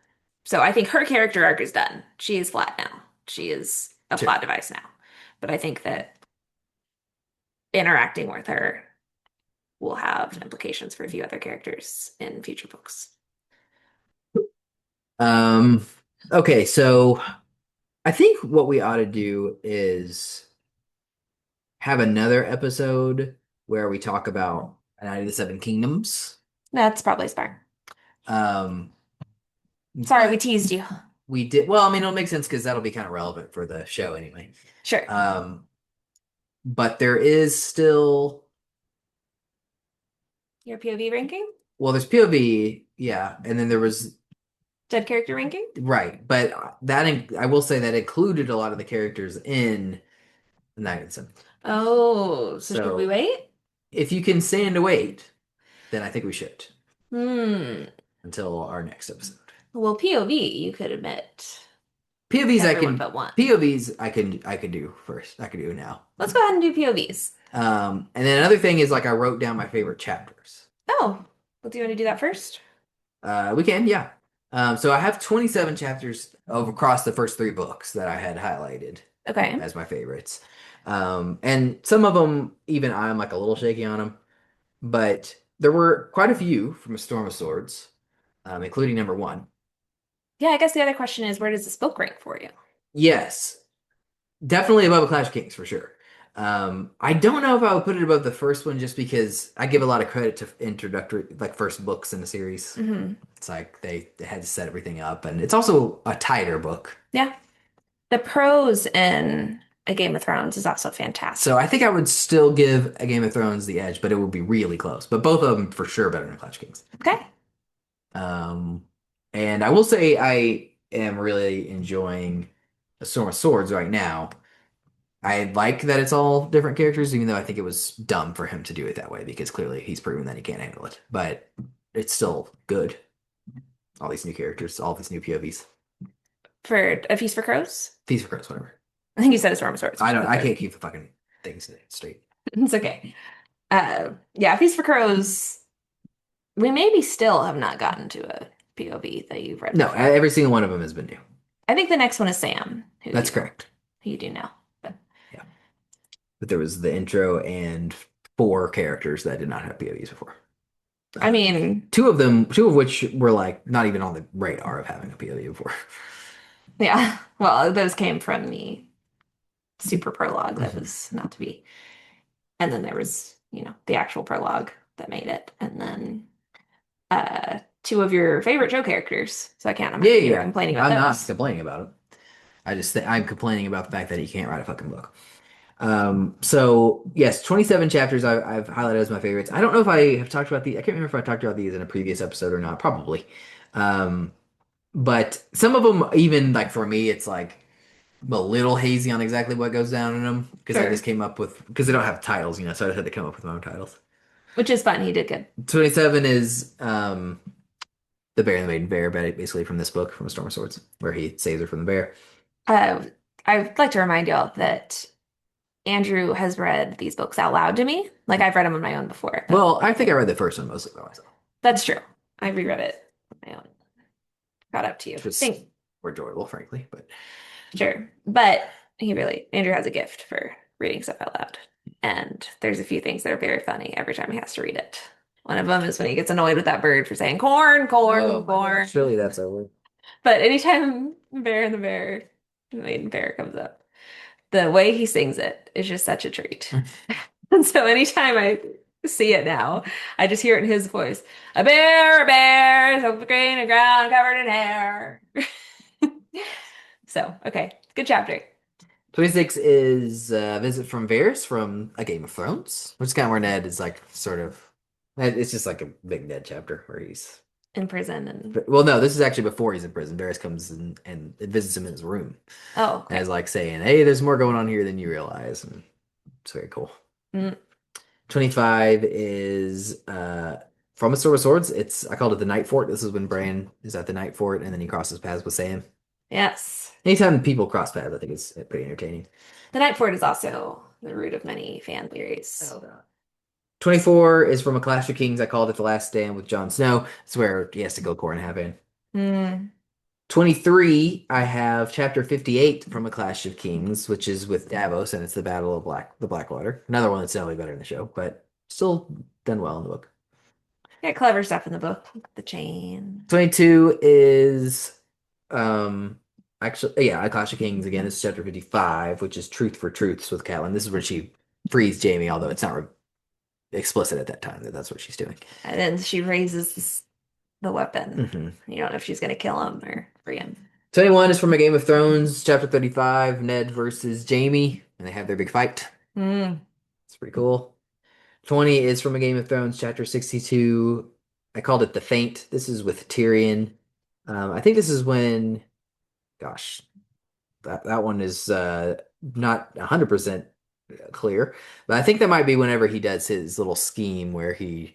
Speaker 3: so I think her character arc is done. She is flat now. She is a
Speaker 2: Sure.
Speaker 3: plot device now. But I think that interacting with her will have implications for a few other characters in future books.
Speaker 2: Okay, so I think what we ought to do is have another episode where we talk about Night of the Seven Kingdoms.
Speaker 3: That's probably smart.
Speaker 2: Um,
Speaker 3: Sorry,
Speaker 2: but
Speaker 3: we teased you.
Speaker 2: we did well. I mean, it'll make sense because that'll be kind of relevant for the show anyway.
Speaker 3: Sure.
Speaker 2: But there is still
Speaker 3: Your POV ranking?
Speaker 2: well, there's POV, yeah, and then there was
Speaker 3: Dead character ranking?
Speaker 2: right, but I will say that included a lot of the characters in Night and Sim.
Speaker 3: Oh, so should we
Speaker 2: So
Speaker 3: wait?
Speaker 2: if you can stand to wait, then I think we should
Speaker 3: Hmm.
Speaker 2: until our next episode.
Speaker 3: Well, POV, you could admit
Speaker 2: POVs I
Speaker 3: everyone
Speaker 2: can
Speaker 3: but one.
Speaker 2: POVs I can do first. I can do now.
Speaker 3: Let's go ahead and do POVs.
Speaker 2: And then another thing is like I wrote down my favorite chapters.
Speaker 3: Oh, well, do you want to do that first?
Speaker 2: We can, yeah. So I have 27 chapters over across the first three books that I had highlighted
Speaker 3: Okay.
Speaker 2: as my favorites. And some of them, even I'm like a little shaky on them, but there were quite a few from A Storm of Swords, including number one.
Speaker 3: Yeah, I guess the other question is, where does this book rank for you?
Speaker 2: Yes, definitely above A Clash of Kings for sure. I don't know if I would put it above the first one just because I give a lot of credit to introductory, like first books in the series.
Speaker 3: Hmm.
Speaker 2: It's like they had to set everything up, and it's also a tighter book.
Speaker 3: Yeah. The prose in A Game of Thrones is also fantastic.
Speaker 2: So I think I would still give A Game of Thrones the edge, but it would be really close. But both of them for sure better than Clash of Kings.
Speaker 3: Okay.
Speaker 2: Um, and I will say I am really enjoying A Storm of Swords right now. I like that it's all different characters, even though I think it was dumb for him to do it that way because clearly he's proven that he can't handle it. But it's still good. All these new characters, all these new POVs.
Speaker 3: For A Feast for Crows?
Speaker 2: Feast for Crows, whatever.
Speaker 3: I think you said A Storm of Swords.
Speaker 2: I can't keep the fucking things straight.
Speaker 3: It's okay. Yeah, Feast for Crows. We maybe still have not gotten to a POV that you've read
Speaker 2: No,
Speaker 3: before.
Speaker 2: every single one of them has been new.
Speaker 3: I think the next one is Sam.
Speaker 2: That's correct.
Speaker 3: Who you do now. But
Speaker 2: Yeah. But there was the intro and 4 characters that did not have POVs before.
Speaker 3: I mean,
Speaker 2: two of which were like not even on the radar of having a POV before.
Speaker 3: yeah. Well, those came from the super prologue that was not to be. And then there was, the actual prologue that made it. And then 2 of your favorite show characters. So I can't imagine you're complaining about
Speaker 2: I'm
Speaker 3: those.
Speaker 2: not complaining about it. I just I'm complaining about the fact that he can't write a fucking book. So yes, 27 chapters I've highlighted as my favorites. I don't know if I have talked about these. I can't remember if I talked about these in a previous episode or not. Probably. But some of them, even like for me, it's like a little hazy on exactly what goes down in them because I
Speaker 3: Sure.
Speaker 2: just came up with because they don't have titles, so I just had to come up with my own titles.
Speaker 3: Which is fun. He did good.
Speaker 2: 27 is the Bear and the Maiden Bear, basically from this book, from A Storm of Swords, where he saves her from the bear.
Speaker 3: I'd like to remind y'all that Andrew has read these books out loud to me. Like I've read them on my own before.
Speaker 2: Well, I think I read the first one mostly by myself.
Speaker 3: That's true. I reread it on my own. Got up to you.
Speaker 2: Which was
Speaker 3: Think,
Speaker 2: more enjoyable, frankly, but
Speaker 3: sure. But Andrew has a gift for reading stuff out loud. And there's a few things that are very funny every time he has to read it. One of them is when he gets annoyed with that bird for saying corn, corn,
Speaker 2: oh,
Speaker 3: corn.
Speaker 2: surely that's over.
Speaker 3: But anytime Bear and the Maiden Bear comes up, the way he sings it is just such a treat. And so anytime I see it now, I just hear it in his voice. A bear, so green and ground covered in hair. So, okay, good chapter.
Speaker 2: 26 is a visit from Varys from A Game of Thrones, which is kind of where Ned is like sort of. It's just like a big Ned chapter where he's
Speaker 3: in prison and.
Speaker 2: Well, no, this is actually before he's in prison. Varys comes in and visits him in his room.
Speaker 3: Oh, okay.
Speaker 2: And is like saying, "Hey, there's more going on here than you realize," and it's very cool. 25 is from A Sword of Swords. I called it the Night Fort. This is when Bran is at the Night Fort, and then he crosses paths with Sam.
Speaker 3: Yes.
Speaker 2: Anytime people cross paths, I think it's pretty entertaining.
Speaker 3: The Night Fort is also the root of many fan theories.
Speaker 2: Oh, God. 24 is from A Clash of Kings. I called it The Last Stand with Jon Snow. It's where he has to go Qhorin Halfhand. 23, I have chapter 58 from A Clash of Kings, which is with Davos, and it's the Battle of the Blackwater. Another one that's definitely better in the show, but still done well in the book.
Speaker 3: Yeah, clever stuff in the book. The chain.
Speaker 2: 22 is actually, yeah, A Clash of Kings again. It's chapter 55, which is Truth for Truths with Catelyn. This is where she frees Jaime, although it's not explicit at that time that that's what she's doing.
Speaker 3: And then she raises the weapon. You don't know if she's going to kill him or free him.
Speaker 2: 21 is from A Game of Thrones, chapter 35, Ned versus Jaime, and they have their big fight. It's pretty cool. 20 is from A Game of Thrones, chapter 62, I called it The Faint. This is with Tyrion. I think this is when, gosh, that one is not 100% clear, but I think that might be whenever he does his little scheme where he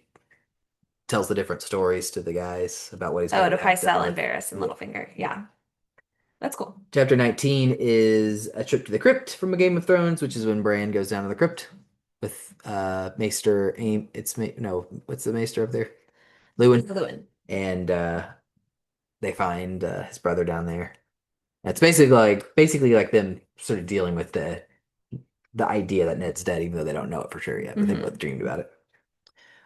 Speaker 2: tells the different stories to the guys about what he's
Speaker 3: Oh,
Speaker 2: going
Speaker 3: to
Speaker 2: to have done
Speaker 3: Pycelle and
Speaker 2: with.
Speaker 3: Varys and
Speaker 2: Yeah.
Speaker 3: Littlefinger. Yeah, that's cool.
Speaker 2: Chapter 19 is A Trip to the Crypt from A Game of Thrones, which is when Bran goes down to the crypt with Maester Aim. No, what's the Maester up there? Lewin.
Speaker 3: Lewin.
Speaker 2: And they find his brother down there. It's basically like them sort of dealing with the idea that Ned's dead, even though they don't know it for sure yet, but they both dreamed about it.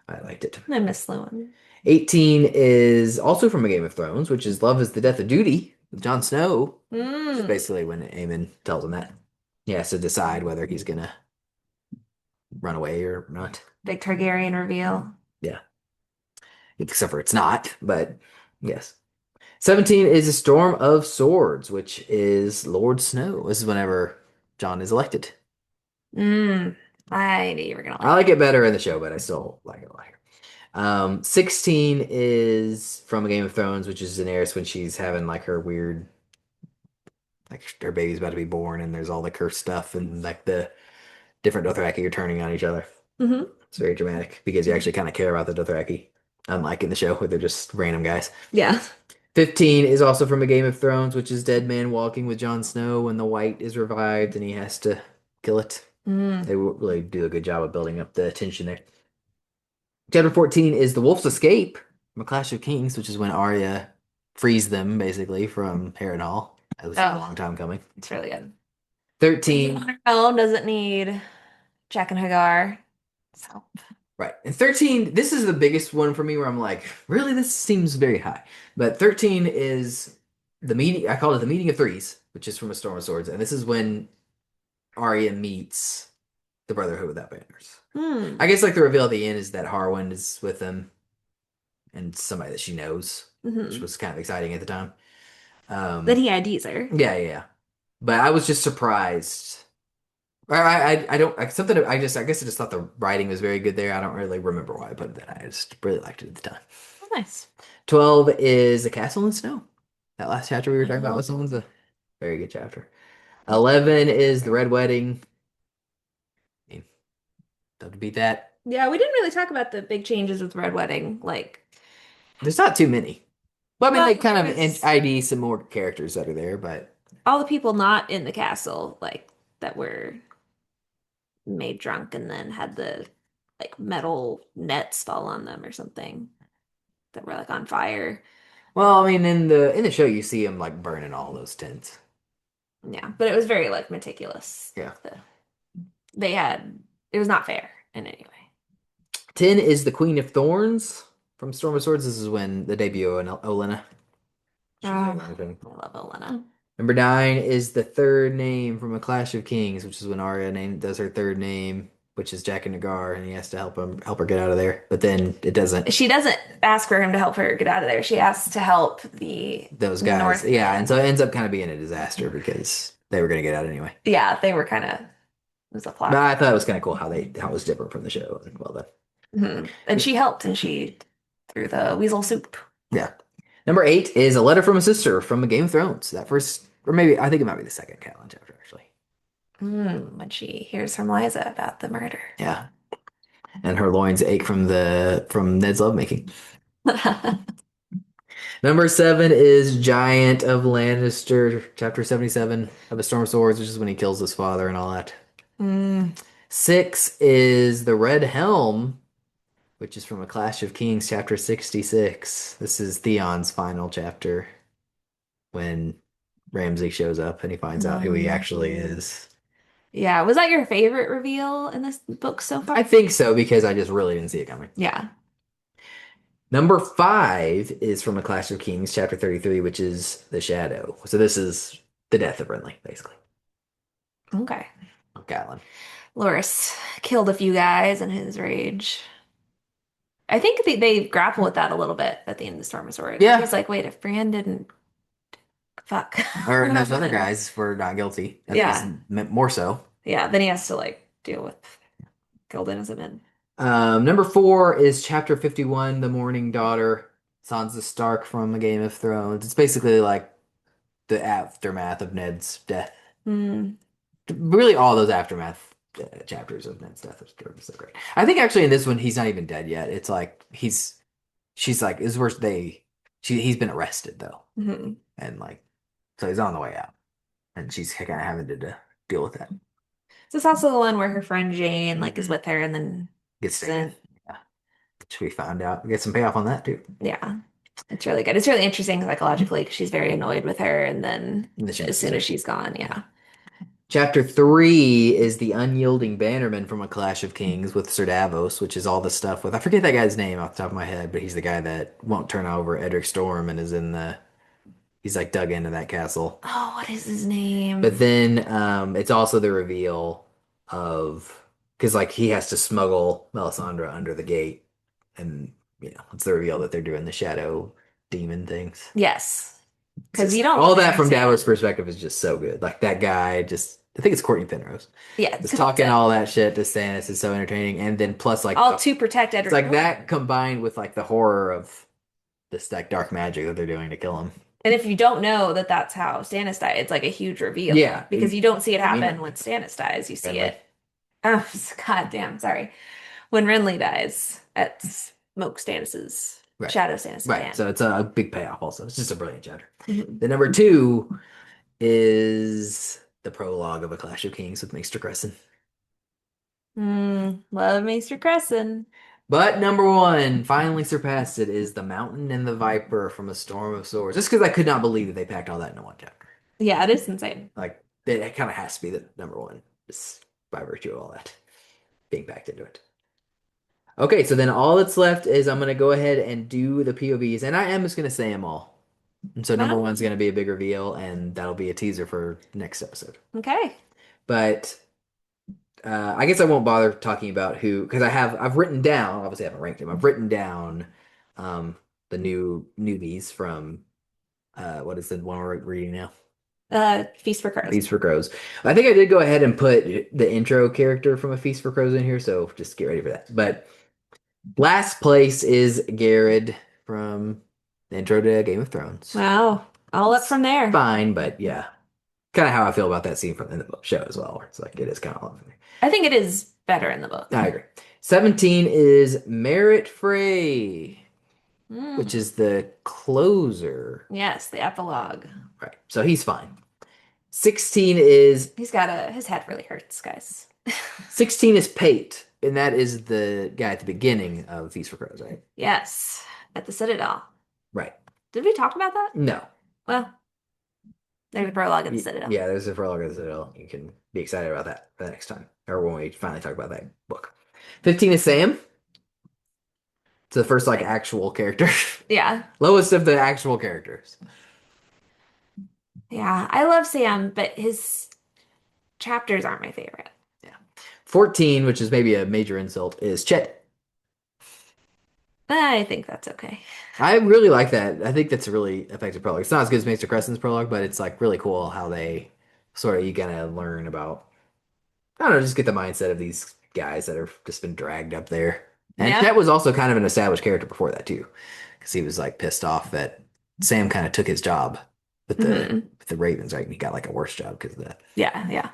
Speaker 2: I liked it.
Speaker 3: I miss Lewin.
Speaker 2: 18 is also from A Game of Thrones, which is Love is the Death of Duty with Jon Snow. Which is basically when Aemon tells him that. He has to decide whether he's gonna run away or not.
Speaker 3: Big Targaryen reveal.
Speaker 2: Yeah. Except for it's not, but yes. 17 is A Storm of Swords, which is Lord Snow. This is whenever Jon is elected.
Speaker 3: I knew you were gonna
Speaker 2: I like it better in the show, but I still like it a lot here. 16 is from A Game of Thrones, which is Daenerys when she's having like her weird, like her baby's about to be born, and there's all the cursed stuff, and like the different Dothraki are turning on each other. It's very dramatic because you actually kind of care about the Dothraki, unlike in the show where they're just random guys.
Speaker 3: Yeah.
Speaker 2: 15 is also from A Game of Thrones, which is Dead Man Walking with Jon Snow when the White is revived and he has to kill it. They really do a good job of building up the tension there. Chapter 14 is The Wolf's Escape from A Clash of Kings, which is when Arya frees them, basically, from Harrenhal. That was a long time coming.
Speaker 3: It's really good.
Speaker 2: 13.
Speaker 3: On her own doesn't need Jack and Hagar. So
Speaker 2: Right. And 13, this is the biggest one for me where I'm like, really, this seems very high. But 13 is the meeting, I call it the meeting of threes, which is from A Storm of Swords. And this is when Arya meets the Brotherhood Without Banners. I guess like the reveal at the end is that Harwin is with them and somebody that she knows, which was kind of exciting at the time.
Speaker 3: Then he IDs her.
Speaker 2: Yeah. But I was just surprised. I don't something I guess I just thought the writing was very good there. I don't really remember why, but I just really liked it at the time.
Speaker 3: Oh, nice.
Speaker 2: 12 is A Castle in Snow. That last chapter we were talking about was a very good chapter. 11 is The Red Wedding. I mean, don't beat that.
Speaker 3: Yeah, we didn't really talk about the big changes with Red Wedding. Like,
Speaker 2: there's not too many. Well, I mean,
Speaker 3: well,
Speaker 2: they kind of ID some more characters that are there, but
Speaker 3: all the people not in the castle, like that were made drunk and then had the like metal nets fall on them or something that were like on fire.
Speaker 2: well, I mean, in the show you see them like burning all those tents.
Speaker 3: Yeah, but it was very like meticulous.
Speaker 2: Yeah.
Speaker 3: It was not fair in any way.
Speaker 2: 10 is The Queen of Thorns from Storm of Swords. This is when the debut of Olenna.
Speaker 3: I love Olenna.
Speaker 2: Number 9 is The Third Name from A Clash of Kings, which is when Arya does her third name, which is Jack and Nagar, and he has to help her get out of there. But then it doesn't.
Speaker 3: She doesn't ask for him to help her get out of there. She asks to help
Speaker 2: those guys.
Speaker 3: North
Speaker 2: yeah, and so it ends up kind of being a disaster because they were going to get out anyway.
Speaker 3: Yeah, they were kind of. It was a plot.
Speaker 2: But I thought it was kind of cool how it was different from the show. Well done.
Speaker 3: And she helped, and she threw the weasel soup.
Speaker 2: Yeah. Number 8 is A Letter from a Sister from A Game of Thrones. That first, or maybe I think it might be the second Catelyn chapter actually.
Speaker 3: When she hears from Liza about the murder.
Speaker 2: Yeah. And her loins ache from Ned's lovemaking. Number 7 is Giant of Lannister, chapter 77 of A Storm of Swords, which is when he kills his father and all that. 6 is The Red Helm, which is from A Clash of Kings, chapter 66. This is Theon's final chapter when Ramsay shows up and he finds out who he actually is.
Speaker 3: Yeah, was that your favorite reveal in this book so far?
Speaker 2: I think so, because I just really didn't see it coming.
Speaker 3: Yeah.
Speaker 2: Number 5 is from A Clash of Kings, chapter 33, which is The Shadow. So this is the death of Renly, basically.
Speaker 3: Okay.
Speaker 2: Of Catelyn.
Speaker 3: Loras killed a few guys in his rage. I think they grapple with that a little bit at the end of the Storm of Swords.
Speaker 2: Yeah.
Speaker 3: He's like, wait, if Bran didn't... Fuck.
Speaker 2: Or those other guys were not guilty.
Speaker 3: Yeah.
Speaker 2: More so.
Speaker 3: Yeah, then he has to like deal with killed innocent men.
Speaker 2: Number 4 is Chapter 51, The Morning Daughter, Sansa Stark from the Game of Thrones. It's basically like the aftermath of Ned's death.
Speaker 3: Hmm.
Speaker 2: Really, all those aftermath chapters of Ned's death are so great. I think actually in this one he's not even dead yet. It's like she's like is where he's been arrested though,
Speaker 3: Hmm.
Speaker 2: and like so he's on the way out, and she's kind of having to deal with that.
Speaker 3: This is also the one where her friend Jane like is with her and then
Speaker 2: Gets taken.
Speaker 3: isn't.
Speaker 2: Yeah, which we found out. We get some payoff on that too.
Speaker 3: Yeah. It's really good. It's really interesting psychologically because she's very annoyed with her, and then
Speaker 2: And then she
Speaker 3: as
Speaker 2: misses
Speaker 3: soon
Speaker 2: her.
Speaker 3: as she's gone, yeah.
Speaker 2: Chapter 3 is the unyielding bannerman from A Clash of Kings with Sir Davos, which is all the stuff with I forget that guy's name off the top of my head, but he's the guy that won't turn over Edric Storm and is in the he's like dug into that castle.
Speaker 3: Oh, what is his
Speaker 2: But
Speaker 3: name?
Speaker 2: then it's also the reveal of because like he has to smuggle Melisandre under the gate, and it's the reveal that they're doing the shadow demon things.
Speaker 3: Yes,
Speaker 2: It's
Speaker 3: because
Speaker 2: just
Speaker 3: you don't
Speaker 2: all
Speaker 3: really
Speaker 2: that from
Speaker 3: understand.
Speaker 2: Davos' perspective is just so good. Like that guy just I think it's Courtney Penrose.
Speaker 3: Yeah,
Speaker 2: Just
Speaker 3: 'cause that's
Speaker 2: talking
Speaker 3: it.
Speaker 2: all that shit to Stannis is so entertaining. And then plus like
Speaker 3: All to protect
Speaker 2: it's
Speaker 3: Edric
Speaker 2: like
Speaker 3: Norton.
Speaker 2: that combined with like the horror of this like dark magic that they're doing to kill him.
Speaker 3: And if you don't know that that's how Stannis died, it's like a huge reveal.
Speaker 2: Yeah.
Speaker 3: Because you don't see it
Speaker 2: I mean,
Speaker 3: happen when Stannis dies. You see
Speaker 2: Renly.
Speaker 3: it. Oh, God damn, sorry. When Renly dies at Smoke Stannis's
Speaker 2: Right.
Speaker 3: Shadow Stannis's
Speaker 2: Right.
Speaker 3: hand.
Speaker 2: So it's a big payoff also. It's just a brilliant chapter.
Speaker 3: Mhm.
Speaker 2: The number 2 is the prologue of A Clash of Kings with Maester Cresson.
Speaker 3: Love Maester Cresson.
Speaker 2: But number 1, finally surpassed it, is The Mountain and the Viper from A Storm of Swords. Just because I could not believe that they packed all that into one chapter.
Speaker 3: Yeah, it is insane.
Speaker 2: Like, it kind of has to be the number 1, just by virtue of all that being packed into it. Okay, so then all that's left is I'm going to go ahead and do the POVs, and I am just going to say them all. And so number
Speaker 3: Well,
Speaker 2: 1's going to be a big reveal, and that'll be a teaser for next episode.
Speaker 3: okay.
Speaker 2: But I guess I won't bother talking about who because I've written down obviously I haven't ranked them. I've written down um, the newbies from what is the one we're reading now?
Speaker 3: Feast for Crows.
Speaker 2: Feast for Crows. I think I did go ahead and put the intro character from A Feast for Crows in here, so just get ready for that. But last place is Garrett from the intro to Game of Thrones.
Speaker 3: Wow. All up from there.
Speaker 2: Fine, but yeah, kind of how I feel about that scene from in the show as well. Where it's like it is kind of all over me.
Speaker 3: I think it is better in the book.
Speaker 2: I agree. 17 is Merritt Frey,
Speaker 3: Mm.
Speaker 2: which is the closer.
Speaker 3: Yes, the epilogue.
Speaker 2: Right. So he's fine. 16 is
Speaker 3: He's got his head really hurts, guys.
Speaker 2: 16 is Pate, and that is the guy at the beginning of Feast for Crows, right?
Speaker 3: Yes, at the Citadel.
Speaker 2: Right.
Speaker 3: Did we talk about that?
Speaker 2: No.
Speaker 3: Well, there's a prologue at the Citadel.
Speaker 2: Yeah, there's a prologue of the Citadel. You can be excited about that for the next time, or when we finally talk about that book. 15 is Sam. It's the first like actual character.
Speaker 3: Yeah.
Speaker 2: Lowest of the actual characters.
Speaker 3: Yeah, I love Sam, but his chapters aren't my favorite.
Speaker 2: 14, which is maybe a major insult, is Chet.
Speaker 3: I think that's okay.
Speaker 2: I really like that. I think that's a really effective prologue. It's not as good as Maester Crescent's prologue, but it's like really cool how they sort of you gotta learn about I don't know, just get the mindset of these guys that have just been dragged up there. And
Speaker 3: Yeah.
Speaker 2: Chet was also kind of an established character before that too. Because he was like pissed off that Sam kind of took his job with the Ravens, right? And he got like a worse job because of that.
Speaker 3: Yeah.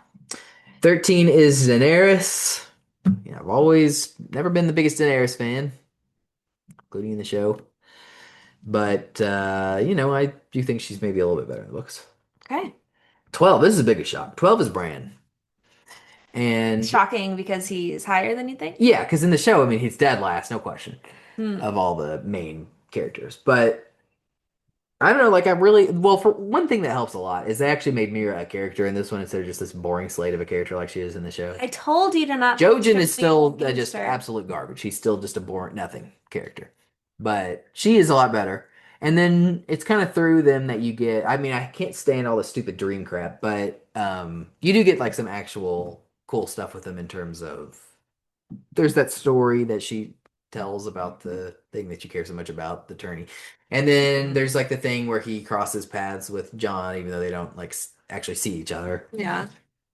Speaker 2: 13 is Daenerys. I've always never been the biggest Daenerys fan, including in the show. But I do think she's maybe a little bit better in the books.
Speaker 3: Okay.
Speaker 2: 12, this is the biggest shock. 12 is Bran. And
Speaker 3: Shocking because he's higher than you think?
Speaker 2: yeah, because in the show, I mean, he's dead last, no question,
Speaker 3: Hmm.
Speaker 2: of all the main characters. But I don't know, like well, for one thing that helps a lot is they actually made Mira a character in this one instead of just this boring slate of a character like she is in the show.
Speaker 3: I told you to not.
Speaker 2: Jojen is still
Speaker 3: Beast
Speaker 2: just
Speaker 3: her.
Speaker 2: absolute garbage. He's still just a boring nothing character. But she is a lot better. And then it's kind of through them that you get. I mean, I can't stand all the stupid dream crap, but you do get like some actual cool stuff with them in terms of there's that story that she tells about the thing that you care so much about, the tourney. And then there's like the thing where he crosses paths with John, even though they don't like actually see each other.
Speaker 3: Yeah.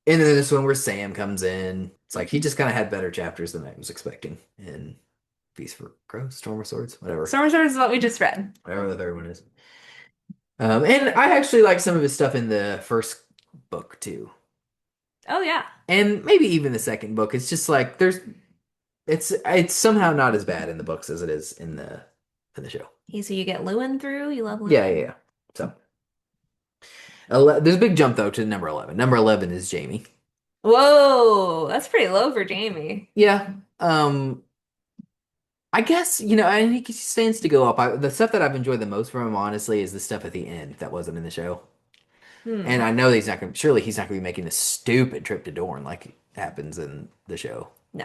Speaker 2: And then this one where Sam comes in. It's like he just kind of had better chapters than I was expecting in Feast for Crows, Storm of Swords, whatever.
Speaker 3: Storm of Swords is what we just read.
Speaker 2: Whatever the third one is. And I actually like some of his stuff in the first book too.
Speaker 3: Oh yeah.
Speaker 2: And maybe even the second book. It's just like it's somehow not as bad in the books as it is in the show.
Speaker 3: So you get Lewin through. You love Lewin.
Speaker 2: Yeah. So there's a big jump though to number 11. Number 11 is Jamie.
Speaker 3: Whoa, that's pretty low for Jamie.
Speaker 2: Yeah. I guess, I think he stands to go up. The stuff that I've enjoyed the most from him, honestly, is the stuff at the end that wasn't in the show. And I know that surely he's not going to be making a stupid trip to Dorne like happens in the show.
Speaker 3: No.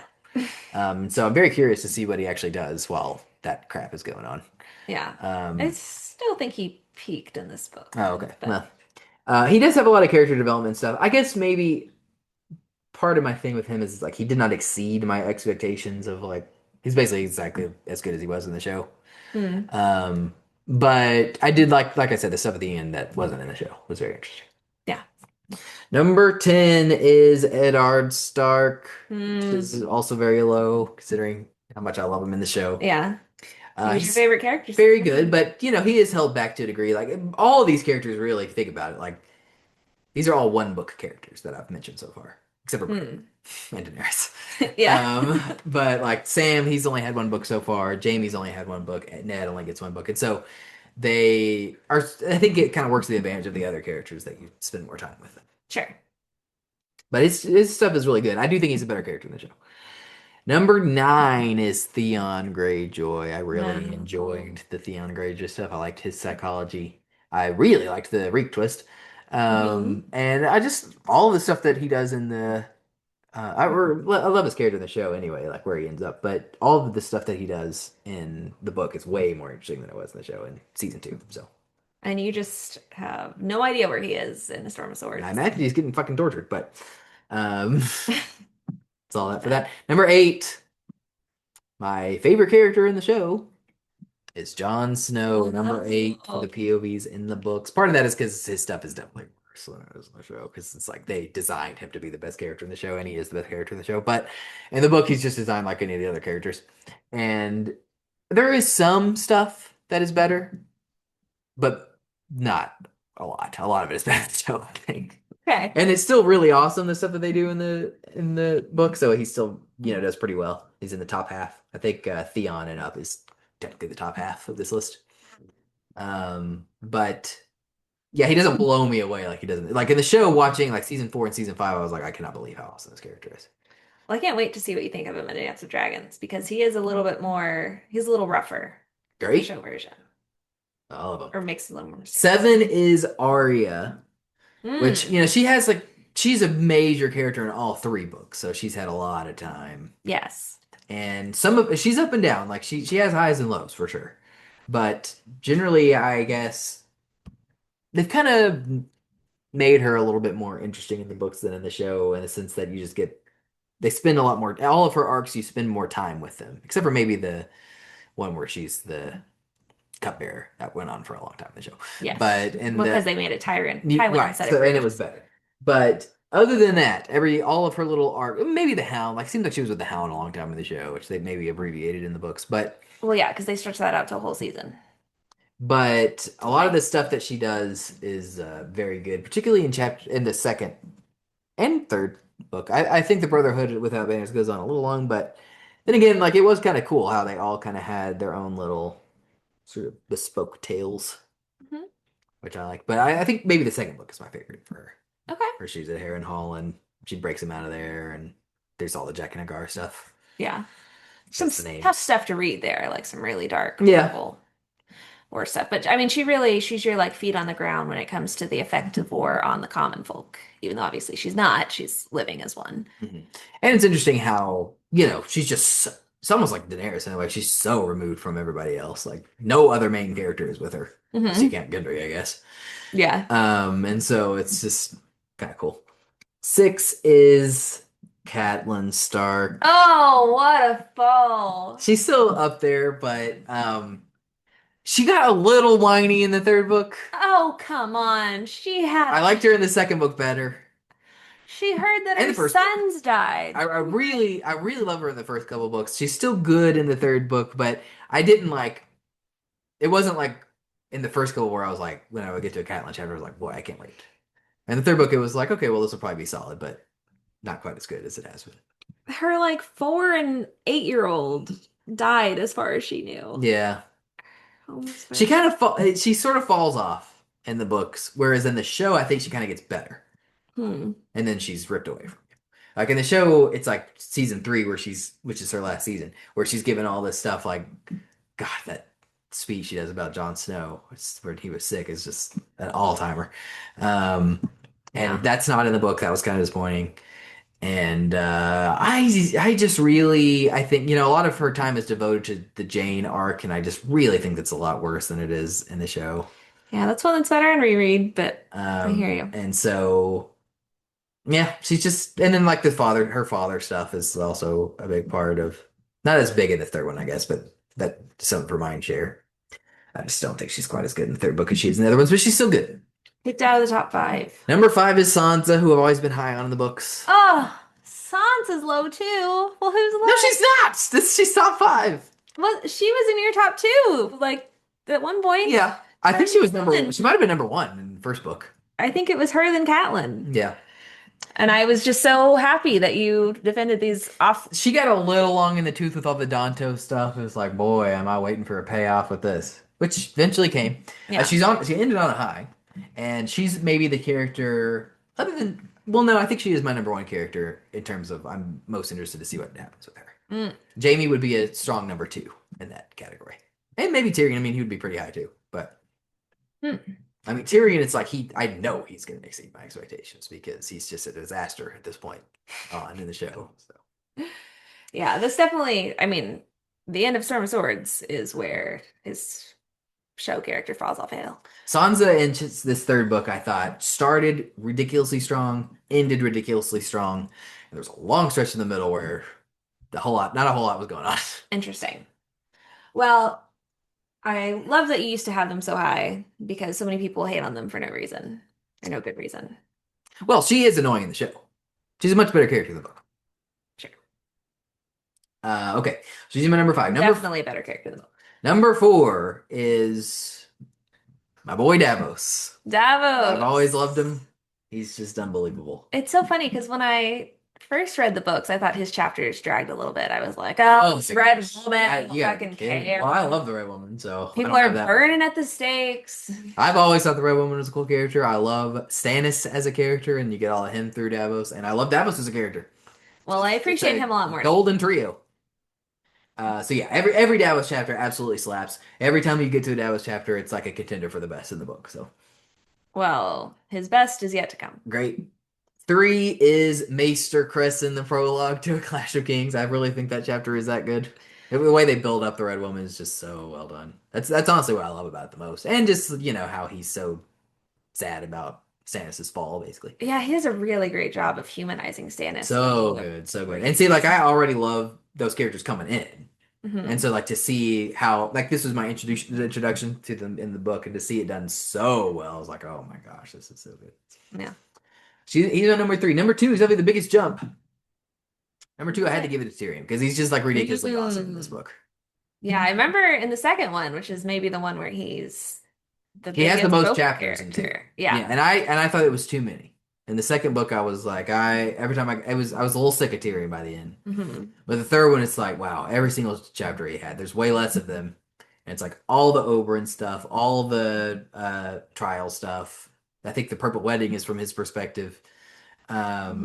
Speaker 2: So I'm very curious to see what he actually does while that crap is going on.
Speaker 3: Yeah. I still think he peaked in this book.
Speaker 2: Oh, okay.
Speaker 3: But...
Speaker 2: Well, he does have a lot of character development stuff. I guess maybe part of my thing with him is like he did not exceed my expectations of like he's basically exactly as good as he was in the show. But I did like I said, the stuff at the end that wasn't in the show was very interesting.
Speaker 3: Yeah.
Speaker 2: Number 10 is Eddard Stark, which is also very low considering how much I love him in the show.
Speaker 3: Yeah. Who's your favorite character?
Speaker 2: Very good, but he is held back to a degree. Like all of these characters, really, if you think about it, like these are all one book characters that I've mentioned so far, except for Bran and Daenerys.
Speaker 3: Yeah.
Speaker 2: But like Sam, he's only had one book so far. Jamie's only had one book. Ned only gets one book, and so they are. I think it kind of works to the advantage of the other characters that you spend more time with them.
Speaker 3: Sure.
Speaker 2: But his stuff is really good. I do think he's a better character in the show. Number 9 is Theon Greyjoy. I really enjoyed the Theon Greyjoy stuff. I liked his psychology. I really liked the Reek twist. And I just, all of the stuff that he does in the, I love his character in the show anyway, like where he ends up. But all of the stuff that he does in the book is way more interesting than it was in the show in season 2. So.
Speaker 3: And you just have no idea where he is in the Storm of Swords.
Speaker 2: I imagine he's getting fucking tortured, but that's all that for that. Number 8, my favorite character in the show is Jon Snow. Number 8 for the POVs in the books. Part of that is because his stuff is definitely worse than it is in the show, because it's like they designed him to be the best character in the show, and he is the best character in the show. But in the book, he's just designed like any of the other characters. And there is some stuff that is better, but not a lot. A lot of it is bad in the show, I think.
Speaker 3: Okay.
Speaker 2: And it's still really awesome, the stuff that they do in the book. So he still, does pretty well. He's in the top half. I think Theon and up is technically the top half of this list. But yeah, he doesn't blow me away like he doesn't. Like in the show, watching like season 4 and season 5, I was like, I cannot believe how awesome this character is.
Speaker 3: Well, I can't wait to see what you think of him in Dance of Dragons, because he is a little bit more, he's a little rougher.
Speaker 2: Great.
Speaker 3: The show version.
Speaker 2: All of them.
Speaker 3: Or makes it a little more sense.
Speaker 2: 7 is Arya, which, she's a major character in all 3 books, so she's had a lot of time.
Speaker 3: Yes.
Speaker 2: And she's up and down. Like she has highs and lows for sure. But generally, I guess they've kind of made her a little bit more interesting in the books than in the show, in the sense that they spend a lot more, all of her arcs, you spend more time with them, except for maybe the one where she's the cupbearer. That went on for a long time in the show.
Speaker 3: Yes.
Speaker 2: But
Speaker 3: because they made it Tywin
Speaker 2: right,
Speaker 3: instead
Speaker 2: so,
Speaker 3: of
Speaker 2: and it was better. But other than that, all of her little arc, maybe the Hound, like seemed like she was with the Hound a long time in the show, which they maybe abbreviated in the books. But
Speaker 3: well, yeah, because they stretched that out to a whole season.
Speaker 2: But a lot of the stuff that she does is very good, particularly in the second and third book. I think the Brotherhood Without Banners goes on a little long, but then again, like it was kind of cool how they all kind of had their own little sort of bespoke tales, which I like. But I think maybe the second book is my favorite for her.
Speaker 3: Okay.
Speaker 2: Where she's at Harrenhal and she breaks him out of there, and there's all the Jack and Agar stuff.
Speaker 3: Yeah. Some tough stuff to read there, like some really dark, war stuff. But I mean, she's your like feet on the ground when it comes to the effect of war on the common folk. Even though obviously she's not, she's living as one.
Speaker 2: And it's interesting how, she's just, it's almost like Daenerys in a way. She's so removed from everybody else. Like no other main character is with her. So you can't Gendry, I guess.
Speaker 3: Yeah.
Speaker 2: And so it's just kind of cool. 6 is Catelyn Stark.
Speaker 3: Oh, what a fall.
Speaker 2: She's still up there, but she got a little whiny in the third book.
Speaker 3: Oh, come on.
Speaker 2: I liked her in the second book better.
Speaker 3: She heard that
Speaker 2: And
Speaker 3: her
Speaker 2: the first
Speaker 3: sons died.
Speaker 2: I really love her in the first couple books. She's still good in the third book, but I didn't like. It wasn't like in the first couple where I was like, when I would get to a Catelyn chapter, I was like, boy, I can't wait. And the third book, it was like, okay, well, this will probably be solid, but not quite as good as it has been.
Speaker 3: Her like 4 and 8-year-old died as far as she knew.
Speaker 2: Yeah,
Speaker 3: Almost
Speaker 2: she
Speaker 3: finished.
Speaker 2: she sort of falls off in the books, whereas in the show, I think she kind of gets better,
Speaker 3: Hmm.
Speaker 2: and then she's ripped away from you. Like in the show, it's like season 3 which is her last season, where she's given all this stuff. Like, God, that speech she does about Jon Snow, when he was sick, is just an all timer.
Speaker 3: Yeah.
Speaker 2: And that's not in the book. That was kind of disappointing. And I just really I think a lot of her time is devoted to the Jane arc, and I just really think that's a lot worse than it is in the show.
Speaker 3: Yeah, that's one that's better on reread, but I hear you.
Speaker 2: And so yeah, she's just and then like her father stuff is also a big part of not as big in the third one, I guess, but that's something for mind share. I just don't think she's quite as good in the third book as she is in the other ones, but she's still good.
Speaker 3: Kicked out of the top 5.
Speaker 2: Number 5 is Sansa, who I've always been high on in the books.
Speaker 3: Oh, Sansa's low too. Well, who's low?
Speaker 2: No, she's not. She's top 5.
Speaker 3: Well, she was in your top 2, like at one point.
Speaker 2: Yeah, I think she was number
Speaker 3: Catelyn.
Speaker 2: 1. She might have been number 1 in the first book.
Speaker 3: I think it was her than Catelyn.
Speaker 2: Yeah,
Speaker 3: And I was just so happy that you defended these off.
Speaker 2: she got a little long in the tooth with all the Danto stuff. It was like, boy, am I waiting for a payoff with this, which eventually came.
Speaker 3: Yeah.
Speaker 2: She ended on a high, and she's maybe the character other than no, I think she is my number 1 character in terms of I'm most interested to see what happens with her.
Speaker 3: Mm.
Speaker 2: Jaime would be a strong number 2 in that category, and maybe Tyrion. I mean, he would be pretty high too, but. I mean, Tyrion, it's like I know he's going to exceed my expectations because he's just a disaster at this point on in the show. So.
Speaker 3: Yeah, this definitely, I mean, the end of Storm of Swords is where his show character falls off a hill.
Speaker 2: Sansa in this third book, I thought, started ridiculously strong, ended ridiculously strong. And there was a long stretch in the middle where not a whole lot was going on.
Speaker 3: Interesting. Well, I love that you used to have them so high because so many people hate on them for no reason or no good reason.
Speaker 2: Well, she is annoying in the show. She's a much better character in the book.
Speaker 3: Sure.
Speaker 2: Okay, so she's my number 5.
Speaker 3: Definitely a better character in the book.
Speaker 2: Number 4 is my boy Davos.
Speaker 3: Davos.
Speaker 2: I've always loved him. He's just unbelievable.
Speaker 3: It's so funny because when I first read the books, I thought his chapters dragged a little bit. I was like, oh, this red woman, I don't fucking care.
Speaker 2: Well, I love the Red Woman, so
Speaker 3: people are burning at the stakes.
Speaker 2: I've always thought the Red Woman was a cool character. I love Stannis as a character, and you get all of him through Davos, and I love Davos as a character.
Speaker 3: Well, I appreciate him a lot more.
Speaker 2: Golden trio. So yeah, every Davos chapter absolutely slaps. Every time you get to a Davos chapter, it's like a contender for the best in the book. So,
Speaker 3: well, his best is yet to come.
Speaker 2: Great. 3 is Maester Cresson, the prologue to A Clash of Kings. I really think that chapter is that good. The way they build up the Red Woman is just so well done. That's honestly what I love about it the most. And just, how he's so sad about Stannis' fall, basically.
Speaker 3: Yeah, he does a really great job of humanizing Stannis.
Speaker 2: So good. And see, like, I already love those characters coming in.
Speaker 3: Mm-hmm.
Speaker 2: And so, like, to see how, like, this was my introduction to them in the book, and to see it done so well, I was like, oh my gosh, this is so good.
Speaker 3: Yeah.
Speaker 2: He's on number 3. Number 2 is definitely the biggest jump. Number 2, I had to give it to Tyrion because he's just like ridiculously awesome in this book.
Speaker 3: Yeah, I remember in the second one, which is maybe the one where he has the
Speaker 2: most chapters in 2.
Speaker 3: Yeah,
Speaker 2: and I thought it was too many. In the second book, I was like, I was a little sick of Tyrion by the end.
Speaker 3: Mm-hmm.
Speaker 2: But the third one, it's like, wow, every single chapter he had, there's way less of them, and it's like all the Oberyn stuff, all the trial stuff. I think the Purple Wedding is from his perspective. All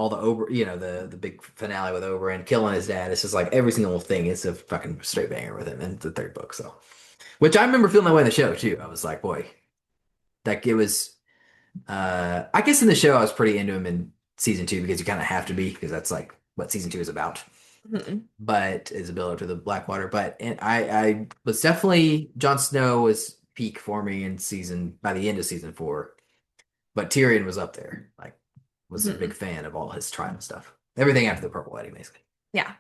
Speaker 2: the the big finale with Oberyn killing his dad. It's just like every single thing is a fucking straight banger with him in the third book. So, which I remember feeling that way in the show too. I was like, boy, like it was. I guess in the show I was pretty into him in season 2 because you kind of have to be because that's like what season 2 is about.
Speaker 3: Mm-hmm.
Speaker 2: But is a build up to the Blackwater. But I was definitely Jon Snow was peak for me by the end of season 4. But Tyrion was up there. Like, was a big fan of all his trial stuff. Everything after the Purple Wedding, basically.
Speaker 3: Yeah.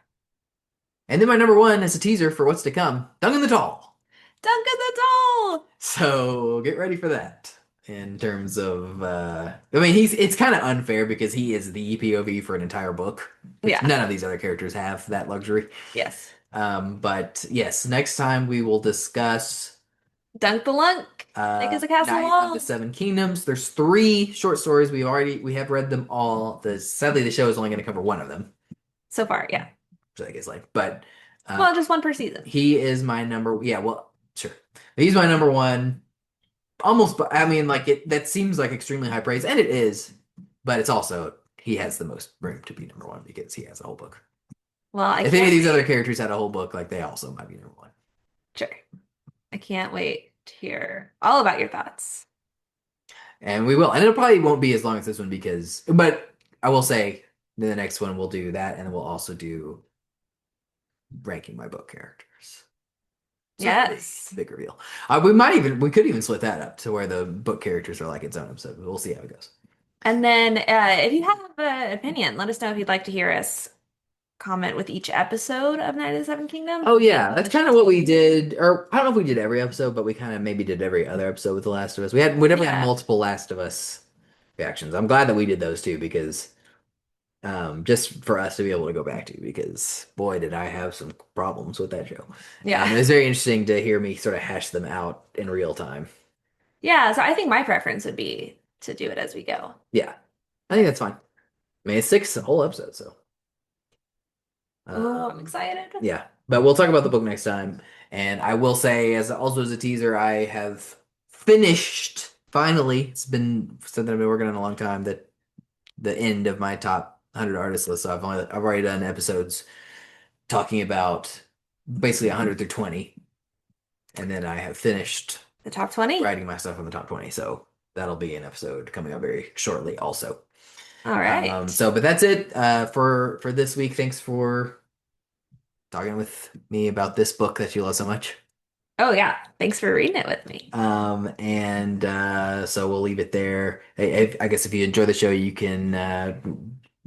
Speaker 2: And then my number 1 is a teaser for what's to come. Duncan the Tall.
Speaker 3: Duncan the Tall!
Speaker 2: So get ready for that. in terms of I mean it's kind of unfair because he is the POV for an entire book, which
Speaker 3: Yeah.
Speaker 2: none of these other characters have that luxury.
Speaker 3: Yes.
Speaker 2: But yes, next time we will discuss
Speaker 3: Dunk the Lunk. Make us a castle
Speaker 2: Knight
Speaker 3: wall.
Speaker 2: of the Seven Kingdoms. There's 3 short stories. We have read them all. Sadly the show is only going to cover one of them.
Speaker 3: So far, yeah.
Speaker 2: So I guess but
Speaker 3: Well, just one per season.
Speaker 2: he is my number. Yeah, well, sure. He's my number 1. Almost, but I mean, like that seems like extremely high praise, and it is, but it's also he has the most room to be number 1 because he has a whole book.
Speaker 3: Well,
Speaker 2: If any of these other characters had a whole book, like they also might be number 1.
Speaker 3: Sure. I can't wait to hear all about your thoughts.
Speaker 2: And we will, and it probably won't be as long as this one but I will say the next one we'll do that, and then we'll also do ranking my book characters. So
Speaker 3: Yes.
Speaker 2: big reveal. We could even split that up to where the book characters are like its own episode. We'll see how it goes.
Speaker 3: And then if you have an opinion, let us know if you'd like to hear us comment with each episode of Night of the Seven Kingdoms.
Speaker 2: Oh yeah, that's kind of what we did, or I don't know if we did every episode, but we kind of maybe did every other episode with The Last of Us. We definitely had multiple Last of Us reactions. I'm glad that we did those too because just for us to be able to go back to because boy did I have some problems with that show.
Speaker 3: Yeah.
Speaker 2: And it was very interesting to hear me sort of hash them out in real time.
Speaker 3: Yeah, so I think my preference would be to do it as we go.
Speaker 2: Yeah, I think that's fine. I mean, it's 6 whole episodes, so.
Speaker 3: Oh, I'm excited.
Speaker 2: Yeah, but we'll talk about the book next time. And I will say, as a teaser, I have finished finally. It's been something I've been working on a long time. That the end of my top 100 artist list. So I've already done episodes talking about basically 100 through 20, and then I have finished
Speaker 3: The top 20.
Speaker 2: writing my stuff on the top 20. So that'll be an episode coming up very shortly, also.
Speaker 3: All right.
Speaker 2: But that's it for this week. Thanks for talking with me about this book that you love so much.
Speaker 3: Oh yeah, thanks for reading it with me.
Speaker 2: So we'll leave it there. I guess if you enjoy the show, you can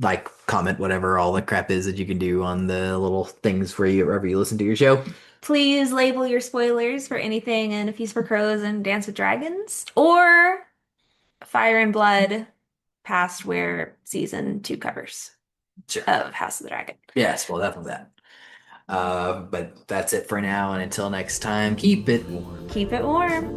Speaker 2: like, comment, whatever all the crap is that you can do on the little things wherever you listen to your show.
Speaker 3: Please label your spoilers for anything in A Feast for Crows and Dance with Dragons or Fire and Blood past where season 2 covers of House of the Dragon.
Speaker 2: Yes, well, definitely that. But that's it for now, and until next time, keep it warm.
Speaker 3: Keep it warm.